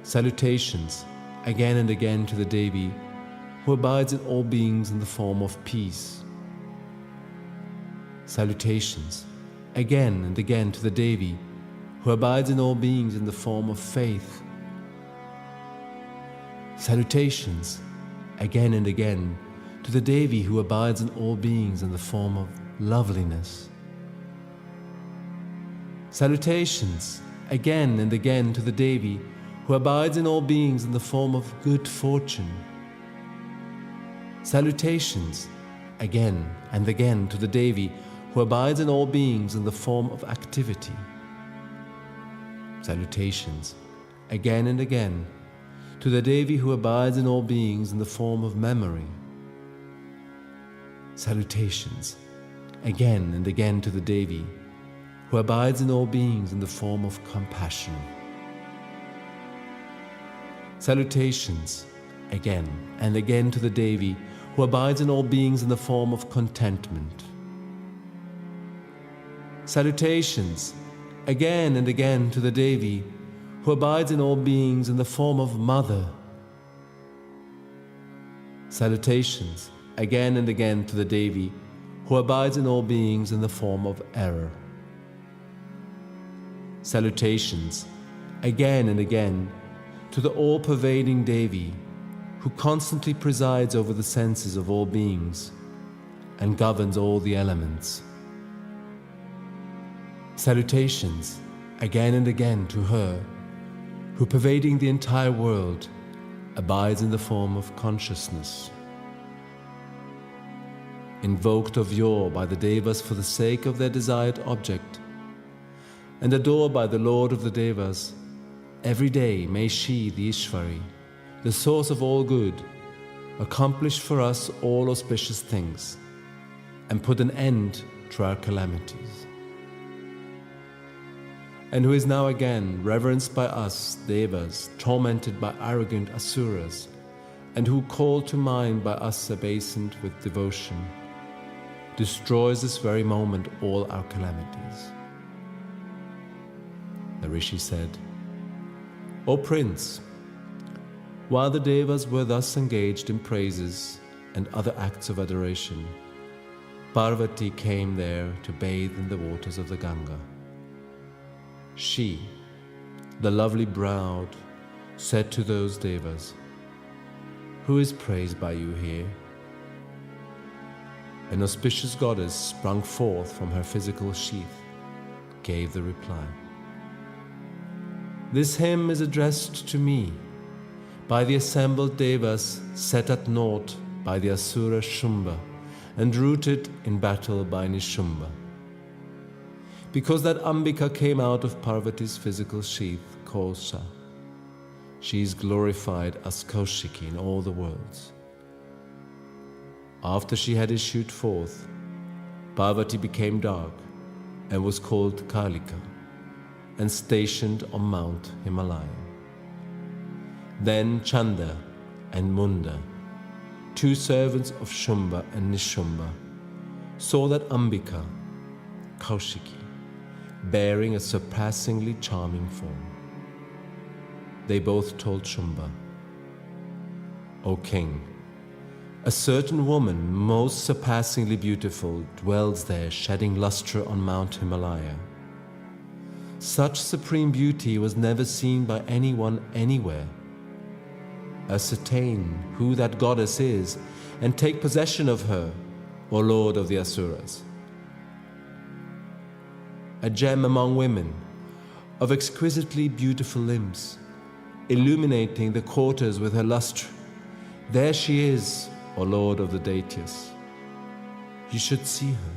Salutations again and again to the Devi, who abides in all beings in the form of peace. Salutations again and again to the Devi, who abides in all beings in the form of faith. Salutations again and again to the Devi, who abides in all beings in the form of loveliness. Salutations again and again to the Devi, who abides in all beings in the form of good fortune. Salutations again and again to the Devi, who abides in all beings in the form of activity. Salutations, again and again, to the Devi who abides in all beings in the form of memory. Salutations, again and again, to the Devi who abides in all beings in the form of compassion. Salutations, again and again, to the Devi who abides in all beings in the form of contentment. Salutations, again and again, to the Devi who abides in all beings in the form of Mother. Salutations, again and again, to the Devi who abides in all beings in the form of error. Salutations, again and again, to the all-pervading Devi who constantly presides over the senses of all beings and governs all the elements. Salutations, again and again, to her who, pervading the entire world, abides in the form of consciousness. Invoked of yore by the Devas for the sake of their desired object, and adored by the Lord of the Devas, every day may she, the Ishvari, the source of all good, accomplish for us all auspicious things, and put an end to our calamities. And who is now again reverenced by us, Devas, tormented by arrogant Asuras, and who, called to mind by us abased with devotion, destroys this very moment all our calamities. The Rishi said, O Prince, while the Devas were thus engaged in praises and other acts of adoration, Parvati came there to bathe in the waters of the Ganga. She, the lovely bride, said to those Devas, Who is praised by you here? An auspicious goddess sprung forth from her physical sheath, gave the reply. This hymn is addressed to me by the assembled Devas set at naught by the Asura Shumba and rooted in battle by Nishumbha. Because that Ambika came out of Parvati's physical sheath, Kosha, she is glorified as Kaushiki in all the worlds. After she had issued forth, Parvati became dark and was called Kalika and stationed on Mount Himalaya. Then Chanda and Munda, two servants of Shumba and Nishumbha, saw that Ambika, Kaushiki, bearing a surpassingly charming form. They both told Shumba, O king, a certain woman most surpassingly beautiful dwells there, shedding lustre on Mount Himalaya. Such supreme beauty was never seen by anyone anywhere. Ascertain who that goddess is and take possession of her, O Lord of the Asuras. A gem among women, of exquisitely beautiful limbs, illuminating the quarters with her lustre. There she is, O Lord of the Daityas. You should see her.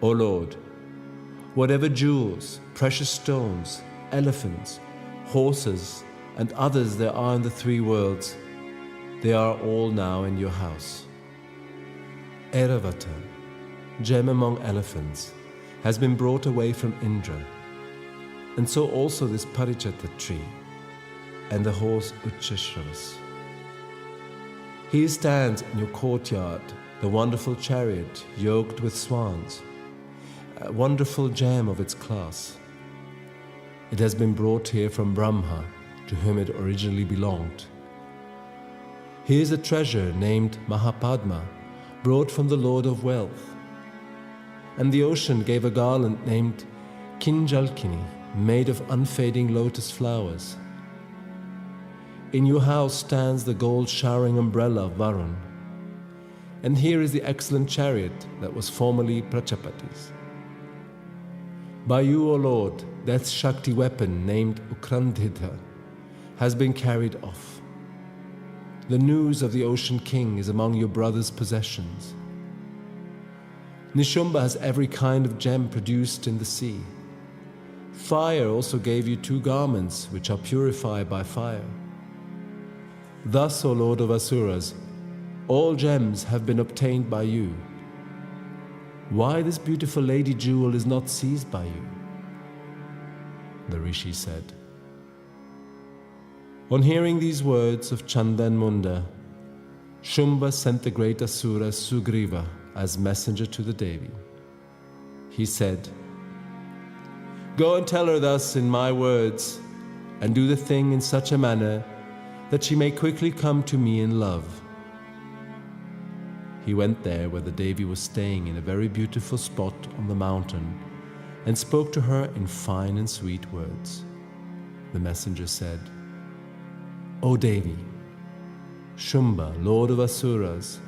O Lord, whatever jewels, precious stones, elephants, horses, and others there are in the three worlds, they are all now in your house. Airavata, gem among elephants, has been brought away from Indra, and so also this Parichata tree and the horse Uchashravas. Here stands in your courtyard the wonderful chariot yoked with swans, a wonderful gem of its class. It has been brought here from Brahma, to whom it originally belonged. Here is a treasure named Mahapadma, brought from the Lord of Wealth. And the ocean gave a garland named Kinjalkini, made of unfading lotus flowers. In your house stands the gold-showering umbrella of Varun. And here is the excellent chariot that was formerly Prachapati's. By you, O Lord, that Shakti weapon named Ukrandhita has been carried off. The news of the Ocean King is among your brother's possessions. Nishumbha has every kind of gem produced in the sea. Fire also gave you 2 garments which are purified by fire. Thus, O Lord of Asuras, all gems have been obtained by you. Why this beautiful lady jewel is not seized by you? The Rishi said. On hearing these words of Chanda and Munda, Shumba sent the great Asura Sugriva as messenger to the Devi. He said, "Go and tell her thus in my words, and do the thing in such a manner that she may quickly come to me in love." He went there where the Devi was staying in a very beautiful spot on the mountain and spoke to her in fine and sweet words. The messenger said, "O Devi, Shumba, Lord of Asuras,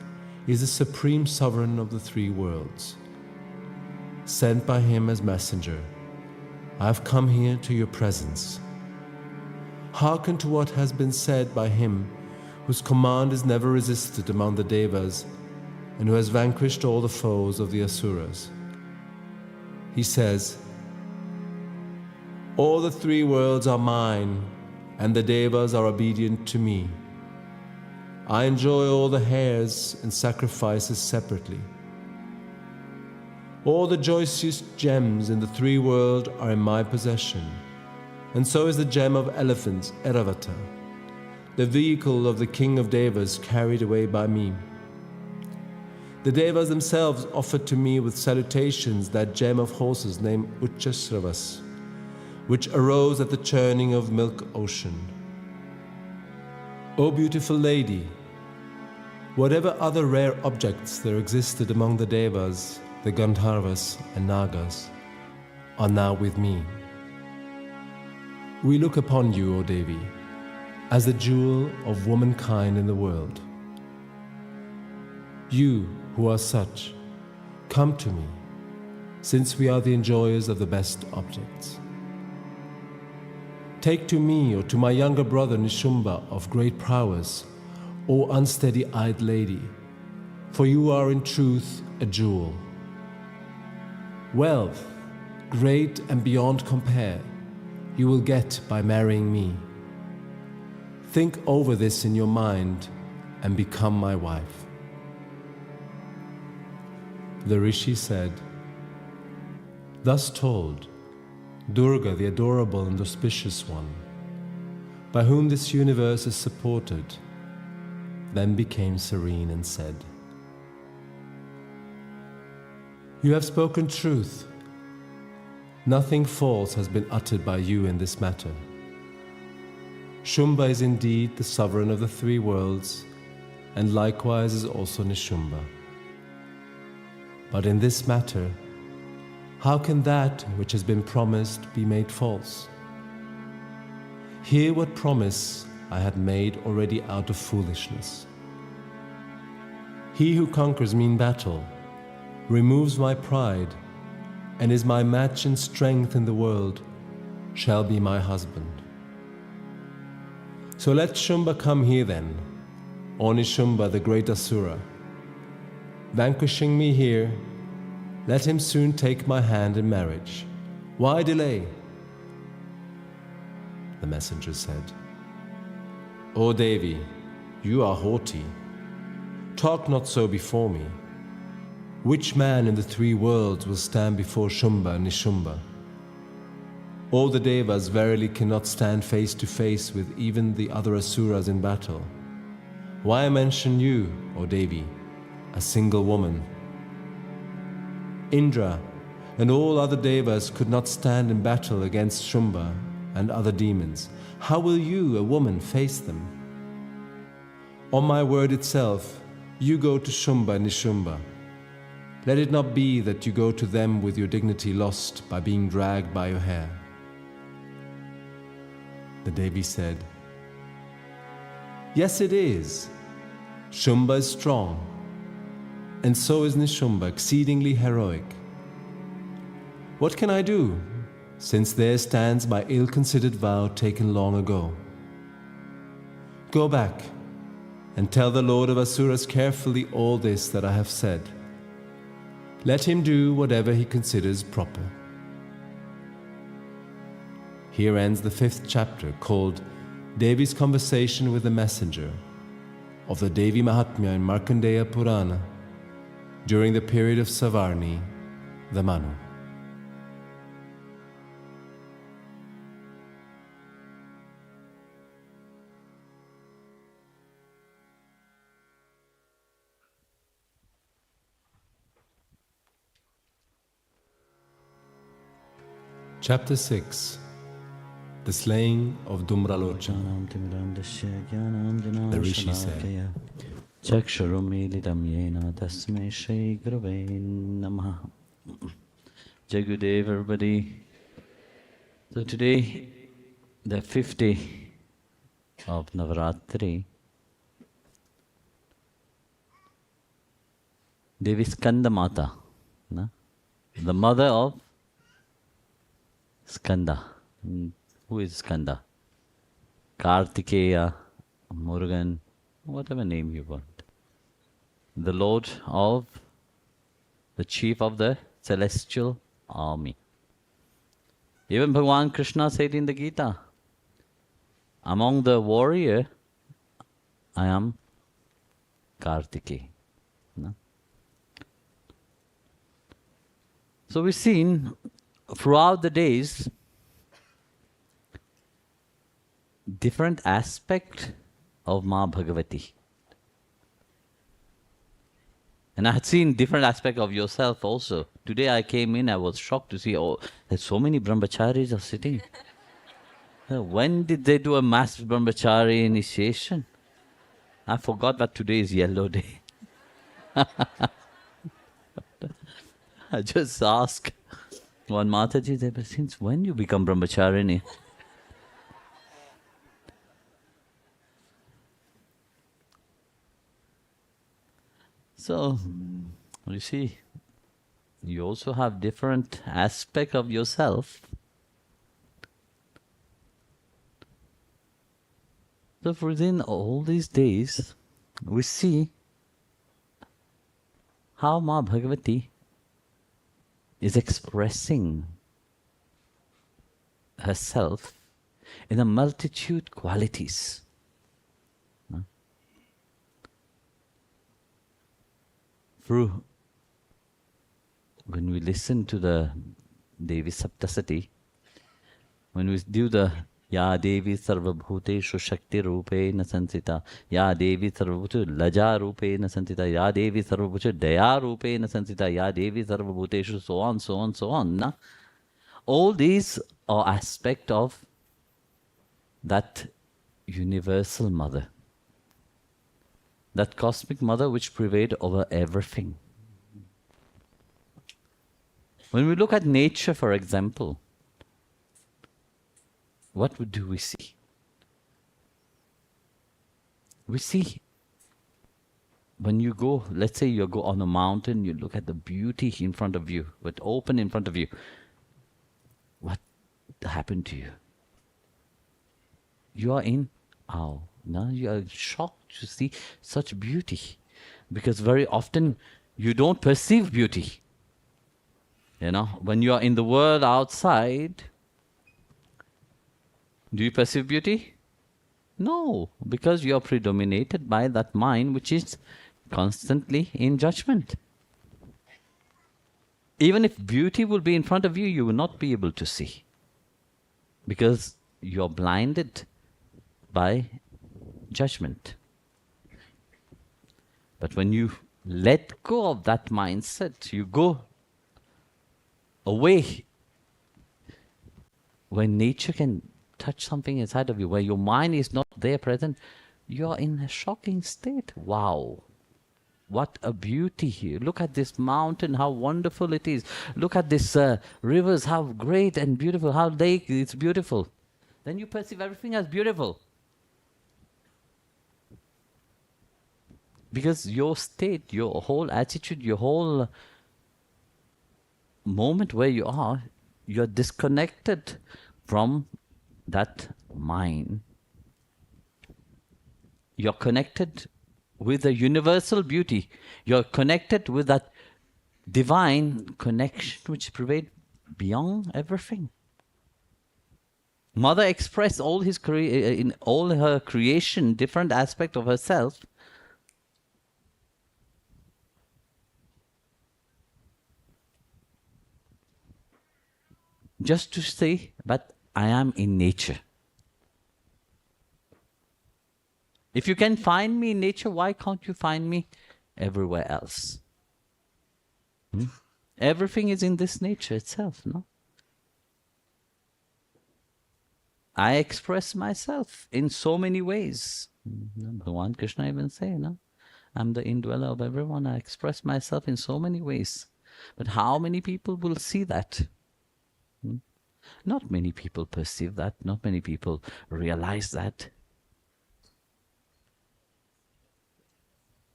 is the supreme sovereign of the 3 worlds. Sent by him as messenger, I have come here to your presence. Hearken to what has been said by him whose command is never resisted among the Devas and who has vanquished all the foes of the Asuras. He says, all the 3 worlds are mine, and the Devas are obedient to me. I enjoy all the hairs and sacrifices separately. All the choicest gems in the 3 worlds are in my possession, and so is the gem of elephants, Airavata, the vehicle of the king of Devas carried away by me. The Devas themselves offered to me with salutations that gem of horses named Uchchasravas, which arose at the churning of milk ocean. O beautiful lady, whatever other rare objects there existed among the Devas, the Gandharvas and Nagas, are now with me. We look upon you, O Devi, as the jewel of womankind in the world. You, who are such, come to me, since we are the enjoyers of the best objects. Take to me or to my younger brother Nishumba of great prowess, O unsteady-eyed lady, for you are in truth a jewel. Wealth, great and beyond compare, you will get by marrying me. Think over this in your mind and become my wife." The Rishi said, "Thus told, Durga, the adorable and auspicious one, by whom this universe is supported, then became serene and said, You have spoken truth. Nothing false has been uttered by you in this matter. Shumba is indeed the sovereign of the 3 worlds, and likewise is also Nishumba. But in this matter, how can that which has been promised be made false? Hear what promise I had made already out of foolishness. He who conquers me in battle, removes my pride, and is my match in strength in the world, shall be my husband. So let Shumba come here then, Onishumba the great Asura. Vanquishing me here, let him soon take my hand in marriage. Why delay? The messenger said, O Devi, you are haughty. Talk not so before me. Which man in the 3 worlds will stand before Shumba and Nishumba? All the Devas verily cannot stand face to face with even the other Asuras in battle. Why mention you, O Devi, a single woman? Indra and all other Devas could not stand in battle against Shumba and other demons. How will you, a woman, face them? On my word itself, you go to Shumba and Nishumba. Let it not be that you go to them with your dignity lost by being dragged by your hair. The Devi said, Yes, it is. Shumba is strong, and so is Nishumba exceedingly heroic. What can I do, since there stands my ill-considered vow taken long ago? Go back and tell the Lord of Asuras carefully all this that I have said. Let him do whatever he considers proper. Here ends the 5th chapter called Devi's Conversation with the Messenger of the Devi Mahatmya in Markandeya Purana during the period of Savarni, the Manu. Chapter 6. The Slaying of Dhumralochana. The Rishi said, Chakshurumilitam yena tasmai shri gurave namaha. Jai Gurudev, everybody. So today, the 50 of Navaratri, Devi Skanda-Mata, no? The mother of Skanda. Who is Skanda? Kartikeya, Murugan, whatever name you want. The Lord of, the chief of the celestial army. Even Bhagavan Krishna said in the Gita, among the warrior, I am Kartikeya. No? So we've seen throughout the days different aspect of Ma Bhagavati. And I had seen different aspect of yourself also. Today I came in, I was shocked to see, oh, there's so many brahmacharis are sitting. When did they do a mass brahmachari initiation? I forgot that today is yellow day. I just asked one Mataji, they said, since when you become brahmacharini? So, you see, you also have different aspect of yourself. So within all these days, we see how Ma Bhagavati is expressing herself in a multitude qualities. Through, when we listen to the Devi Saptasati, when we do the Ya Devi Sarvabhuteshu Shakti Rupena Sansita, Ya Devi Sarvabhutu Laja Rupena Sansita, Ya Devi Sarvabhutu Daya Rupena Sansita, Ya Devi Sarvabhuteshu, so on, so on, so on. Na? All these are aspect of that universal mother. That cosmic mother which prevailed over everything. When we look at nature, for example, what do we see? We see, when you go, let's say you go on a mountain, you look at the beauty in front of you, but open in front of you. What happened to you? You are in awe. Now you are shocked to see such beauty, because very often you don't perceive beauty. You know, when you are in the world outside, do you perceive beauty? No, because you are predominated by that mind which is constantly in judgment. Even if beauty will be in front of you, you will not be able to see, because you are blinded by judgment. But when you let go of that mindset, you go away where nature can touch something inside of you, where your mind is not there present, you are in a shocking state. Wow, what a beauty here. Look at this mountain, how wonderful it is. Look at this rivers, how great and beautiful, how lake, it's beautiful. Then you perceive everything as beautiful. Because your state, your whole attitude, your whole moment where you are, you're disconnected from that mind. You're connected with the universal beauty. You're connected with that divine connection which prevails beyond everything. Mother expressed in all her creation, different aspect of herself. Just to say, but I am in nature. If you can find me in nature, why can't you find me everywhere else? Everything is in this nature itself, no? I express myself in so many ways. Bhagavan Krishna even say, no? I'm the indweller of everyone. I express myself in so many ways. But how many people will see that? Not many people perceive that. Not many people realize that.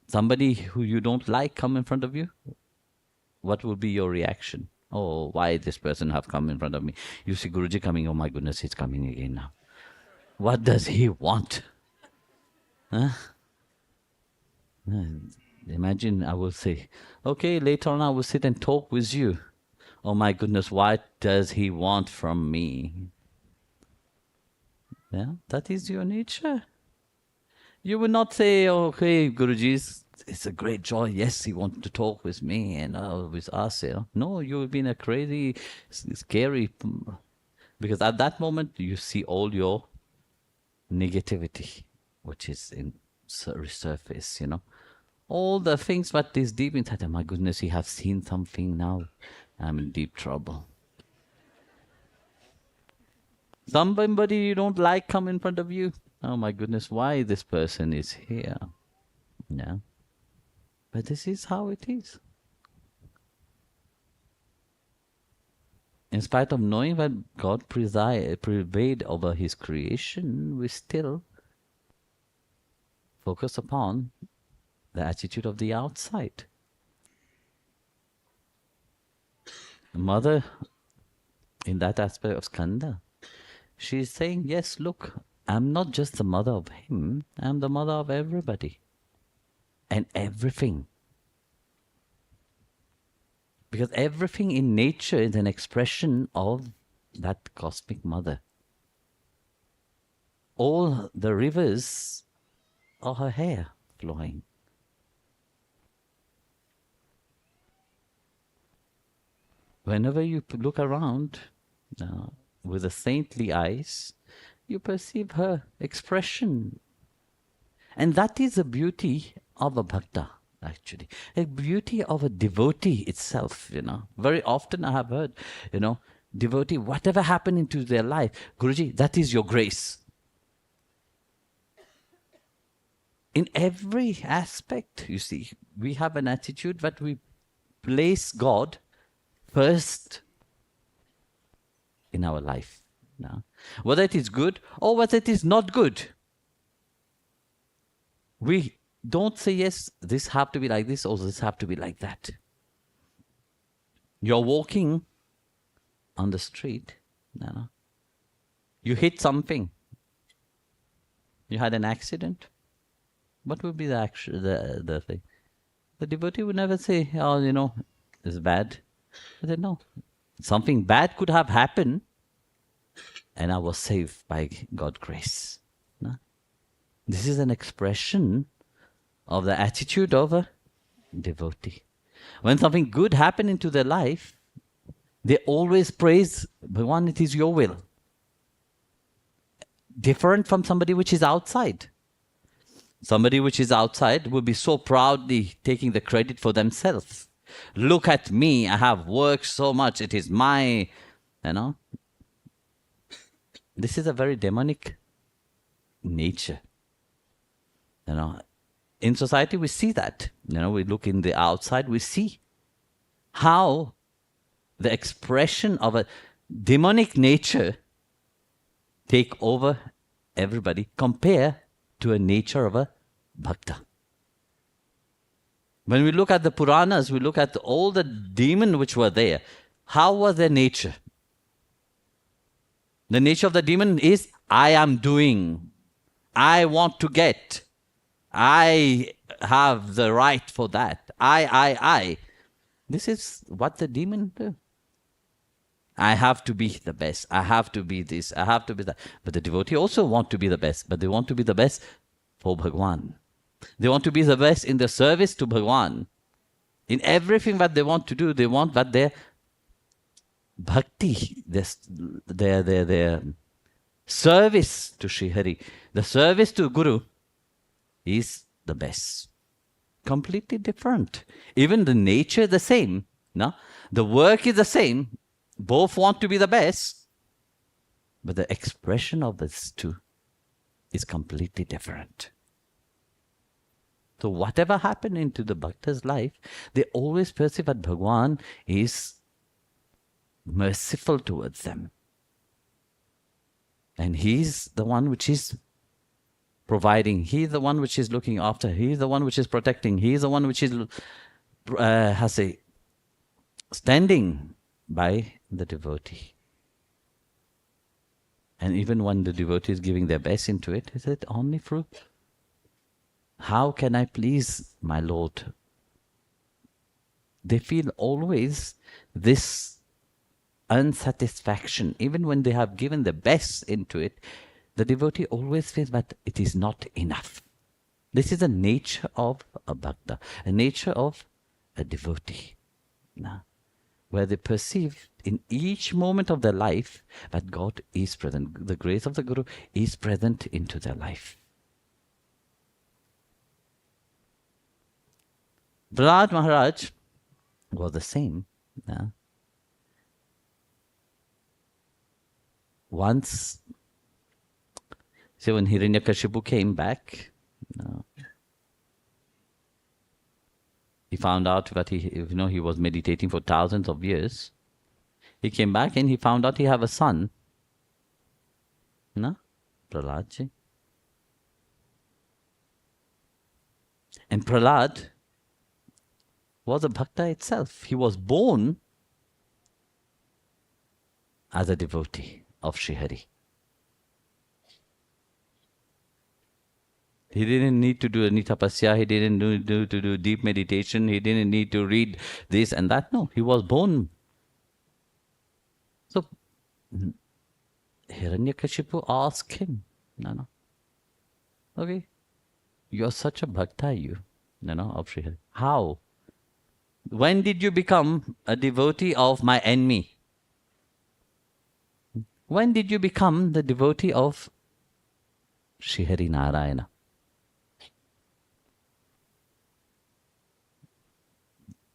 Somebody who you don't like come in front of you, what will be your reaction? Oh, why this person have come in front of me? You see Guruji coming, oh my goodness, he's coming again now. What does he want? Huh? Imagine I will say, okay, later on I will sit and talk with you. Oh my goodness, what does he want from me? Yeah, that is your nature. You will not say, okay, Guruji, it's a great joy. Yes, he wants to talk with me and with us. You know? No, you have been a crazy, scary, because at that moment you see all your negativity, which is in surface, you know. All the things what is deep inside. Oh my goodness, he has seen something now. I'm in deep trouble. Somebody you don't like come in front of you. Oh my goodness, why this person is here? Yeah. But this is how it is. In spite of knowing that God prevailed over his creation, we still focus upon the attitude of the outside. Mother, in that aspect of Skanda, she is saying, yes, look, I'm not just the mother of him, I'm the mother of everybody and everything. Because everything in nature is an expression of that cosmic mother. All the rivers are her hair flowing. Whenever you look around with the saintly eyes, you perceive her expression. And that is the beauty of a bhakta, actually. A beauty of a devotee itself, you know. Very often I have heard, you know, devotee, whatever happened into their life, Guruji, that is your grace. In every aspect, you see, we have an attitude that we place God first in our life. No? Whether it is good or whether it is not good. We don't say, yes, this have to be like this or this have to be like that. You're walking on the street. No? You hit something. You had an accident. What would be the thing? The devotee would never say, oh, you know, it's bad. I said, no. Something bad could have happened and I was saved by God's grace. No? This is an expression of the attitude of a devotee. When something good happened into their life, they always praise, Bhagavan, it is your will. Different from somebody which is outside. Somebody which is outside will be so proudly taking the credit for themselves. Look at me, I have worked so much, it is my, you know. This is a very demonic nature. You know, in society we see that. You know, we look in the outside, we see how the expression of a demonic nature take over everybody compared to a nature of a bhakta. When we look at the Puranas, we look at all the demons which were there. How was their nature? The nature of the demon is, I am doing. I want to get. I have the right for that. I. This is what the demon do. I have to be the best. I have to be this. I have to be that. But the devotee also want to be the best. But they want to be the best for Bhagwan. They want to be the best in the service to Bhagwan. In everything that they want to do, they want that their bhakti, their service to Sri Hari, the service to Guru is the best. Completely different. Even the nature is the same. No? The work is the same. Both want to be the best. But the expression of these two is completely different. So whatever happened into the Bhakta's life, they always perceive that Bhagwan is merciful towards them. And He's the one which is providing. He's the one which is looking after. He's the one which is protecting. He's the one which is standing by the devotee. And even when the devotee is giving their best into it, is it only through how can I please my Lord? They feel always this unsatisfaction. Even when they have given the best into it, the devotee always feels that it is not enough. This is the nature of a bhakta, a nature of a devotee. Where they perceive in each moment of their life that God is present. The grace of the Guru is present into their life. Prahlad Maharaj was the same. Once, so when Hiranyakashipu came back, he found out that he was meditating for thousands of years. He came back and he found out he had a son. Prahladji. And Prahlad was a bhakta itself. He was born as a devotee of Sri Hari. He didn't need to do any tapasya, he didn't need to do deep meditation, he didn't need to read this and that. No, he was born. So, Hiranyakashipu asked him, okay, you're such a bhakta, of Sri Hari. How? When did you become a devotee of my enemy? When did you become the devotee of Sri Hari Narayana?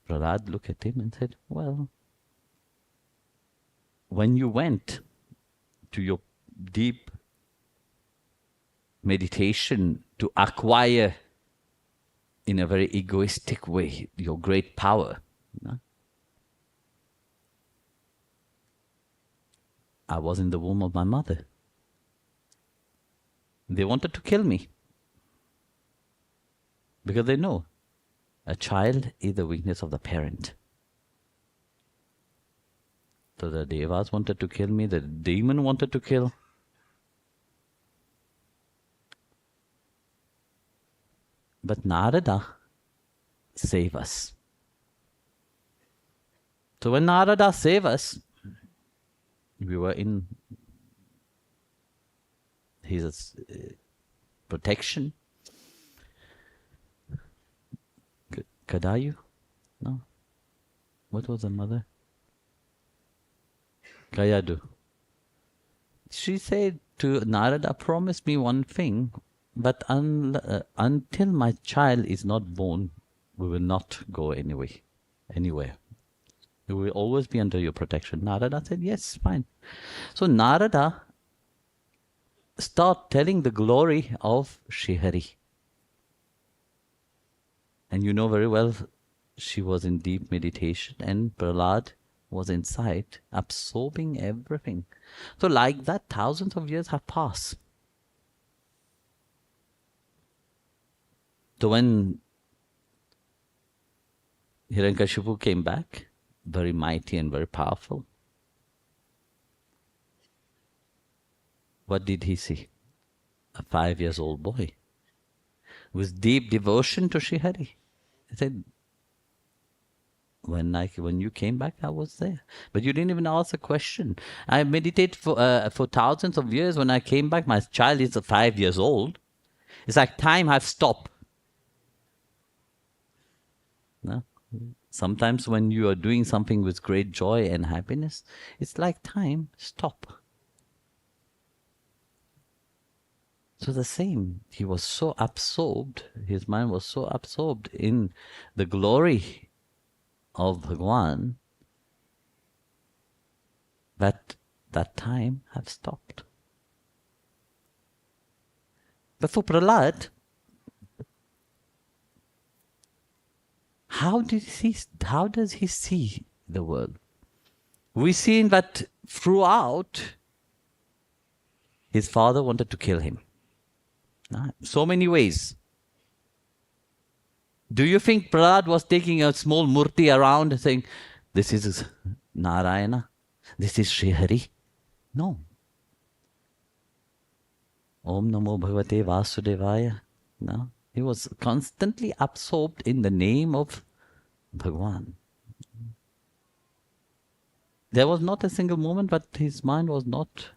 Prahlad looked at him and said, well, when you went to your deep meditation to acquire in a very egoistic way your great power, I was in the womb of my mother. They wanted to kill me because they know a child is the weakness of the parent. So the devas wanted to kill me, the demon wanted to kill. But Narada saved us. So when Narada saved us, we were in his protection. Kadayu? No. What was the mother? Kayadu. She said to Narada, promise me one thing, but until my child is not born, we will not go anywhere. We will always be under your protection. Narada said, yes, fine. So Narada started telling the glory of Sri Hari. And you know very well, she was in deep meditation and Prahlad was inside, absorbing everything. So like that, thousands of years have passed. So when Hiranyakashipu came back, very mighty and very powerful, what did he see? A 5-year-old boy with deep devotion to Sri Hari. He said, When you came back, I was there. But you didn't even ask a question. I meditated for thousands of years. When I came back, my child is 5 years old. It's like time have stopped. No? Sometimes when you are doing something with great joy and happiness, it's like time stop. So the same, he was so absorbed, his mind was so absorbed in the glory of Bhagwan that that time have stopped. But for Prahlad, how does he see the world? We see that throughout, his father wanted to kill him. So many ways. Do you think Prahlad was taking a small murti around saying, this is Narayana, this is Sri Hari? No. Om Namo Bhagavate Vasudevaya. No. He was constantly absorbed in the name of Bhagwan. There was not a single moment but his mind was not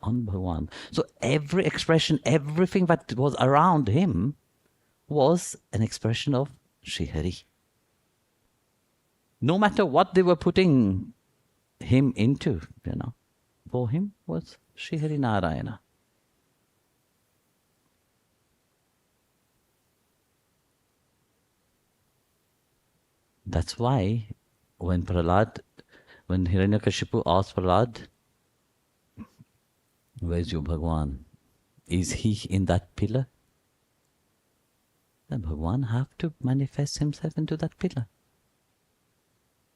on Bhagwan. So every expression, everything that was around him was an expression of Sri Hari. No matter what they were putting him into, for him was Sri Hari Narayana. That's why when Hiranyakashipu asked Prahlad, where's your Bhagwan? Is he in that pillar? Then Bhagwan have to manifest himself into that pillar.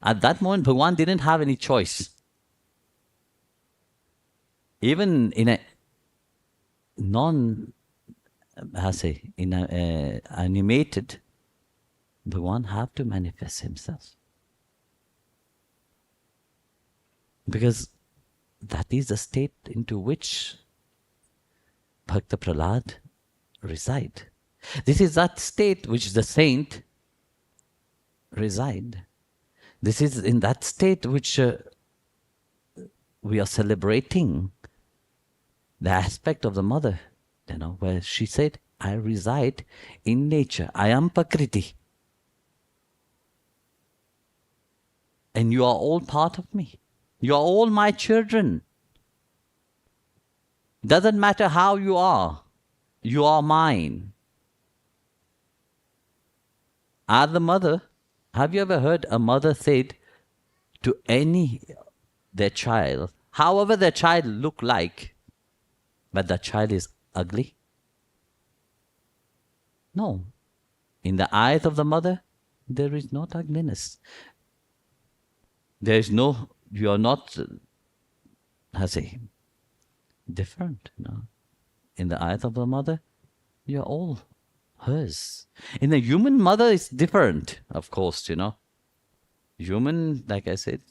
At that moment, Bhagwan didn't have any choice. Even in a animated, Bhagwan have to manifest himself. Because that is the state into which Bhakta Prahlad reside. This is that state which the saint reside. This is in that state which we are celebrating the aspect of the mother, where she said, I reside in nature. I am Prakriti. And you are all part of me. You are all my children. Doesn't matter how you are mine. As the mother, have you ever heard a mother said to their child, however their child look like, but that child is ugly? No. In the eyes of the mother, there is not ugliness. There is no, you are not, different. In the eyes of the mother, you are all hers. In the human mother, it's different, of course, Human, like I said,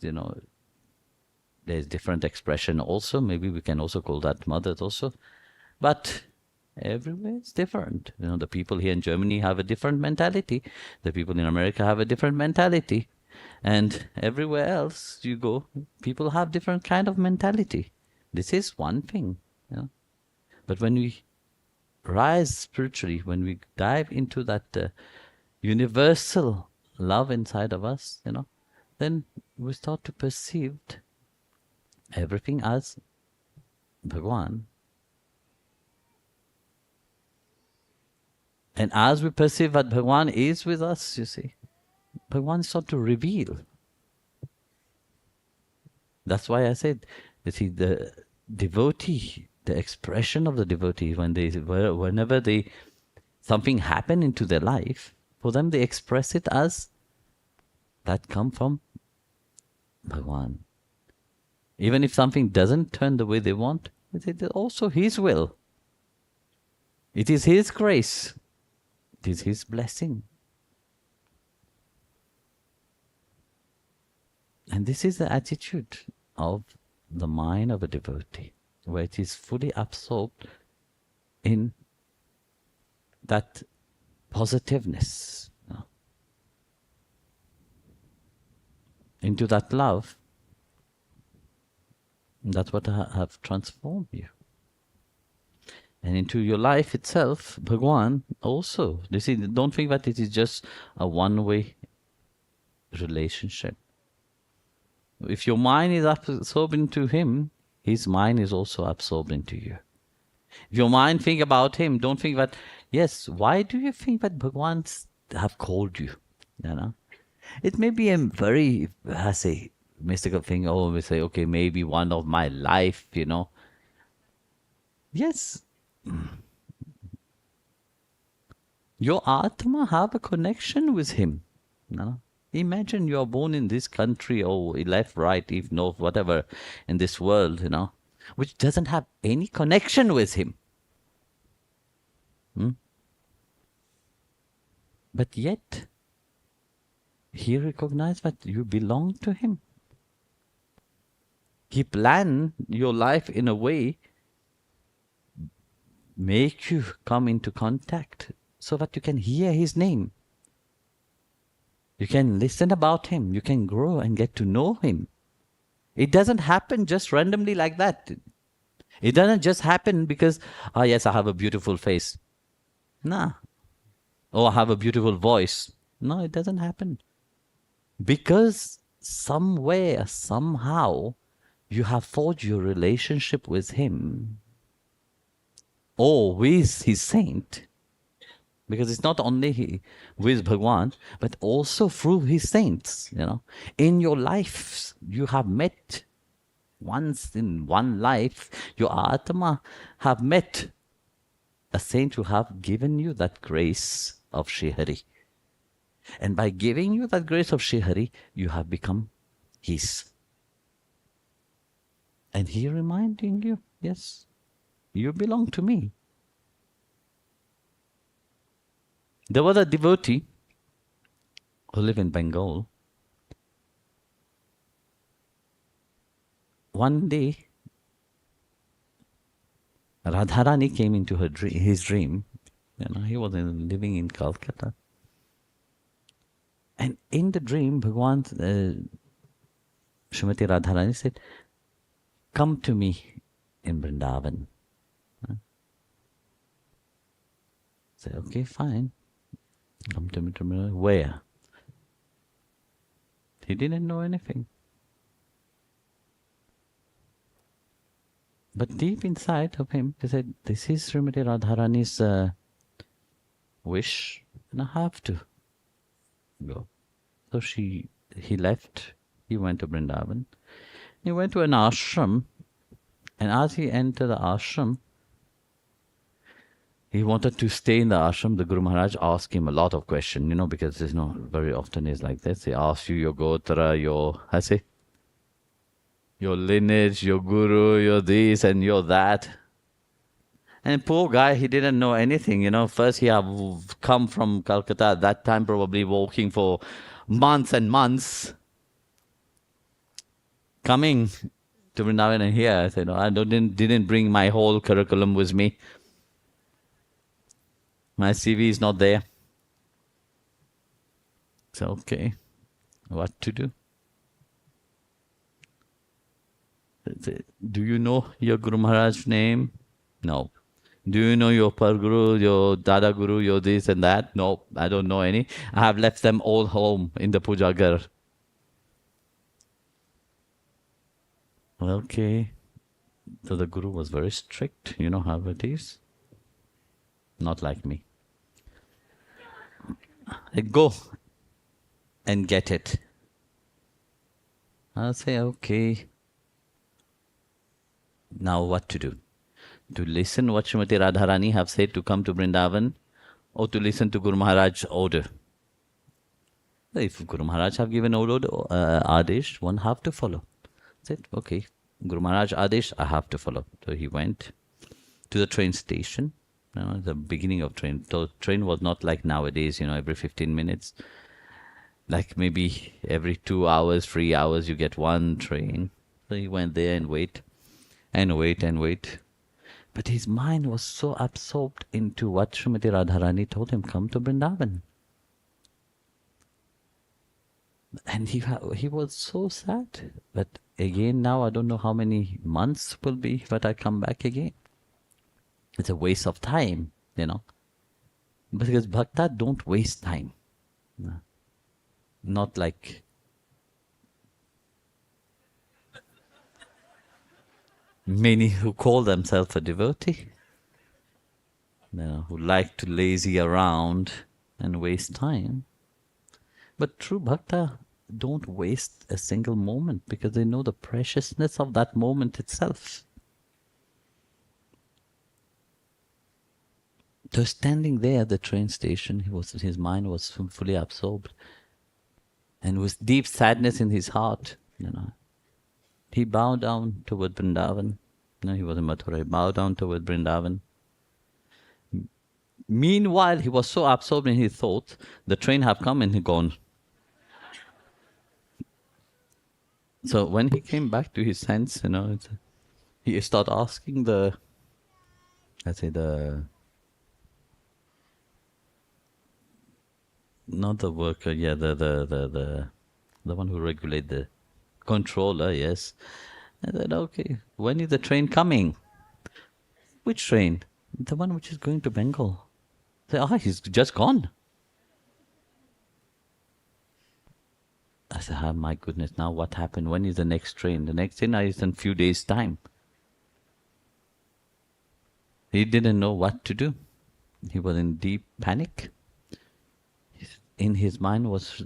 there's different expression also. Maybe we can also call that mothers also. But everywhere it's different. The people here in Germany have a different mentality. The people in America have a different mentality. And everywhere else you go, people have different kind of mentality. This is one thing. But when we rise spiritually, when we dive into that universal love inside of us, then we start to perceive everything as Bhagwan. And as we perceive that Bhagwan is with us, you see, Bhagwan start to reveal. That's why I said, you see, the devotee, the expression of the devotee, whenever something happen into their life, for them they express it as that come from Bhagwan. Even if something doesn't turn the way they want, it is also His will. It is His grace. It is His blessing. And this is the attitude of the mind of a devotee, where it is fully absorbed in that positiveness. into that love, that's what have transformed you. And into your life itself, Bhagwan also. You see, don't think that it is just a one-way relationship. If your mind is absorbed into him, his mind is also absorbed into you. If your mind think about him, don't think that, yes, why do you think that Bhagwan have called you? You know? It may be a very, I say, mystical thing. Oh, we say, okay, maybe one of my life, you know. Yes. Your Atma have a connection with him. You know? Imagine you are born in this country, or left, right, east, north, whatever, in this world, you know, which doesn't have any connection with him. But yet, he recognized that you belong to him. He planned your life in a way, make you come into contact so that you can hear his name. You can listen about him. You can grow and get to know him. It doesn't happen just randomly like that. It doesn't just happen because, oh yes, I have a beautiful face. Nah. Oh, I have a beautiful voice. No, it doesn't happen. Because somewhere, somehow, you have forged your relationship with him. Or with his saint. Because it's not only with Bhagwan, but also through his saints. You know, in your life, you have met once in one life. Your Atma have met a saint who have given you that grace of Shri Hari. And by giving you that grace of Shri Hari, you have become his. And he reminding you, yes, you belong to me. There was a devotee who lived in Bengal. One day, Radharani came into his dream. You know, he was living in Calcutta. And in the dream, Bhagwan, Srimati Radharani said, come to me in Vrindavan. Said, okay, fine. Come to me, where? He didn't know anything. But deep inside of him, he said, this is Srimati Radharani's wish, and I have to go. So he left, he went to Vrindavan. He went to an ashram, and as he entered the ashram, he wanted to stay in the ashram. The Guru Maharaj asked him a lot of questions, you know, because there's no, very often is like this. He asks you your gotra, your lineage, your guru, your this and your that. And poor guy, he didn't know anything, you know. First he have come from Calcutta at that time, probably walking for months and months. Coming to Vrindavan and here, I said, no, I didn't bring my whole curriculum with me. My CV is not there. So, okay, what to do? Do you know your Guru Maharaj's name? No. Do you know your Parguru, your Dada Guru, your this and that? No, I don't know any. I have left them all home in the puja ghar. Okay. So the Guru was very strict. You know how it is? Not like me. Go and get it. I'll say, okay. Now what to do? To listen what Srimati Radharani have said to come to Vrindavan, or to listen to Guru Maharaj's order? If Guru Maharaj have given order, Adesh, one have to follow. Said, okay, Guru Maharaj Adesh, I have to follow. So he went to the train station. You know, the beginning of train. So train was not like nowadays, you know, every 15 minutes. Like maybe every 2 hours, 3 hours, you get one train. So he went there and wait. But his mind was so absorbed into what Srimati Radharani told him, come to Vrindavan. And he was so sad. But again, now I don't know how many months will be, but I come back again. It's a waste of time, Because bhakta don't waste time. No. Not like many who call themselves a devotee, who like to lazy around and waste time. But true bhakta don't waste a single moment because they know the preciousness of that moment itself. So standing there at the train station, his mind was fully absorbed. And with deep sadness in his heart, he bowed down toward Vrindavan. He was in Mathura. He bowed down toward Vrindavan. Meanwhile, he was so absorbed in his thoughts, the train have come and he gone. So when he came back to his sense, he started asking the not the worker, the one who regulate the controller, yes. I said, okay, when is the train coming? Which train? The one which is going to Bengal. I said, he's just gone. I said, my goodness, now what happened? When is the next train? The next train is in a few days' time. He didn't know what to do. He was in deep panic. In his mind was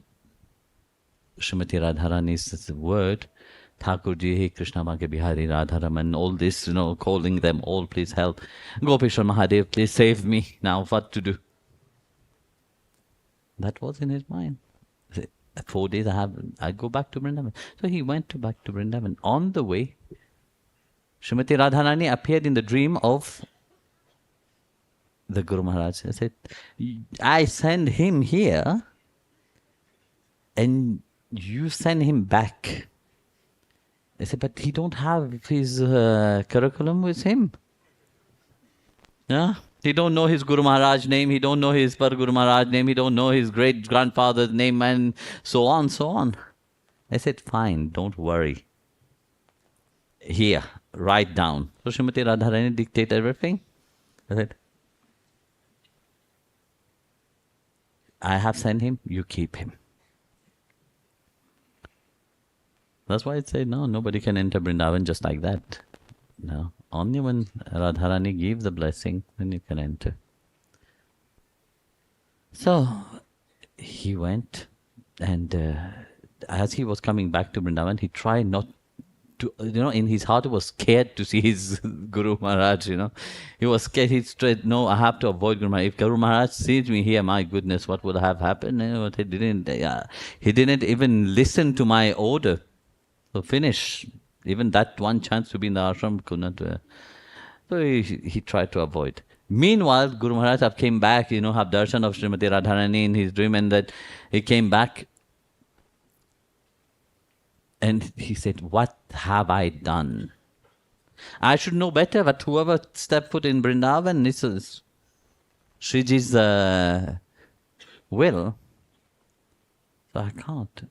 Srimati Radharani's word, Thakurji, He Krishna Bhage Bihari Radharaman, all this, calling them all, please help. Gopeshwar Mahadev, please save me. Now what to do? That was in his mind. 4 days I go back to Vrindavan. So he went back to Vrindavan. On the way, Srimati Radharani appeared in the dream of the Guru Maharaj. I said, I send him here and you send him back. I said, but he don't have his curriculum with him. Yeah? He don't know his Guru Maharaj name, he don't know his Par Guru Maharaj name, he don't know his great-grandfather's name and so on, so on. I said, fine, don't worry. Here, write down. So Srimati Radharani dictated everything. I said, I have sent him, you keep him. That's why I say, no, nobody can enter Vrindavan just like that. No, only when Radharani gives the blessing, then you can enter. So, he went, and as he was coming back to Vrindavan, he tried not to, in his heart he was scared to see his Guru Maharaj, He was scared, he said, no, I have to avoid Guru Maharaj. If Guru Maharaj sees me here, my goodness, what would have happened? He didn't even listen to my order. So finish. Even that one chance to be in the ashram could not. So he tried to avoid. Meanwhile, Guru Maharaj came back, have darshan of Srimati Radharani in his dream, and that he came back. And he said, what have I done? I should know better, but whoever stepped foot in Vrindavan, this is Shriji's will. So I can't.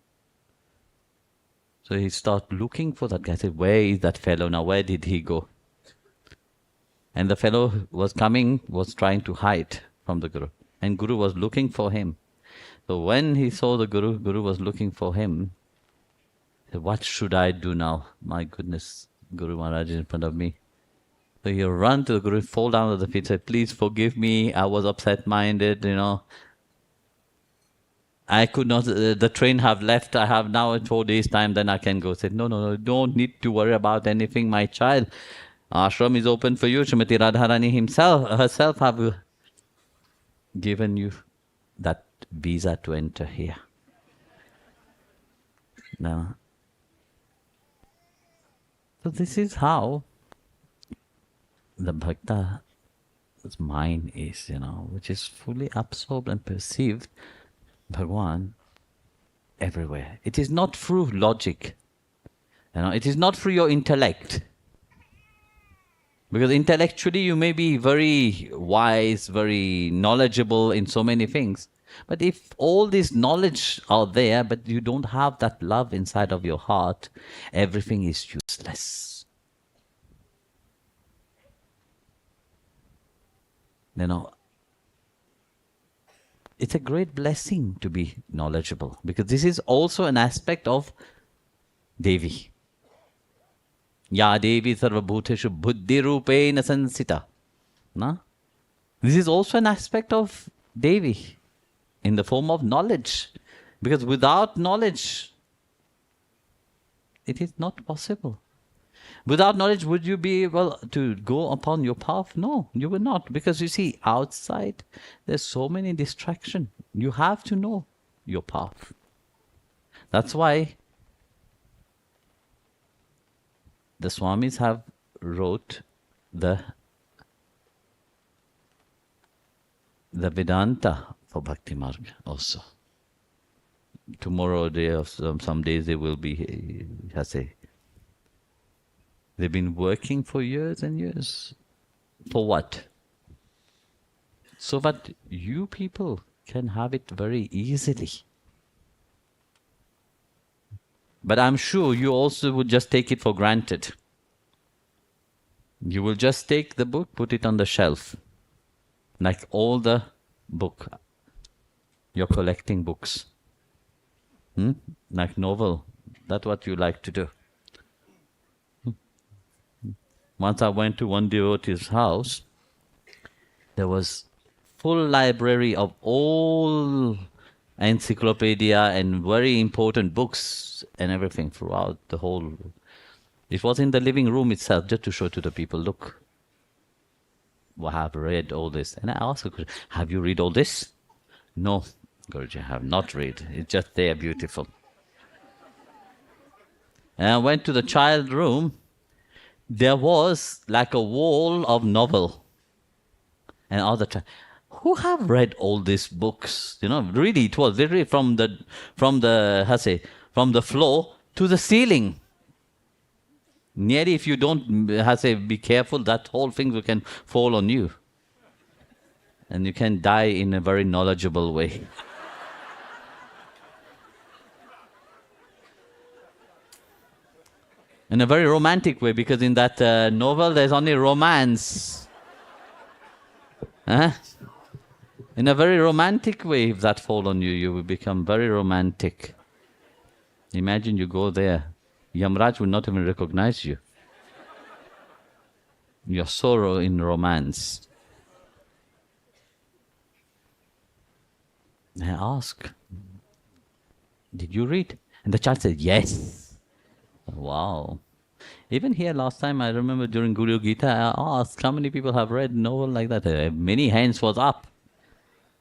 So he started looking for that guy. I said, where is that fellow now? Where did he go? And the fellow was trying to hide from the Guru. And Guru was looking for him. So when he saw the Guru was looking for him. He said, what should I do now? My goodness, Guru Maharaj is in front of me. So he ran to the Guru, fall down at the feet, said, please forgive me. I was upset-minded, I could not, the train have left, I have now in 4 days' time, then I can go. Said, no, don't need to worry about anything, my child. Ashram is open for you. Srimati Radharani herself have given you that visa to enter here. Now, so this is how the bhakta's mind is, which is fully absorbed and perceived Bhagwan everywhere. It is not through logic. It is not through your intellect. Because intellectually you may be very wise, very knowledgeable in so many things. But if all this knowledge are there, but you don't have that love inside of your heart, everything is useless. You know, it's a great blessing to be knowledgeable, because this is also an aspect of Devi. Ya Devi sarvabhuteshu buddhi rupena sansita. Na? This is also an aspect of Devi in the form of knowledge. Because without knowledge, it is not possible. Without knowledge, would you be able to go upon your path? No, you will not. Because you see, outside, there's so many distractions. You have to know your path. That's why the Swamis have wrote the Vedanta for Bhakti Marga also. Tomorrow, day of some days, they will be, they've been working for years and years. For what? So that you people can have it very easily. But I'm sure you also would just take it for granted. You will just take the book, put it on the shelf. Like all the book. You're collecting books. Like novel. That's what you like to do. Once I went to one devotee's house, there was full library of all encyclopedia and very important books and everything throughout the whole. It was in the living room itself, just to show to the people, look, I have read all this. And I asked her, have you read all this? No, Guruji, I have not read. It's just there, beautiful. And I went to the child room. There was like a wall of novel. And all the time, who have read all these books? You know, really, it was literally from the floor to the ceiling. Nearly, if you don't be careful, that whole thing can fall on you. And you can die in a very knowledgeable way. In a very romantic way, because in that novel there's only romance. In a very romantic way, if that fall on you, you will become very romantic. Imagine you go there. Yamraj will not even recognize you. Your sorrow in romance. I ask, did you read? And the child said, yes. Wow. Even here last time, I remember during Guru Gita, I asked how many people have read novel like that. Many hands was up.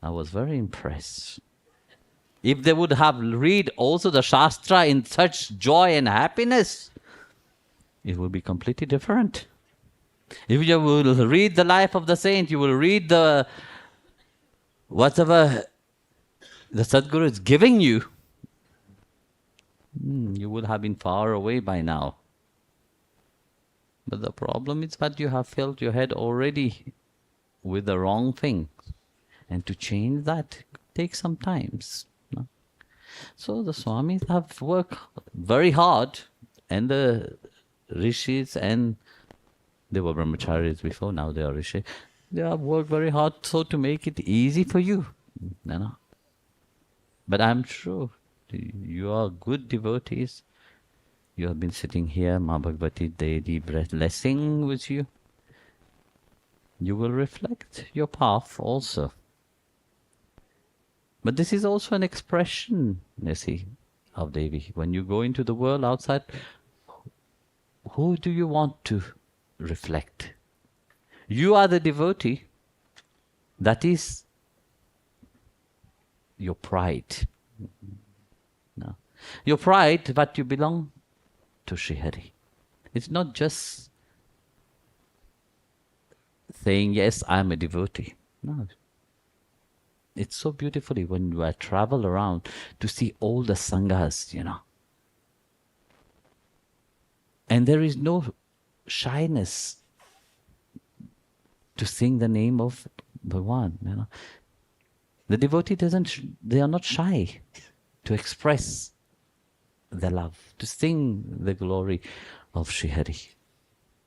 I was very impressed. If they would have read also the Shastra in such joy and happiness, it would be completely different. If you will read the life of the saint, you will read the whatever the Sadguru is giving you, you would have been far away by now. But the problem is that you have filled your head already with the wrong thing. And to change that takes some time. No? So the Swamis have worked very hard, and the Rishis, and they were brahmacharis before, now they are Rishi. They have worked very hard so to make it easy for you. No. But I'm sure you are good devotees. You have been sitting here, Ma Bhagavati daily blessing with you. You will reflect your path also. But this is also an expression, you see, of Devi. When you go into the world outside, who do you want to reflect? You are the devotee. That is your pride. No. Your pride that you belong to Sri Hari. It's not just saying, yes, I'm a devotee. No. It's so beautifully when you travel around to see all the sanghas, you know. And there is no shyness to sing the name of Bhagwan, you know. The devotee they are not shy to express their love, to sing the glory of Sri Hari.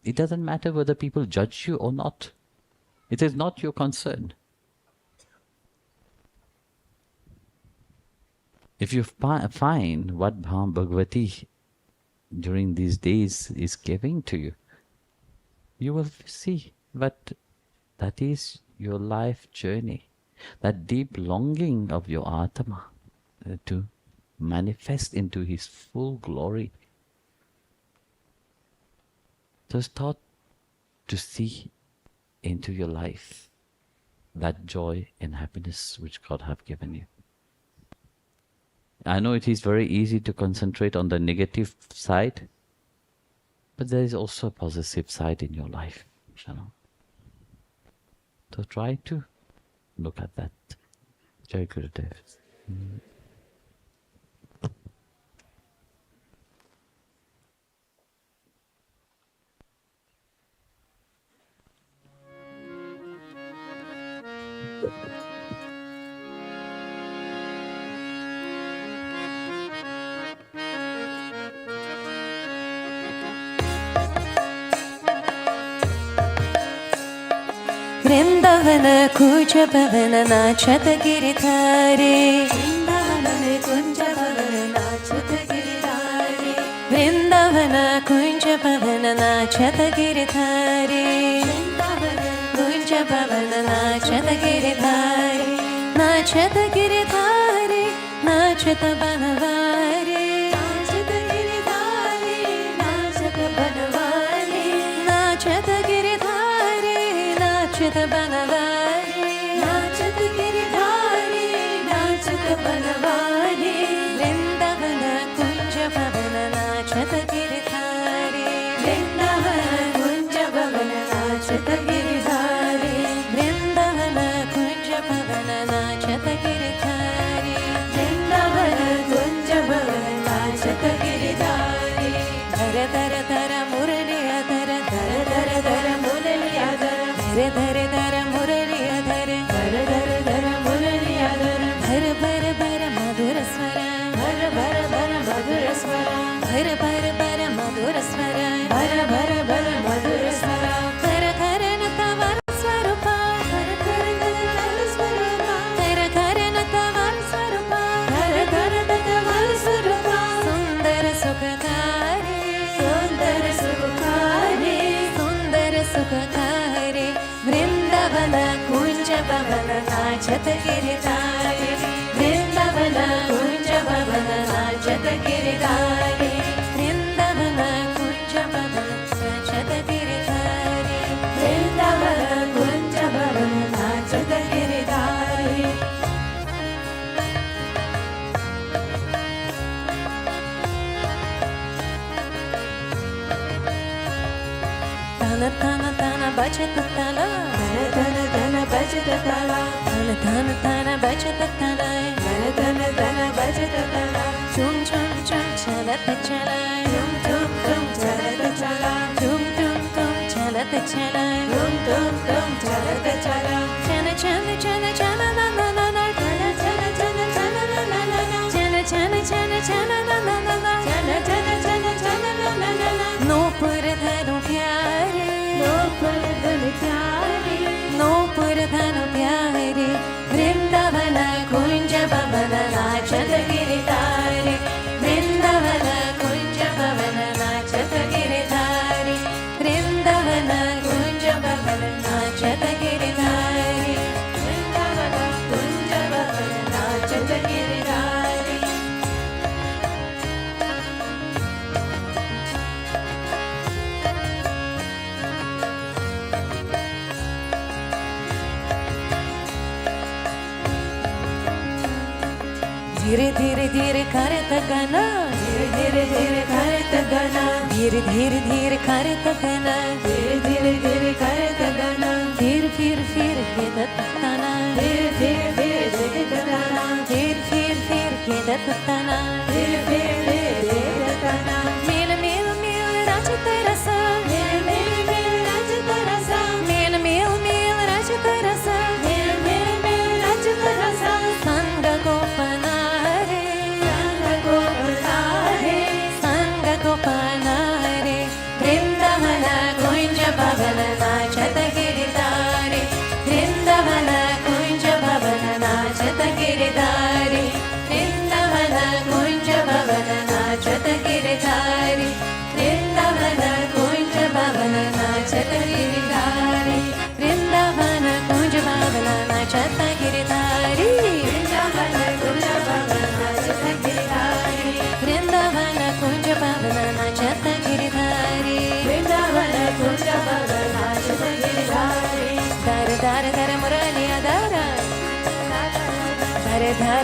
It doesn't matter whether people judge you or not. It is not your concern. If you find what Bhagavati during these days is giving to you, you will see that that is your life journey, that deep longing of your Atma to manifest into his full glory. So start to see into your life that joy and happiness which God have given you. I know it is very easy to concentrate on the negative side, but there is also a positive side in your life, you know. So try to look at that. Jai Gurudev. Vrindavan कुंज भवन नाचत गिरिधारी, वृंदावन कुंज भवन नाचत गिरिधारी, वृंदावन कुंज भवन नाचत गिरिधारी, वृंदावन कुंज भवन नाचत गिरिधारी, नाचत गिरिधारी, नाचत बनवारी, नाचत गिरिधारी, नाचत बनवारी, नाचत गिरिधारी, नाचत बनवारी, नाचत गिरिधारी, नाचत बनवारी, वृंदावन कुंज भवन नाचत गिरिधारी, वृंदावन कुंज भवन नाचत गिरिधारी, वृंदावन कुंज भवन नाचत गिरिधारी, वृंदावन कुंज भवन नाचत गिरिधारी, धर धर धर मुरलिया धर धर धर धर मुरलिया धर धर धर मुरलिया धर धर धर धर मुरलिया धर भर भर भर मधुर स्वर भर भर भर मधुर स्वर भर भर भर मधुर स्वर भर भर भर मधुर स्वर कर कर नतवर स्वरूप कर कर नतवर स्वरूप कर कर नतवर स्वरूप कर कर नतवर स्वरूप सुंदर सुखकारी सुंदर सुखकारी सुंदर सुखकारी वृंदावन कुंज भवन नाचत गिरिधारी वृंदावन कुंज भवन नाचत गिरिधारी वृंदावन कुंज भवन नाचत गिरिधारी वृंदावन कुंज भवन नाचत गिरिधारी तन तन तन बचत तला धन धन बचत तला धन धन धन बचत तला धन धन धन बचत तला झुम झुम झुम चलत चला झुम झुम झुम चलत चला झुम झुम झुम चलत चला झुम झुम झुम चलत चला चन चन चन चन ना ना ना ना चन चन चन चन ना ना ना ना चन चन चन चन ना ना ना ना चन चन चन चन ना ना ना ना नूपुर धनु प्यारे नूपुर धनु प्यारे नूपुर धनु प्यारे वृंदावन कुंज भवन नाचत गिरिधारी वृंदावन कुंज भवन नाचत गिरिधारी वृंदावन कुंज भवन नाचत गिरिधारी वृंदावन कुंज भवन नाचत गिरिधारी धीरे धीरे धीरे करत गना धीरे धीरे धीरे करत गना धीरे धीरे धीरे करत गना धीरे धीरे धीरे करत गना फिर के दत्तना फिर के दत्तना फिर के दत्तना फिर दत्तना मिल मिल मिल रचत रस मिल मिल मिल रचत रस मिल मिल मिल रचत रस मिल मिल मिल रचत रस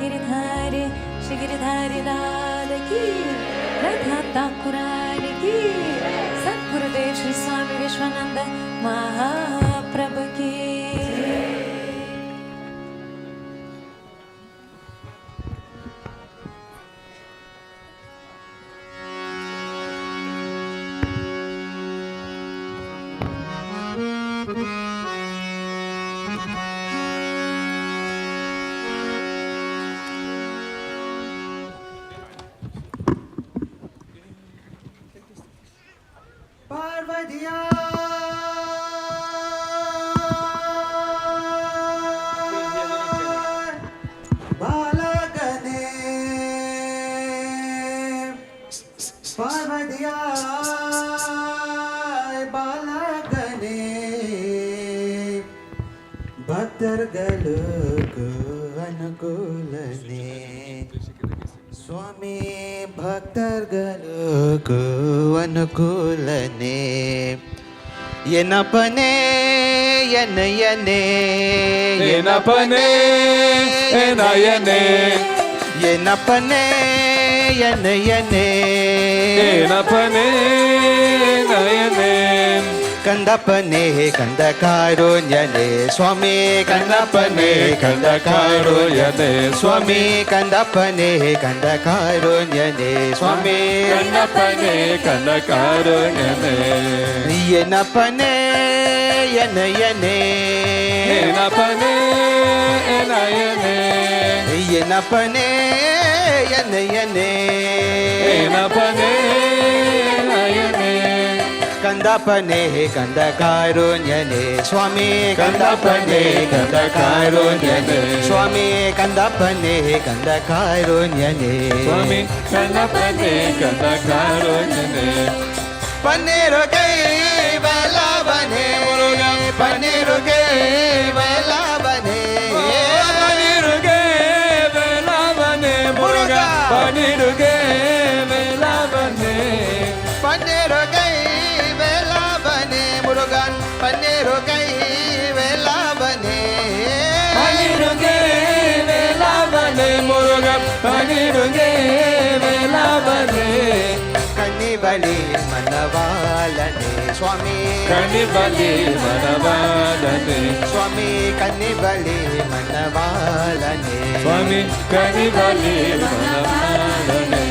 गिरधारी श्री गिरधारी लाल की, राधा ठाकुरानी की, सद्गुरुदेव श्री स्वामी विश्वानंद महाप्रभु की। स्वामी भक्तर्गलुकु अनुकूलने येनपने येनयने येनपने येनयने येनपने येनयने येनपने येनयने कंदपने कंदकारुण्यने स्वामी कंदपने कंदकारुण्यने स्वामी कंदपने कंदकारुण्यने स्वामी कंदपने कंदकारुण्यने येनपने येनयने येनपने येनयने येनपने येनयने येनपने येनयने कंदपने कंदकारुण्यने स्वामी कंदपने कंदकारुण्यने स्वामी कंदपने कंदकारुण्यने स्वामी कंदपने कंदकारुण्यने पन्नेरो कई बलवन வேலாவனே பன்னிருகே வேலாவனே பன்னிருகே வேலாவனே முருகா பன்னிருகே வேலாவனே பன்னிருகை வேலாவனே முருகன் பன்னிருகை வேலாவனே பன்னிருகே வேலாவனே முருகா பன்னிருகே வேலாவனே கன்னிவலி மனவாளனே சுவாமி கன்னிவலி மனவாளனே சுவாமி கன்னிவலி மனவாளனே சுவாமி கன்னிவலி மனவாளனே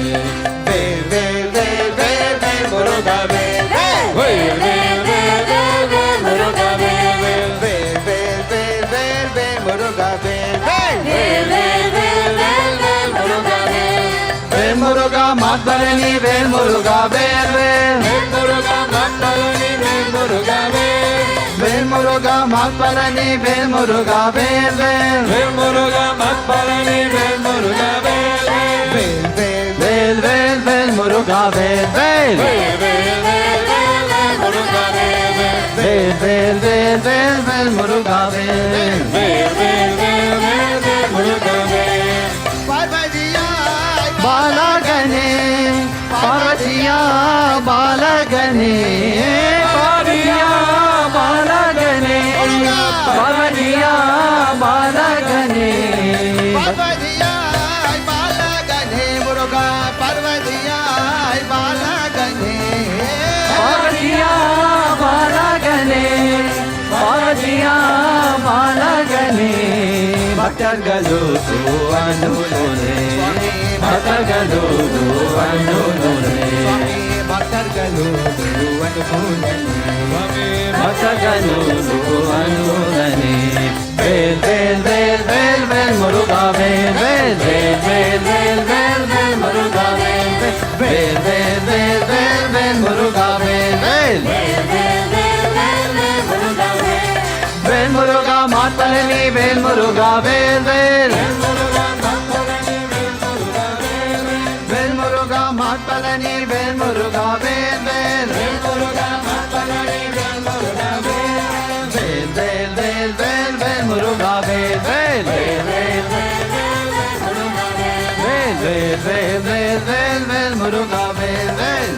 வேல் வேல் வேல் வேல் வேல் முருகா வேல் வேல் வேல் வேல் வேல் வேல் முருகா வேல் வேல் வேல் வேல் வேல் வேல் வேல் முருகா வேல் வேல் வேல் வேல் வேல் வேல் முருகா வேல் வேல் முருகா மாத்பரணி வேல் முருகா வேல் வேல் வேல் முருகா மாத்பரணி வேல் முருகா வேல் வேல் முருகா மாத்பரணி வேல் முருகா வேல் வேல் வேல் முருகா மாத்பரணி வேல் முருகா வேல் வேல் வேல் வேல் வேல் வேல் முருகா வேல் வேல் வேல் வேல் வேல் வேல் முருகா வேல் வேல் வேல் வேல் வேல் வேல் முருகா வேல் வேல் வேல் வேல் வேல் முருகா வேல் பார்வதியாய் பாலகனே பார்வதியா பாலகனே பாரியா பாலகனே பார்வதியா பாலகனே பார்வதியாய் பாலகனே முருகா பார்வதியாய் பாலகனே பார்வதியா பாலகனே பார்வதியா பாலகனே ಭಕ್ತರ್ಗಳು ಅನುಲೋನೆ ಭಕ್ತರ್ಗಳು ಅನುಲೋನೆ ಭಕ್ತರ್ಗಳು ಅನುಲೋನೆ ಭಕ್ತರ್ಗಳು ಅನುಲೋನೆ Vel bale bale bale bale Muruga bale bale bale bale bale bale bale Muruga bale bale bale bale bale bale Muruga bale bale bale Muruga ಮಾತರಣಿ Vel Muruga bale bale bale Muruga ಮಾತರಣಿ Vel Muruga bale bale bale bale bale bale bale Muruga bale bale bale bale bale bale bale Muruga bale Vel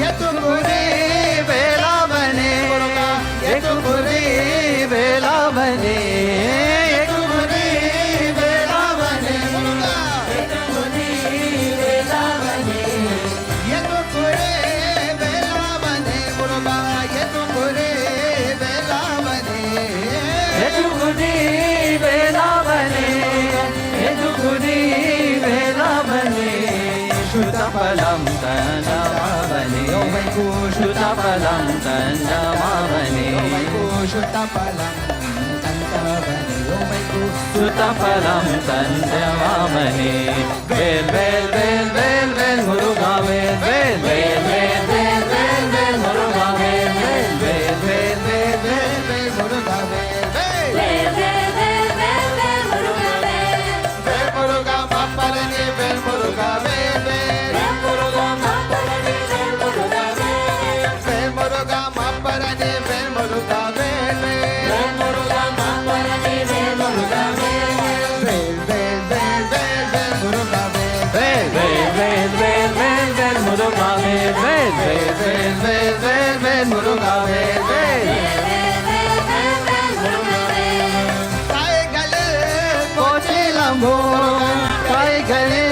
ಯತುಪುರಿ ಬೇಲಾವನೆ ಯತುಪುರಿ ಬೇಲಾವನೆ ಯತುಪುರಿ ಬೇಲಾವನೆ ಯತುಪುರಿ ಬೇಲಾವನೆ ಯತುಪುರಿ ಬೇಲಾವನೆ ಮುರುಗಾ ಯತುಪುರಿ ಬೇಲಾವನೆ ಯತುಪುರಿ ಬೇಲಾವನೆ ಯತುಪುರಿ ಬೇಲಾವನೆ ಶುತಫಲಂ ತಂದಮಾವನೆ ಓಮೈಕೋ ಶುತಫಲಂ ತಂದಮಾವನೆ ಓಮೈಕೋ ಶುತಫಲಂ ತಂದಮಾವನೆ ಓಮೈಕೋ ಶುತಫಲಂ ತಂದಮಾವನೆ Vel bale bale bale bale Muruga bale bale bale bale bale bale bale Muruga bale bale bale bale bale bale bale Muruga bale bale bale Muruga ಮಾಪರಣಿ Vel Muruga bale bale bale Muruga ಮಾಪರಣಿ Vel Muruga bale bale bale bale bale Muruga bale bale bale bale bale Muruga bale bale bale bale bale bale Muruga bale ಬೇಲ್ ಕಾಯಿಗಳು ಪೋಚಿಲಂಬೋ ಕಾಯಿಗಳು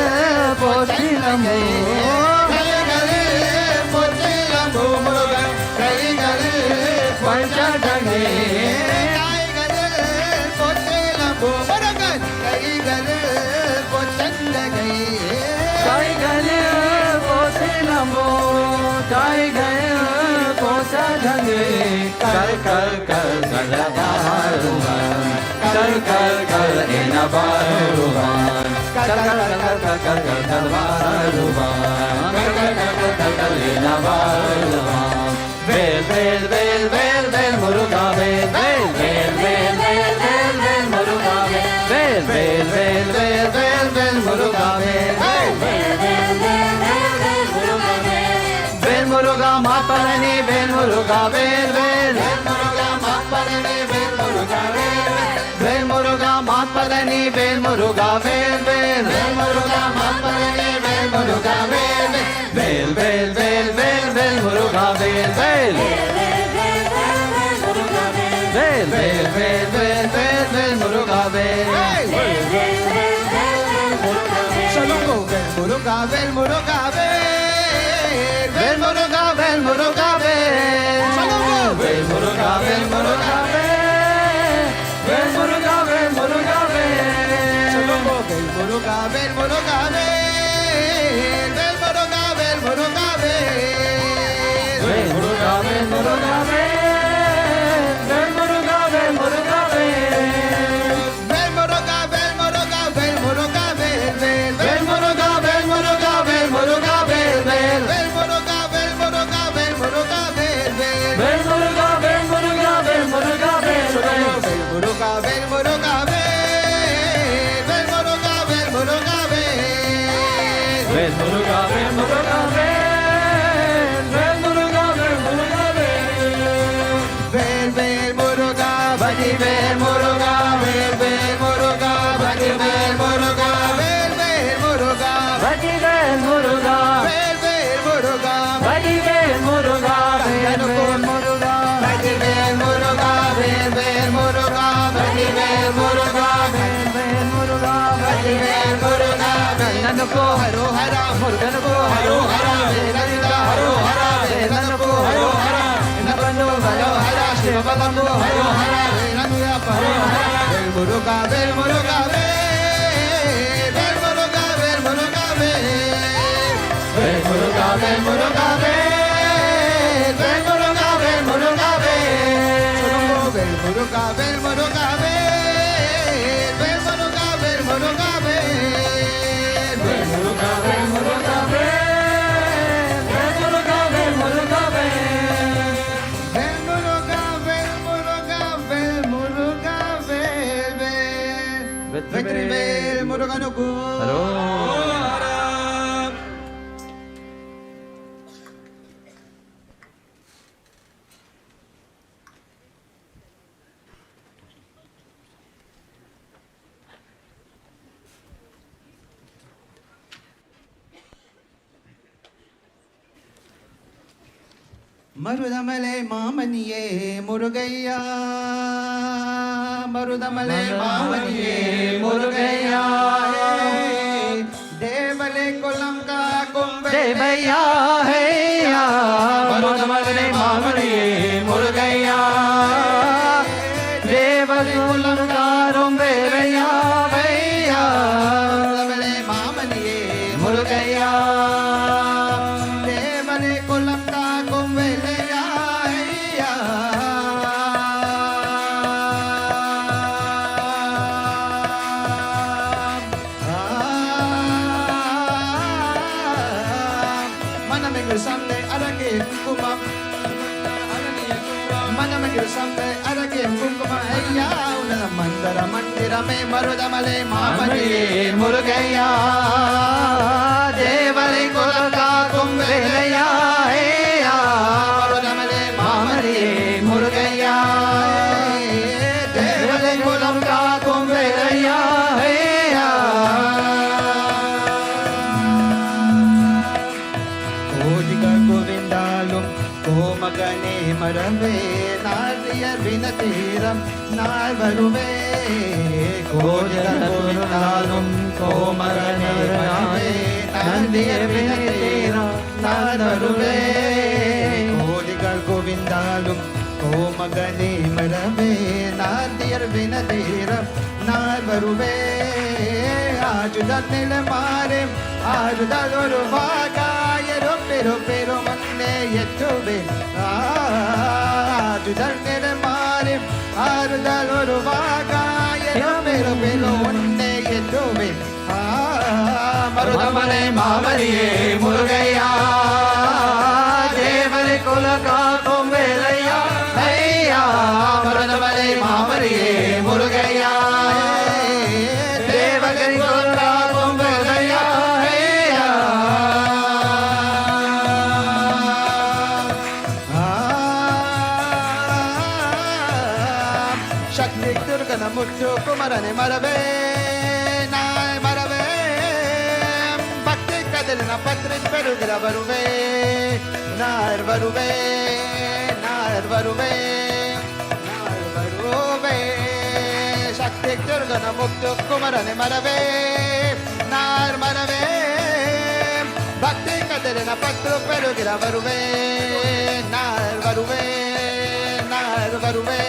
ಪೋಚಿಲಂಬೋ ಕಾಯಿಗಳು ಪೋಚಿಲಂಬೋ ಮುರುಗಾ ಕೈಗಳು ಪಂಚಡಂಗೆ ಕಾಯಿಗಳು ಪೋಚಿಲಂಬೋ ಮುರುಗಾ ಕೈಗಳು ಪೊಚ್ಚಂಡಗೈ ಕಾಯಿಗಳು ಪೋಚಿಲಂಬೋ ಕಾಯಿಗಳು ಪೋಚಡಂಗೆ ಕಲ್ ಕಲ್ ಕಲ್ ಗಲಬಾರುವನ್ ಕಲ್ ಕಲ್ ಕಲ್ ಎನಬಾರುವನ್ ಕಲ್ ಕಲ್ ಕಲ್ ಕಲ್ ಕಲ್ ಕಲ್ ಗಲಬಾರುವನ್ ಕಲ್ ಕಲ್ ಕಲ್ ಕಲ್ ಕಲ್ ಎನಬಾರುವನ್ Vel bale bale bale bale Muruga bale bale bale bale bale bale bale Muruga bale bale bale bale bale bale Muruga bale bale bale Muruga Muruga, Vel, Vel, Vel Muruga, Matpadani, Vel Muruga, Vel, Vel Muruga, Matpadani, Vel Muruga, Vel, Vel, Vel Muruga, Matpadani, Vel Muruga, Vel, Vel, Vel, Vel, Vel, Vel Muruga, Vel, Vel, Vel, Vel, Vel, Vel, Vel, Vel Muruga, Vel, Salungo, Vel Muruga, Vel Muruga, Vel, Vel Muruga, Vel Muruga, Vel, Salungo, Vel Muruga, Vel Muruga, Vel, Vel Muruga, Vel Muruga, Vel, Salungo, Vel Muruga, Vel Muruga, Vel, Vel Muruga, Vel Muruga, Vel, Vel Muruga, Vel Muruga, Vel. Ko haro hara murugan ko haro hara velanda haro hara velanda ko haro hara nabando haro hara shiva balam ko haro hara velanda haro hara vel muruga vel muruga vel muruga vel muruga vel muruga vel muruga vel muruga vel muruga vel muruga vel muruga Vetrivel Muruganuku Marudamale Mamaniye Murugaya Marudamale Mamaniye Murugaya Devale Kolamka Kumbaya Heya Marudamale Mamaniye Murugaya Devale Kolamka Kumbaya Heya Marudamale Mamaniye Murugaya Mandara mandira me marudamale mamaniye murugaya devale kolaka kumvelaya heya marudamale mamaniye murugaya devale kolaka kumvelaya heya Odiga govindalum komagane marave nariyar vinatiram Navaruve Kodigal Govindalum Komaranarave Nandiyar Vinatera Navaruve Kodigal Govindalum Komagane Marave Nandiyar Vinatera Navaruve Ajudal Nilamare Ajudal Uruvaga Yeropero Pero Manne Yetube Ajudal Nilamare Arudal Uruvaga Yeropero Pero Manne Yetube Marudamale Mamariye Murugaya Devale Kolaka Kumvelaya Heya Marudamale Mamariye Murugaya Devale Kolaka Kumvelaya Heya Shakti Durga Namuttu Kumarane Marave Nai Marave Bhakti Kadilina Patrin Perugira Varuve Nair Varuve Nair Varuve Nair Varuve Shakti Durga Namuttu Kumarane Marave Nair Marave Bhakti Kadilina Patru Perugira Varuve Nair Varuve Nair Varuve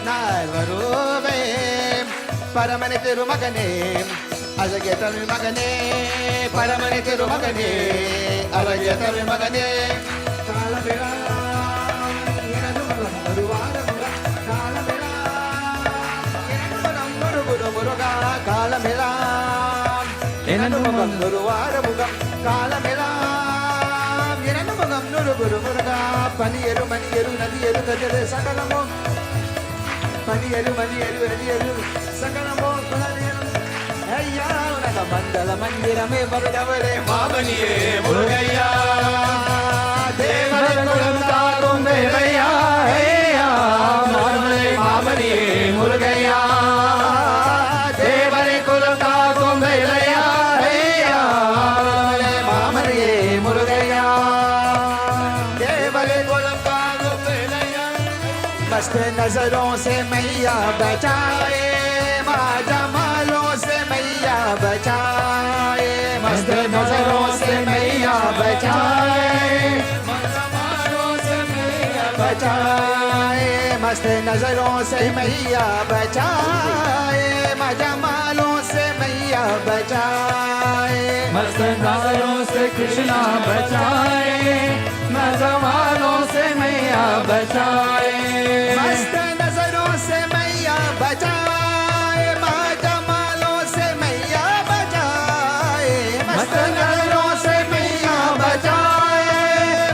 Nair Varuve Paramane Tiru Magane Alagetaru Magane Paramane Tiru Magane Alagetaru Magane Kalamira Yenanu Maruara Kalamira Yenanu Guru Muruga Kalamira Yenanu Maruara Muga Kalamira Yenanu Guru Muruga Panieru Manieru Nadieru Kadere Sakalamo Maniyeru, Sakalamo, Ayya, Mandala Mandira, Vardavare, Mamaniye, Murugaya, Devare Kulamta, Kumbaya, Ayya, Mamaniye, Murugaya, Devare Kulamta, Kumbaya, Ayya, Mamaniye, Murugaya, Devare Kulamta, Kumbaya, मस्त नजरों से मैया बचाए माँ जमालों से मैया बचाए मस्त नजरों से मैया बचाए जमालों से मैया बचाए मस्त नजरों से मैया बचाए माँ जमालों से मैया बचाए मस्त नजरों से कृष्णा बचाए माँ जमालों से मैया बचाए मस्त नजरों से मैया बचाए माँ जमालों से मैया बचाए मस्त नजरों से मैया बचाए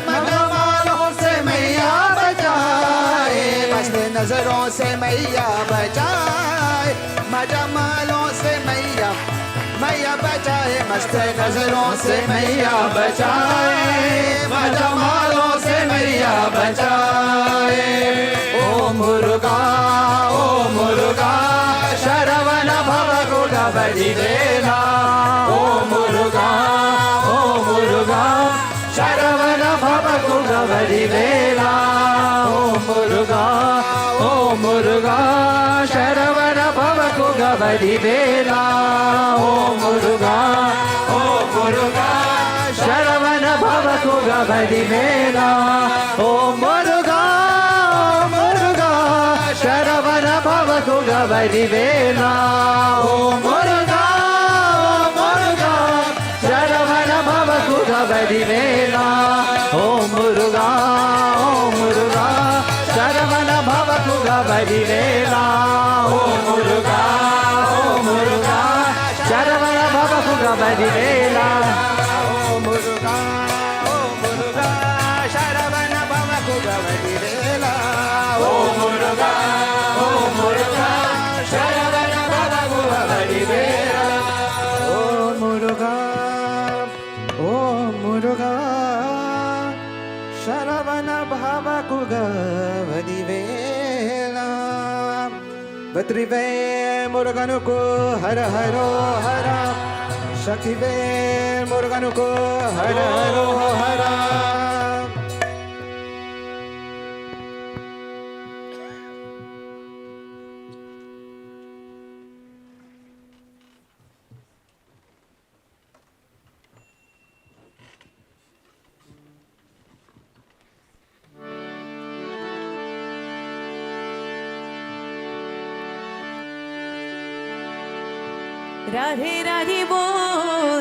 माँ जमालों से मैया बचाए मस्त नजरों से मैया बचाए माँ जमालों से मैया बचाए मस्त नजरों से मैया बचाए माँ जमालों से मैया बचाए ओ मुरुगा शरवण भव गुण बलिवेला ओ मुरुगा शरवण भव गुण बलिवेला ओ मुरुगा शरवण भव गुण बलिवेला ओ मुरुगा शरवण भव गुण बलिवेला ओ मुरुगा शरवण भव गुण बलिवेला ओ मुरुगा शरवण भव गुण बलिवेला ओ मुरुगा शरवण भव गुण बलिवेला ओ मुरुगा शरवण भव गुण बलिवेला ओ मुरुगा शरवण भव गुण बलिवेला ओ मुरुगा शरवण भव गुण बलिवेला ओ मुरुगा शरवण भव गुण बलिवेला बत्रिवे मुरुगनुको हर हरो हरा शक्तिवे मुरुगनुको हर हरो हरा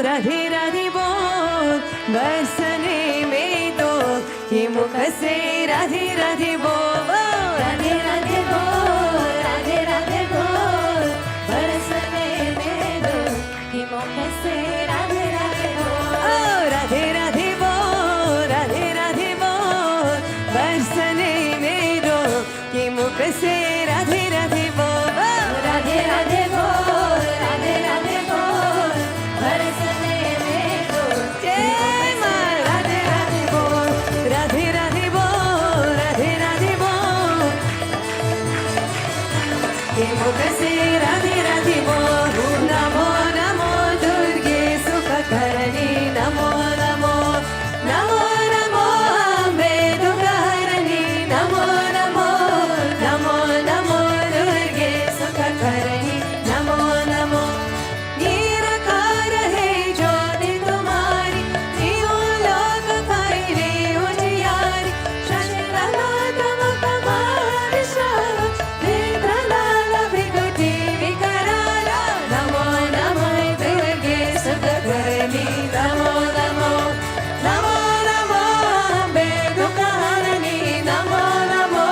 राधे राधे बोल बरसने में तो ये मुख से राधे राधे बोल राधे राधे बोल बरसने में तो ये मुख से राधे राधे बोल राधे राधे बोल बरसने में तो ये मुख से राधे राधे बोल राधे राधे बोल बरसने में तो जय माँ राधे राधे बोल राधे राधे बोल नमो नमो नमो नमो दुर्गे सुखकरणी नमो नमो निराकार है ज्योति तुम्हारी जीव लोक पाइरे उजियारी शशरनाथम कमाविशाल नेत्रलाल विगुटी विकराला नमो नमो दुर्गे सुखकरणी नमो नमो नमो नमो अम्बे दुःखहरणी नमो नमो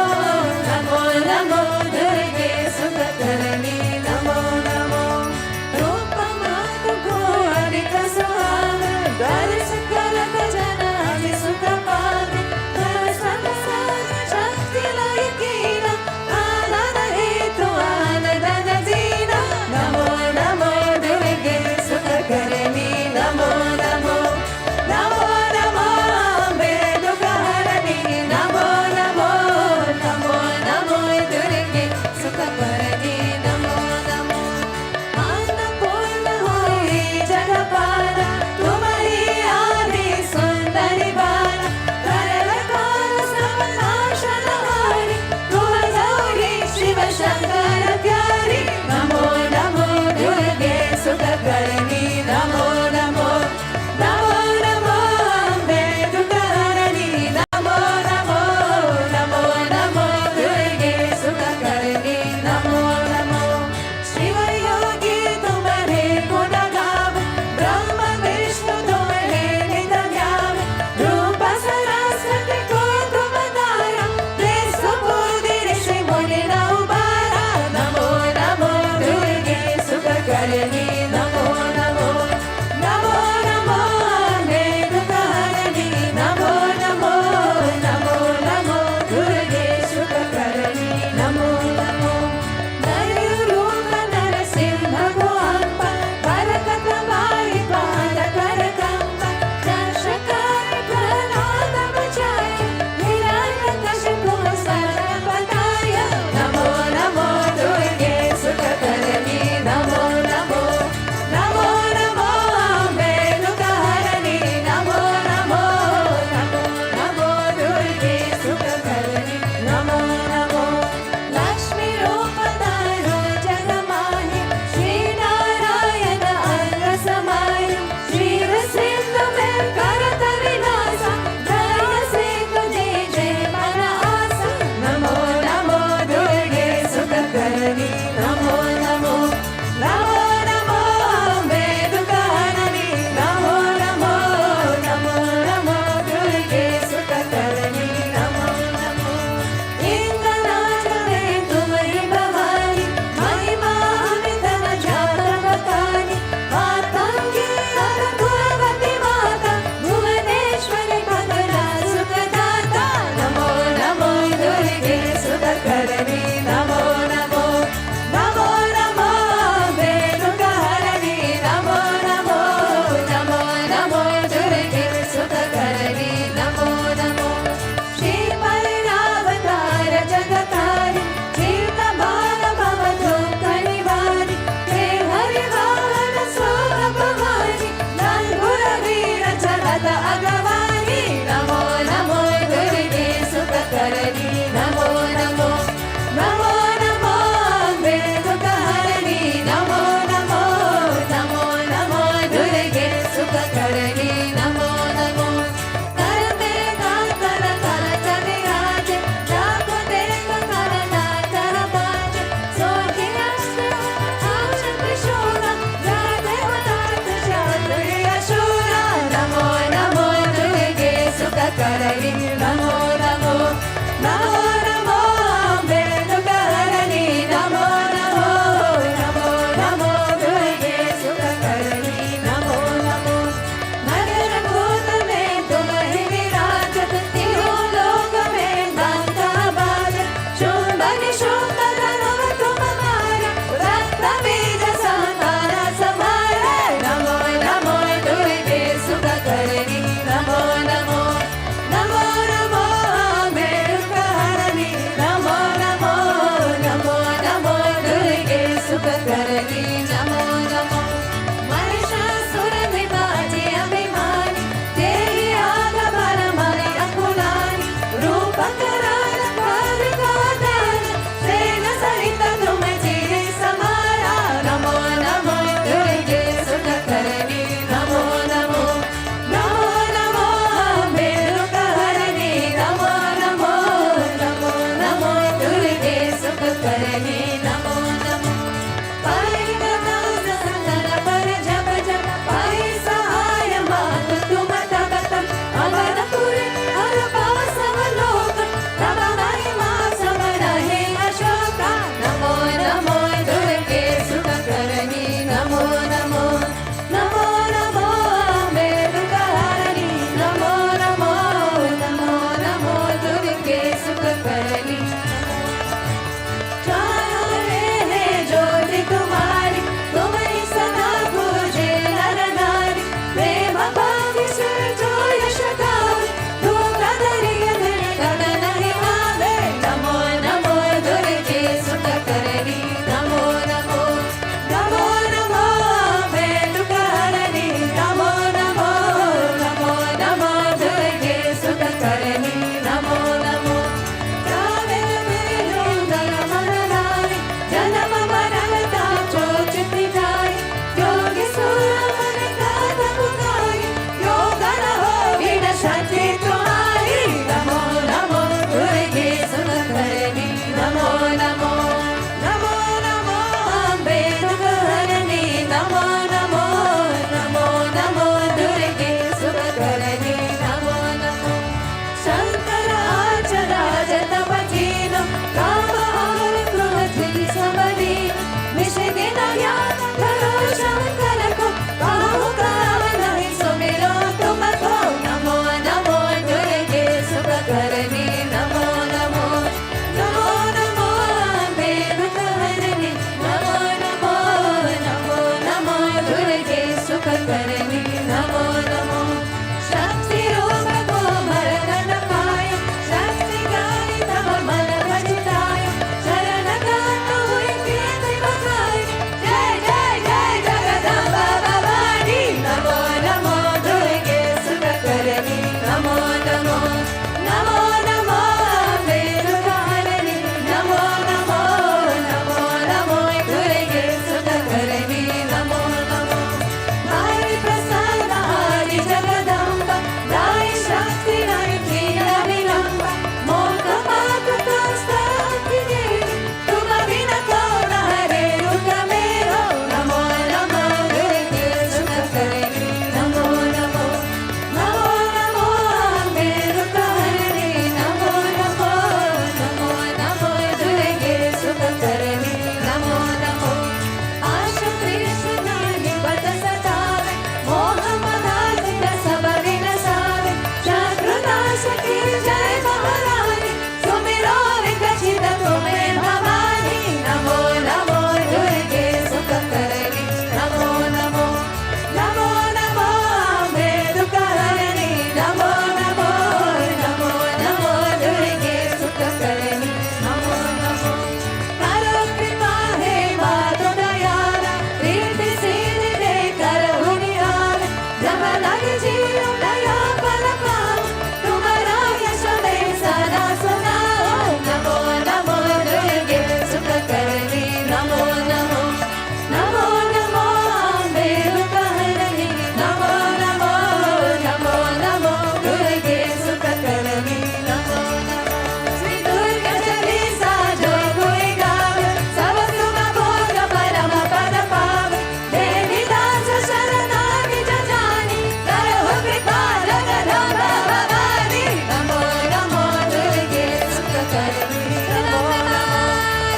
करणी नमो नमो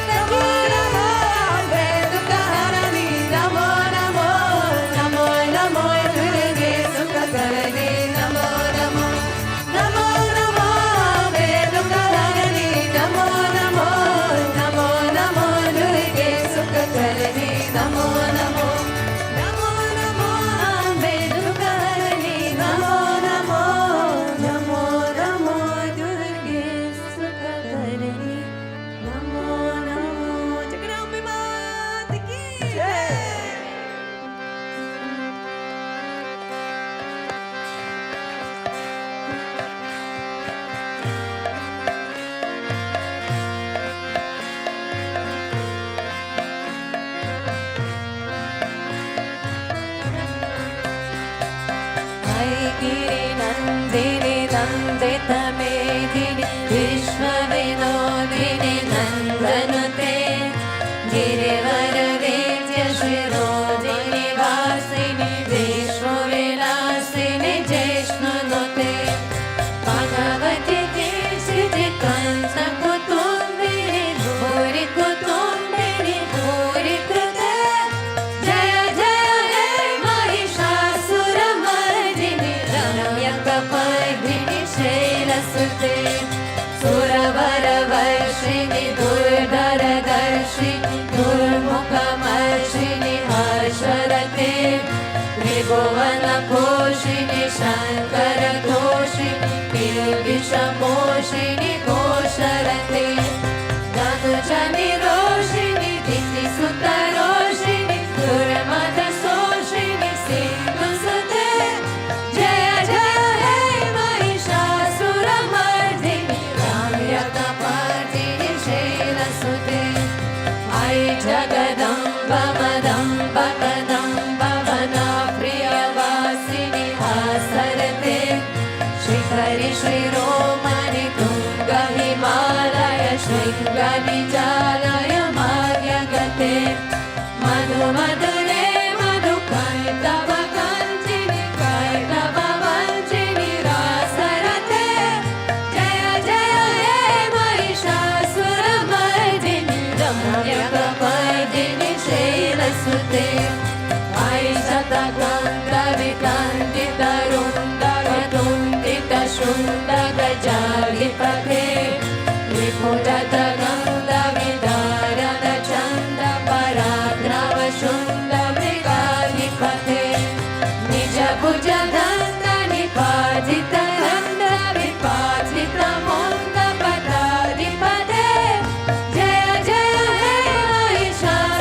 नमो नमो अम्बे दुख हरणी नमो नमो नमो नमो दुर्गे सुख करणी नमो नमो नमो नमो अम्बे दुख हरणी नमो नमो नमो नमो दुर्गे सुख करणी नमो नमो नमो नमो अम्बे दुख हरणी नमो नमो नमो नमो दुर्गे सुख करणी नमो नमो जगदम्बे मात की जय। गिरि नन्दिनि नन्दित मेदिनि विश्वविनोदिनि नन्दनुते गिरिवरवेद्य शिरोदिनि वासिनि विश्वविलासिनि जिष्णुनुते भगवति केशिति कंस कुटुम्बिनि भूरि कुटुम्बिनि भूरि कृते जय जय हे महिषासुरमर्दिनि रम्यकपर्दिनि शैलसुते सुरवरवर्षिणि दुर्धरदर्शिनि दुर्मुखमर्षिणि हर्षरते त्रिभुवनघोषिणि शङ्करघोषिणि किल्बिषमोषिणि घोषरते धनुजनिरोषिणि दितिसुतरोषिणि दुर्मदशोषिणि सिन्धुसुते जय जय हे महिषासुरमर्दिनि रम्यकपर्दिनि शैलसुते अयि जगदम्ब मदम्ब कदम्ब वनप्रियवासिनि हासरते शिखरि शिरोमणि तुङ्ग हिमालय शृङ्गनिजालय मार्गगते मधुमधुरे मधुकैटभ कञ्चिनि कैटभ वञ्चिनि रासरते जय जय हे महिषासुरमर्दिनि रम्यकपर्दिनि शैलसुते अयि शतगन्धवितन्तितरुन्दगतुन्दितशुण्डगजालिपथे विपुलतगन्धविदारणचण्डपराक्रमशुण्डमृगाधिपथे निजभुजगन्धनिपातितगन्धविपातितमुण्डपदाधिपथे जय जय हे महिषासुरमर्दिनि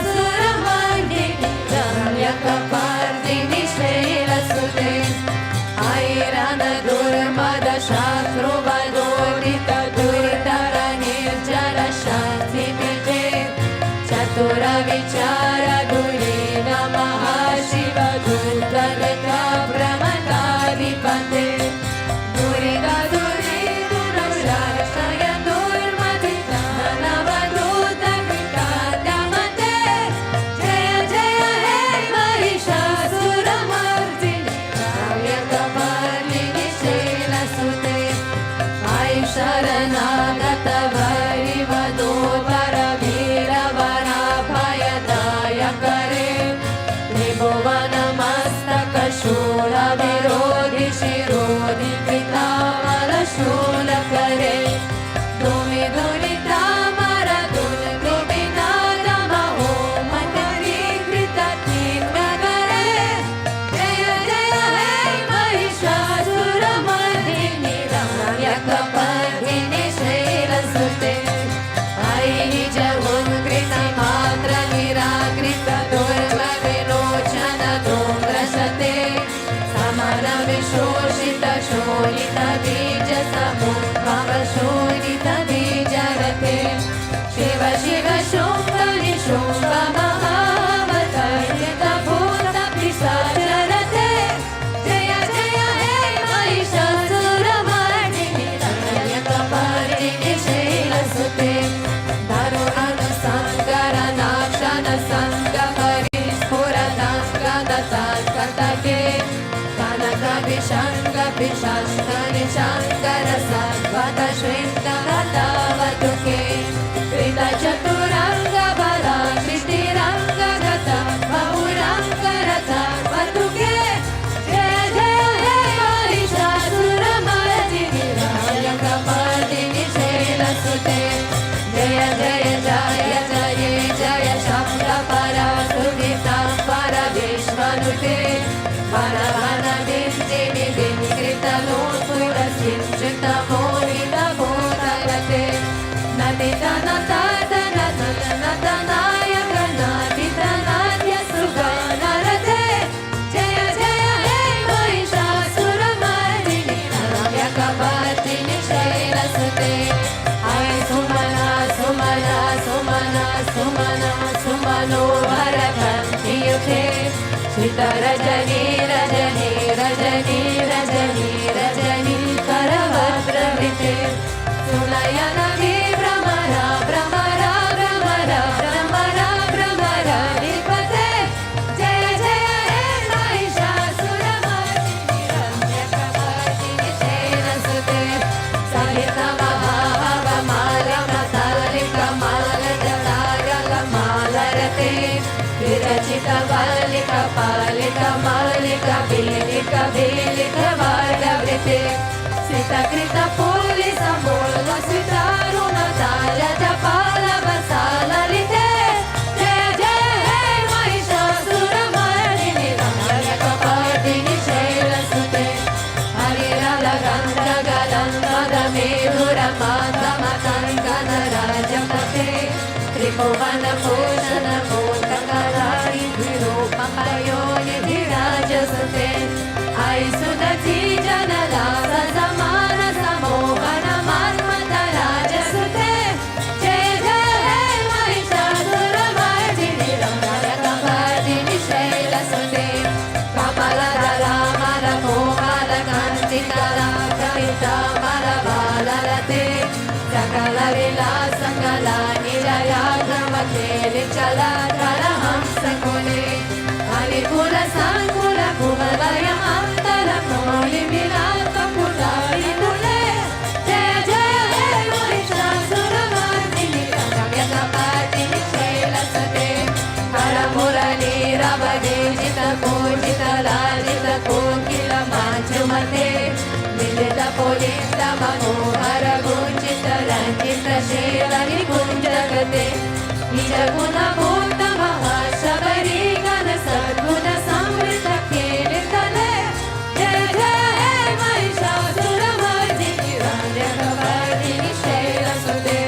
रम्यकपर्दिनि शैलसुते ऐरनदुर्मदशास्त्रुवदोदित दुर्धरनिर्जरशान्तिमिते चतुरविचारधुरीन महाशिवदूतगता भ्रमताधिपते दुरितदुरीदुरशार्षय दुर्मदितानवदूतकृताद्यमते जय जय हे महिषासुरमर्दिनि रम्यकपर्दिनि शैलसुते अयि शरणागत वरिवदोदरवीरवराभयदायकरे त्रिभुवनमस्तकशूलविरोधि शिरोधि कृतामलशूलकरे दुमिदुरितामरदुर्गुविनादमहोमकरीकृततीर्थकरे जय जय हे महिषासुरमर्दिनि रम्यकपर्दिनि शैलसुते अयि निजमुत्कृतिमात्र निराकृत दुर्मविलोचन धूम्रशते समरविशोषित शोणित बीज समुद्भव शोणित बीजरते शिव शिव शुम्भ निशुम्भ महावतर्जित भूत पिशाचरते जय जय हे महिषासुरमर्दिनि रम्यकपर्दिनि शैलसुते धरुणनुसङ्करनाशन सङ्गहरि स्फुरदाङ्गदताङ्गतके कनकविशङ्गपिशङ्गनिशङ्कर सर्वत शृङ्गवतावतु Jaya Jaya Jaya Jaya Jaya Shambha Para Sudita Para Vishwanute Vana Vana Vindini Vinkrita Lopura Sinchita Mohita Bhodarate Natita Natata Natata Natanayaka Natita Natya Suganarate Jaya Jaya Hey Mahishasuramardini Navyakavartini Shailasate Hai Sumana Sumana Sumana Sumana Sumano Bharakanti Yukhe Shita Rajani Rajani Rajani Rajani Rajani Karavadravite Sunayana Vi Brahmara Brahmara Brahmara Brahmara Brahmara Nipate Jaya Jaya Hey Mahishasuramardini Ramyakavartini Shailasate Sahita Mahahava Mala Matalika Mala Jataraka Mala Rate Virachita Valika Palika Malika Vilika Vilika Vardavrite Sita Krita Pulisa Mulva Sita Runa Tala Japala Vasala Lite Jaya Jaya Hey Mahishasuramardini Ramyakavartini Shailasate Harirala Gandha Galandha Medura Mata Matangana Rajapate Tripuvana Pushana Motakalari Virupakayoni Virajasate Aisudati Janala Samana Samohana Manmata Rajasate Jaya Jaya Hey Mahishasuramardini Ramyakavartini Shailasate Kamala Dala Mala Mohala Kanti Dala Kamita Mala Vala Rate Sakala Vila Sakala Nilaya Gravakeli Chala Paramahamsa Kole Alikula Sankula Kumalaya Antala Koli Milata Kutari Kule Jaya Jaya Hey Mahishasuramardini Ramyakavartini Shailasate Karamurali Ravade Jita Kojita Lajita Kokila Manchumate Vidita Polita Manohara Gunjita Ranjita Shela Nikunjagate Nijaguna Bhutta Mahashabari Gana Sadguna Samrita Kelitale Jaya Jaya Hey Mahishasuramardini Ramyakavartini Shailasate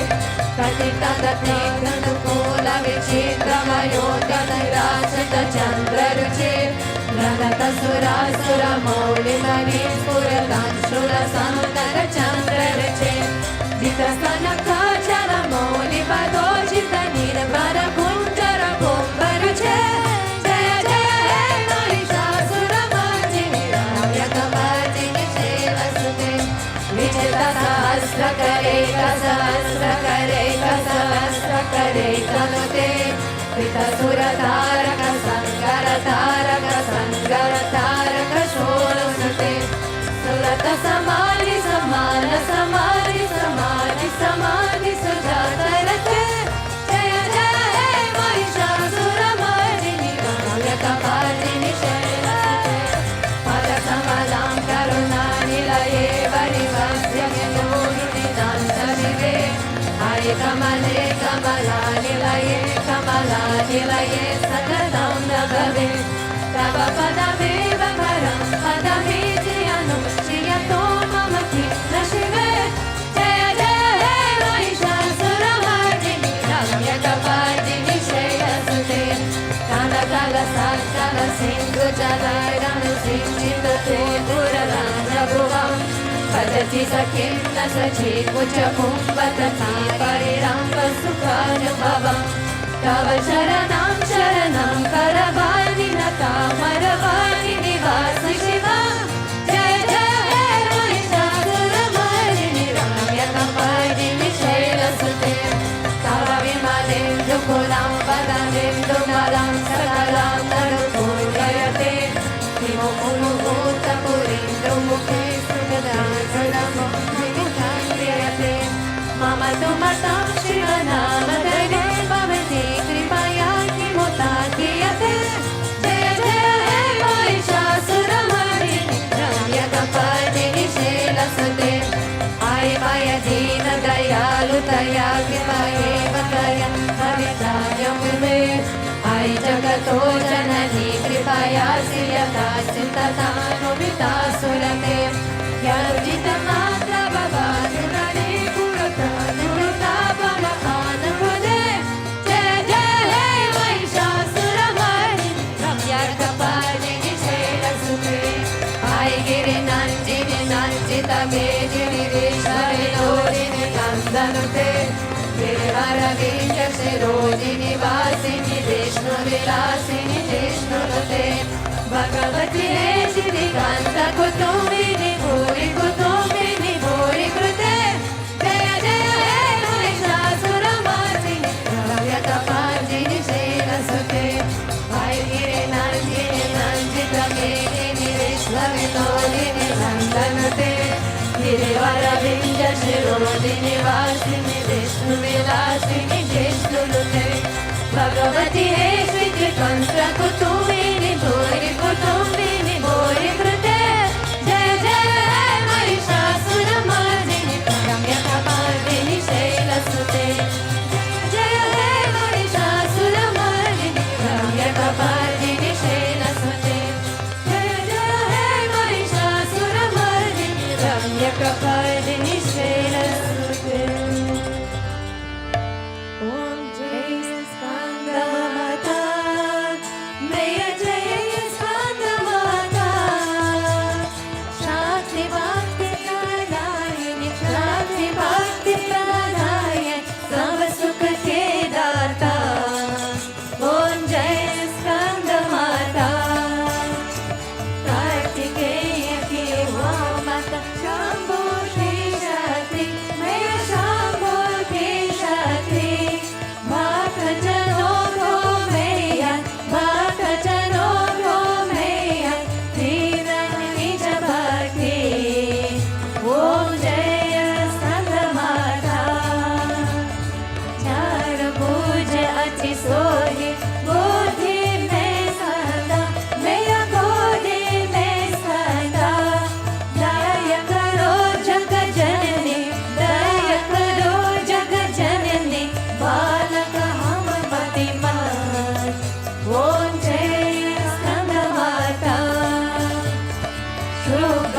Katita Datnekna Nukula Vichitra Mayodya Nairasata Chandra Ruche Ranata Sura Sura Mauli Mani Spura Kanshura Samtara Chandra Ruche Jita Stana Kachala Mauli Pado Jita Nirvana Kunjara Kumbha Ruche Jaya Jaya Hey Mahishasuramardini Ramyakavartini Shailasate Vichita Sahasra Kareka Sahasra Kareka Sahasra Kareka Nute Vita Sura Taraka Sangara Taraka Sangara Taraka Sholasate Surata Samani Samana Samani Samani Samani Sujatarate Jaya Jaya Hey Mahishasuramardini Ramyakavartini Shailasate Pada Samalam Karuna Nilaye Varivasya Niluruni Danta Vive Hai Kamale Kamala Nilaye Kamala Nilaye Sakalam Nagave Tava Padameva Param Padamiti Anushyato Mamati Nashive Jaya Jaya Hey Mahishasuramardini Ramyakavartini Shailasate Kala Kala Sakala Sindhu Jalai Ranu Sinchita Pura Ranja Bhuvam Padati Sakinna Sachi Pucha Kumbhatati Pariramba Sukhanubhavam Tava Sharanam Sharanam Karavani Nata Maravani Nivasa Shiva Jaya Jaya Hey Mahishasuramardini Ramyakavartini Shailasate Tava Vimalendu Kulam Vadalendu Malam Sakalam Narupurayate Vimukulu Bhuta Purindu Mukhe Sukadam Mukhandriyate Mama Tumatam Shivanama Dave Bhavati Kripaya Kimutatiyate Jaya Jaya Hey Mahishasuramardini Ramyakavartini Shailasate Ai Maya Dina Daya कृपालुतया कृपयेव तया भवितायं मे अयि जगतो जननी कृपयासि यथा चिन्ततानुमिता सुरते यर्जितमात्र भवानुरणे पुरता नुरतापमहानमुदे जय जय हे महिषासुरमर्दिनि रम्यकपालिनि शैलसुते अयि गिरिनन्दिनि नन्दितमेदिनि विश्वविनोदिनि नन्दनुते गिरिवरविन्दशिरोदिनि वासिनि विष्णुविलासिनि जिष्णुनुते भगवति हे श्रीकान्तकुटुम्बिनि भूरि कुटुम्बिनि भूरि कृते जय जय हे महिषासुरमर्दिनि रम्यकपालिनि शैलसुते अयि गिरिनन्दिनि नन्दितमेदिनि विश्वविनोदिनि नन्दनुते गिरिवरविन्दशिरोदिनि वासिनि विष्णुविलासिनि जिष्णुनुते भगवति हे श्रीकान्तकुटुम्बिनि भूरि कुटुम्बिनि भूरि कृते जय जय हे महिषासुरमर्दिनि रम्यकपालिनि शैलसुते जय हे महिषासुरमर्दिनि रम्यकपालिनि शैलसुते जय जय हे महिषासुरमर्दिनि रम्यकपालिनि शैलसुते ॐ जय स्कन्दमाता जय जय स्कन्दमाता शान्ति भक्ति प्रदायिनि शान्ति भक्ति प्रदायिनि सब सुख के दाता ॐ जय स्कन्दमाता कार्तिकेय की वो माता शंभो श्री शक्ति मैं शंभो की शक्ति भक्तजनों को मैया भक्तजनों को मैया तीरन निज भक्ति ओम जय स्कन्दमाता चार भुज अति सोहि गोधि में सदा मैया गोधि में सदा दया करो जग जननी दया करो जग जननी बालक हम मतिमान ओम जय स्कन्दमाता शुभ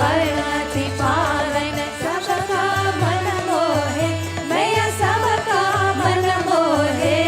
वर्णति पावन सबका मन मोहे मैया सबका मन मोहे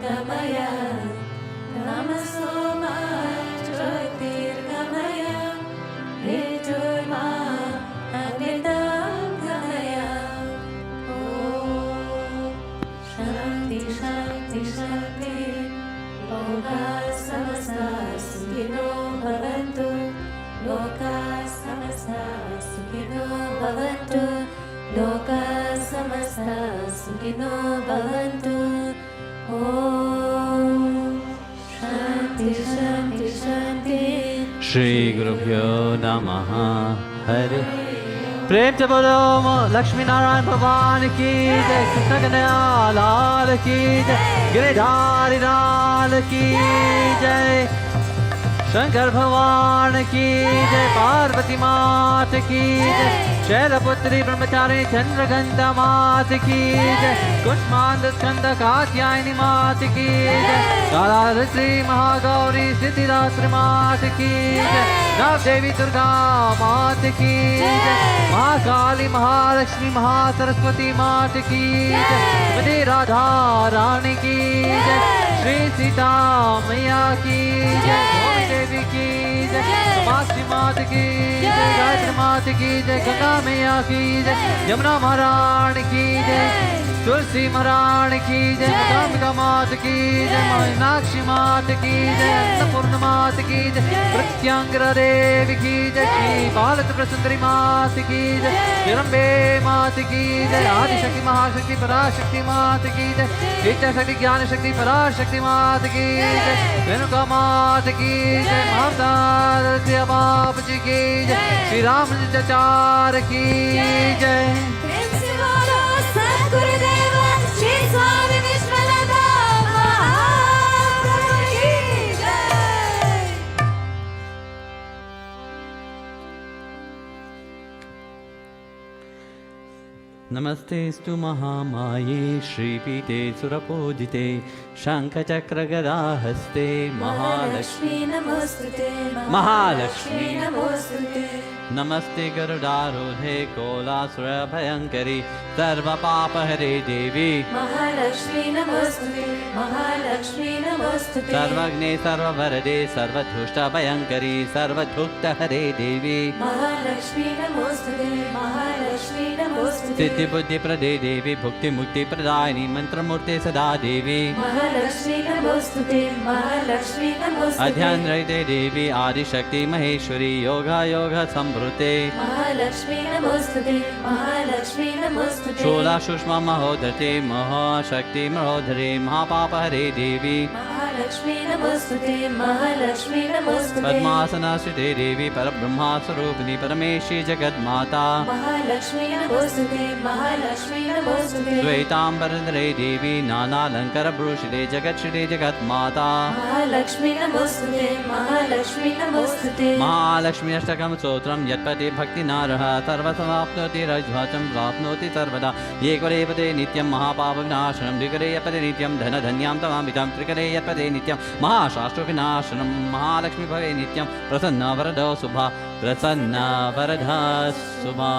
ज्योतिर्गमय तमसोमा ज्योतिर्गमय मृत्युर्मा अमृतं गमय ॐ शान्ति शान्ति शान्ति लोकाः समस्ताः सुखिनो भवन्तु लोकाः समस्ताः सुखिनो भवन्तु लोकाः समस्ताः सुखिनो भवन्तु ॐ शान्ति शान्ति शान्ति श्री गुरुभ्यो नमः हरे प्रेम से बोलो लक्ष्मी नारायण भगवान की जय कृष्ण कन्हैया लाल की जय गिरिधारी लाल की जय शंकर भगवान की जय पार्वती मात की जय शैलपुत्री ब्रह्मचारी चंद्रघंटा मात की जय कुष्मांड स्कंद कात्यायनी मात की जय कालारात्रि महागौरी सिद्धिदात्री मात की जय नव देवी दुर्गा मात की जय महाकाली महालक्ष्मी महासरस्वती मात की जय श्री राधा रानी की जय श्री सीता मैया की जय देवी की जय कामाक्षी मात की जय गायत्री मात की जय गंगा मैया की जय यमुना महारानी की जय तुलसी महारानी की जय कामिका मात की जय मीनाक्षी मात की जय अन्नपूर्ण मात की जय प्रत्यांगरा देवी की जय श्री बालचंद्र सुंदरी मात की जय हिरंबे मात की जय आदिशक्ति महाशक्ति पराशक्ति मात की जय इच्छा शक्ति ज्ञान शक्ति पराशक्ति मात की जय रेणुका मात की जय माता बाप जी की जय श्री राम चाचार की जय प्रेम से बोलो सद्गुरुदेव श्री स्वामी विश्वानंद महाप्रभु की जय नमस्तेस्तु महामाये श्रीपीठे सुरपूजिते शङ्खचक्रगदाहस्ते महालक्ष्मी नमोस्तुते महालक्ष्मी नमोस्तुते नमस्ते गरुडारूढे कोलासुरभयङ्करी सर्वपापहरे देवी महालक्ष्मी नमोस्तुते महालक्ष्मी नमोस्तुते सर्वज्ञे सर्ववरदे सर्वदुष्टभयङ्करी सर्वदुष्टहरे देवी महालक्ष्मी नमोस्तुते महालक्ष्मी नमोस्तुते सिद्धिबुद्धिप्रदे देवी भुक्तिमुक्तिप्रदायिनी मन्त्रमूर्ते सदा देवी महालक्ष्मी नमोस्तुते महालक्ष्मी नमोस्तुते अध्यानरहिते देवी आदिशक्ति महेश्वरी योगा योग संभृते महालक्ष्मी नमोस्तुते महालक्ष्मी नमोस्तुते शूला सुषमा महोदते महाशक्ति महोदरे महापापहरे देवी महालक्ष्मी नमोस्तुते महालक्ष्मी नमोस्तुते पद्मासनाश्रिते देवी परब्रह्मा स्वरूपिणी परमेशी जगन्माता महालक्ष्मी नमोस्तुते महालक्ष्मी नमोस्तुते श्वेतांबरधरे देवी नानालंकारभूषिते जगत्श्रिते जगन्माता महालक्ष्मी नमोस्तुते महालक्ष्मी नमोस्तुते महालक्ष्मी अष्टकं स्तोत्रं यत्पते भक्तिनारः सर्वसमाप्नोति रज्वाचं प्राप्नोति सर्वदा एकरे पदे नित्यं महापापविनाशनं द्विकरे यत्पदे नित्यं धनधन्यां तमामितं त्रिकरे यत्पदे नित्यं महाशास्त्रविनाशनं महालक्ष्मी भवे नित्यं प्रसन्नवरदो शुभा प्रसन्नवरदा शुभा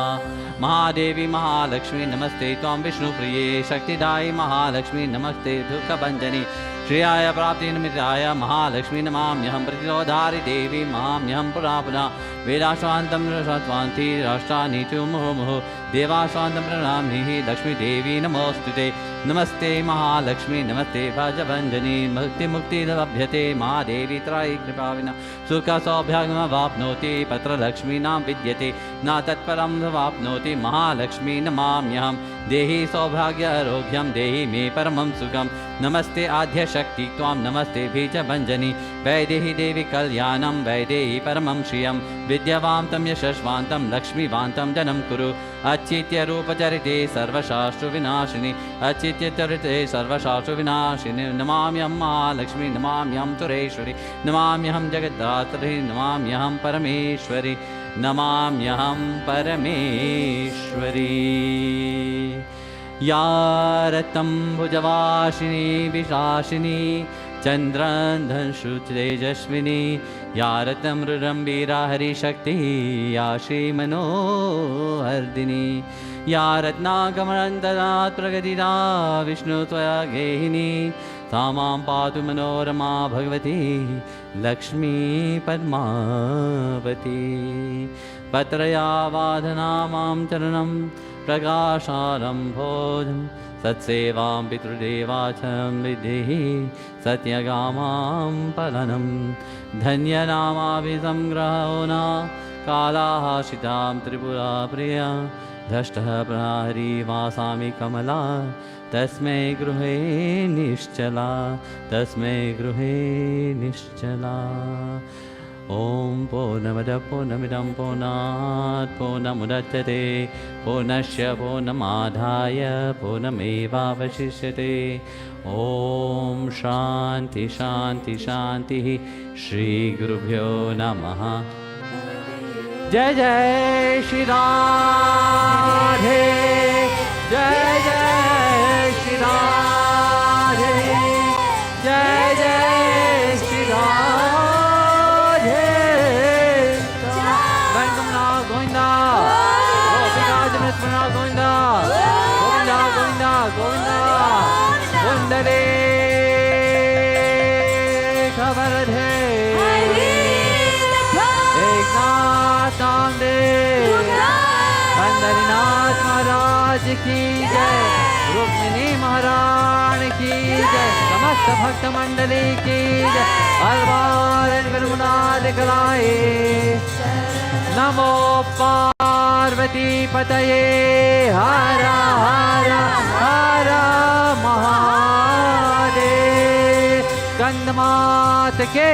महादेवी महालक्ष्मी नमस्ते त्वां विष्णुप्रिये शक्तिदायी महालक्ष्मी नमस्ते दुःखभञ्जनी श्रेयाय प्राप्तिनिमित्ताय महालक्ष्मी नमाम्यहं प्रतिरोधारि देवी माम्यहं पुरा पुनः वेदाश्वान्तं रसत्वान्ति राष्ट्राणि तु मुहुर्मुहुः देवाश्वान्तं प्रणमामि लक्ष्मी देवी नमोऽस्तुते नमस्ते महालक्ष्मी नमस्ते भजभञ्जनी मुक्ति लभ्यते महादेवी त्रायि कृपाविना सुखसौभाग्यमवाप्नोति पत्रलक्ष्मीनां विद्यते न तत्परं वाप्नोति महालक्ष्मी नमाम्यहं देहि सौभाग्यारोग्यं देहि मे परमं सुखं नमस्ते आद्यशक्ति त्वां नमस्ते बीजभञ्जनी वैदेहि देवी कल्याणं वैदेहि परमं श्रियं विद्यावान्तं यशस्वान्तं लक्ष्मीवान्तं जनं कुरु अच्चित्यरूपचरिते सर्वशास्त्रविनाशिनी अच्चित्यचरिते सर्वशास्त्रविनाशिनी नमाम्यहं महालक्ष्मी नमाम्यहं सुरेश्वरी नमाम्यहं जगद्धात्री नमाम्यहं परमेश्वरी नमाम्यहं परमेश्वरी या रतं भुजवासिनी विशासिनी चन्द्रधनुषु तेजस्विनी या रतं रुरम्बीरा हरिशक्ति या श्रीमनोहर्दिनी या रत्नाकमरन्तरात् प्रगतिदा विष्णु त्वया गेहिनी तामां पातु मनोरमा भगवती लक्ष्मी पद्मावती पत्रया वादना मां चरणं प्रकाशालं भोजं सत्सेवां पितृदेवाचं विद्धि सत्यगामां पलनं धन्यनामाभिसंग्रहो न कालाः शितां त्रिपुरा प्रिया धष्टः प्रहरी वासामि कमला तस्मै गृहे निश्चला तस्मै गृहे निश्चला ॐ पूर्णमदः पूर्णमिदं पूर्णात् पूर्णमुदच्यते पूर्णस्य पूर्णमादाय पूर्णमेवावशिष्यते ॐ शान्ति शान्ति शान्तिः श्रीगुरुभ्यो नमः जय जय श्री राधे जय जय श्री राधे जय जय श्री राधे वंदना गोविंदा गोपिका जमस्मरणा गोविंदा गोविंदा गोविंदा गोविंदा वंदने खबर है बंदरीनाथ महाराज की जय रुक्मिणी महारानी की जय समस्त भक्त मंडली की जय अलवार दिखलाए नमो पार्वती पतये हर हर हर महादेव स्कंदमाता के